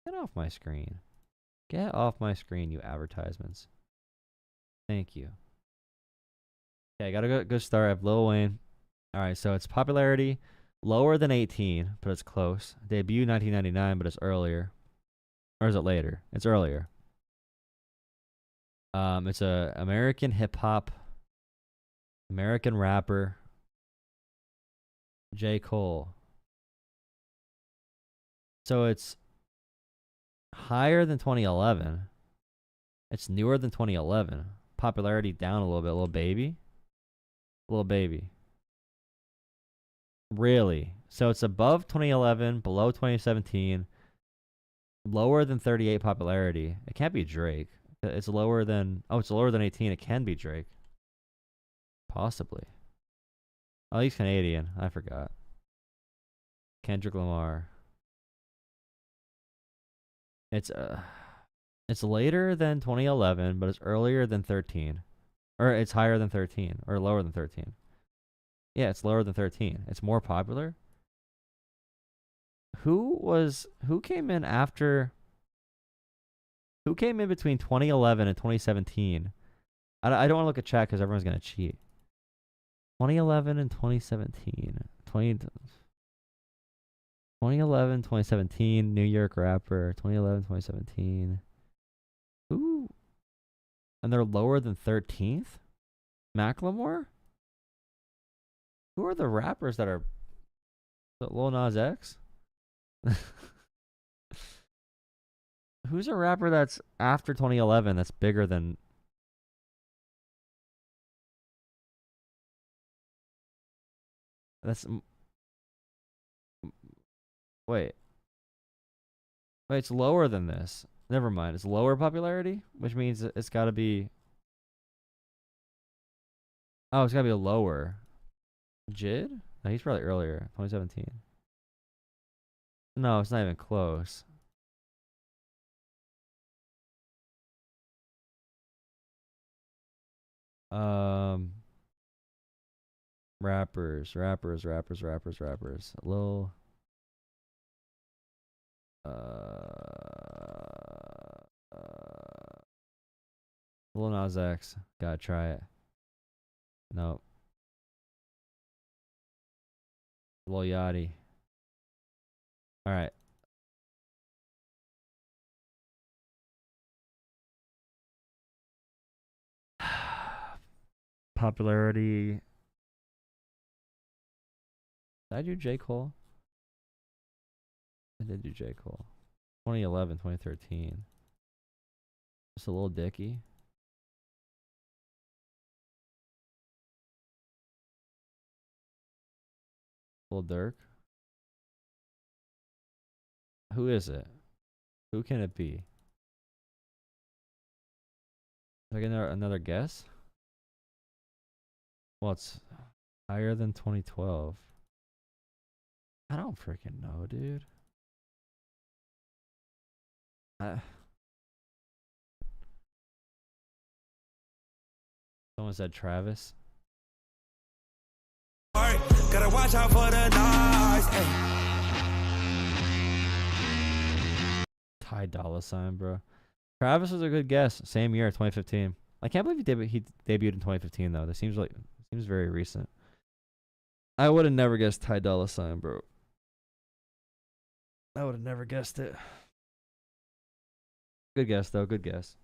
Get off my screen. Get off my screen, you advertisements. Thank you. Okay, I got a good start. I have Lil Wayne. All right, so its popularity lower than 18, but it's close. Debut 1999, but it's earlier. Or is it later? It's earlier. It's a American hip hop, American rapper, J. Cole. So it's higher than 2011. It's newer than 2011. Popularity down a little bit. Little baby. Little baby. Really? So it's above 2011, below 2017, lower than 38 popularity. It can't be Drake. It's lower than... Oh, it's lower than 18. It can be Drake. Possibly. Oh, he's Canadian. I forgot. Kendrick Lamar. It's later than 2011, but it's earlier than 13. Or it's higher than 13. Or lower than 13. Yeah, it's lower than 13. It's more popular. Who came in after... Who came in between 2011 and 2017? I don't want to look at chat because everyone's going to cheat. 2011 and 2017. 2011, 2017, New York rapper. 2011, 2017. Who? And they're lower than 13th? Macklemore? Who are the rappers that are... Lil Nas X? Who's a rapper that's after 2011 that's bigger than... That's... Wait, it's lower than this. Never mind. It's lower popularity, which means it's got to be... Oh, it's got to be a lower. Jid? No, he's probably earlier. 2017. No, it's not even close. Rappers. Lil Nas X. Gotta try it. Nope. Lil Yachty. All right. Popularity. Did I do J. Cole? I did do J. Cole. 2011, 2013. Just a little dicky. Lil Durk. Who is it? Who can it be? Like another guess? Well, it's higher than 2012. I don't freaking know, dude. Someone said Travis. Gotta watch out for the noise. Ty Dolla Sign, bro. Travis was a good guess. Same year, 2015. I can't believe he debuted in 2015 though. That seems very recent. I would have never guessed Ty Dolla Sign, bro. I would have never guessed it. Good guess though. Good guess.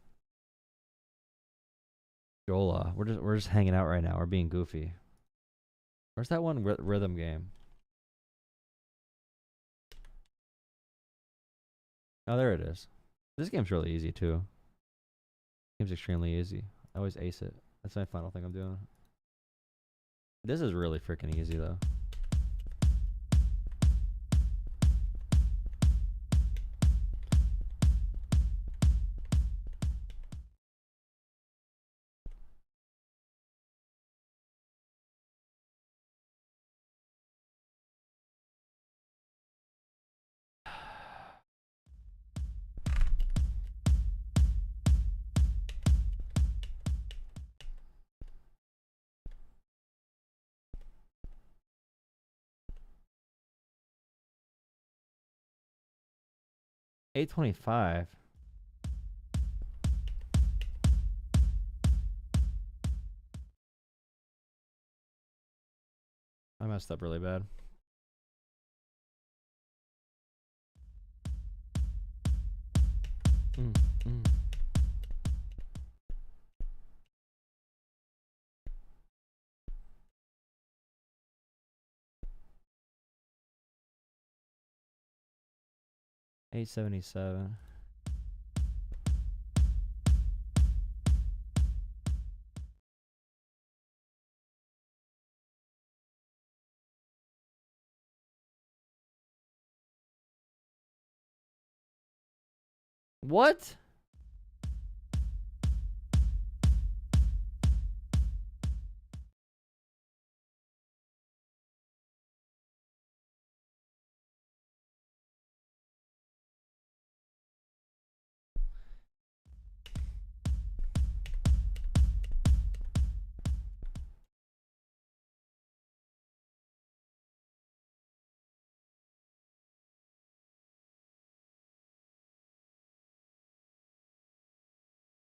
Jolah. We're just hanging out right now. We're being goofy. Where's that one rhythm game? Oh, there it is. This game's really easy too. Game's extremely easy. I always ace it. That's my final thing I'm doing. This is really freaking easy though. $8.25. I messed up really bad. Mm. 877. What?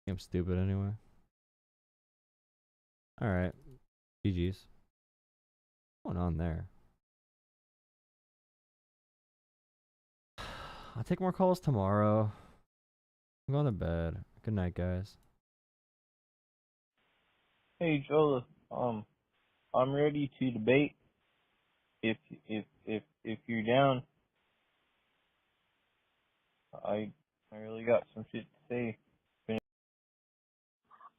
I'm stupid anyway. Alright. GG's. What's going on there? I'll take more calls tomorrow. I'm going to bed. Good night, guys. Hey Jolah, I'm ready to debate if you're down. I really got some shit to say.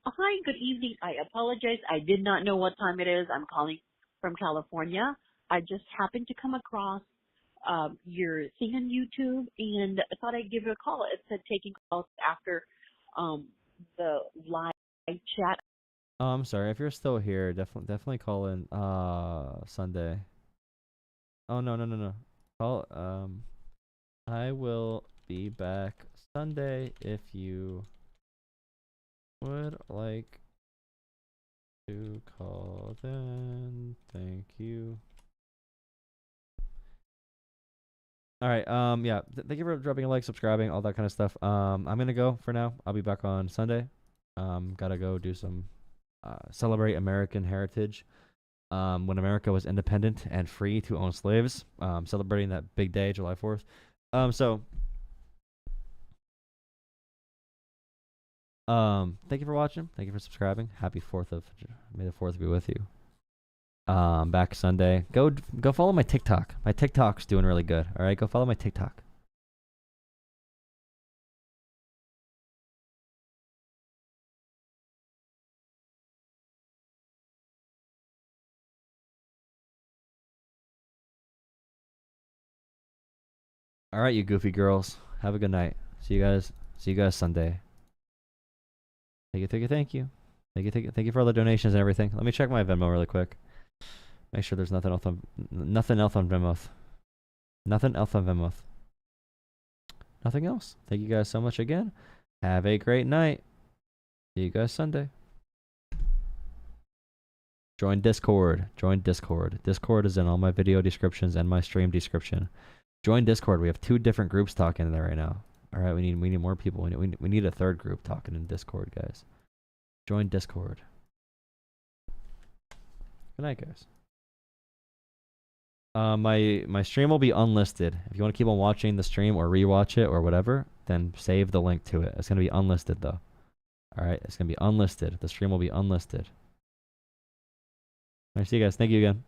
Hi, good evening. I apologize. I did not know what time it is. I'm calling from California. I just happened to come across your thing on YouTube, and I thought I'd give you a call. It said taking calls after the live chat. Oh, I'm sorry. If you're still here, definitely call in Sunday. Oh no. Call I will be back Sunday if you would like to call then. Thank you. All right. Yeah. Thank you for dropping a like, subscribing, all that kind of stuff. I'm gonna go for now. I'll be back on Sunday. Gotta go do some celebrate American heritage. When America was independent and free to own slaves. Celebrating that big day, July 4th. Thank you for watching. Thank you for subscribing. Happy 4th of May the 4th be with you. Back Sunday. Go follow my TikTok. My TikTok's doing really good. All right, go follow my TikTok. All right, you goofy girls. Have a good night. See you guys Sunday. Thank you. Thank you for all the donations and everything. Let me check my Venmo really quick. Make sure there's nothing else on Venmo. Nothing else on Venmo. Nothing else. Thank you guys so much again. Have a great night. See you guys Sunday. Join Discord. Discord is in all my video descriptions and my stream description. Join Discord. We have 2 different groups talking in there right now. All right, we need more people. We need a 3rd group talking in Discord, guys. Join Discord. Good night, guys. My stream will be unlisted. If you want to keep on watching the stream or rewatch it or whatever, then save the link to it. It's gonna be unlisted though. All right, it's gonna be unlisted. The stream will be unlisted. All right, see you guys. Thank you again.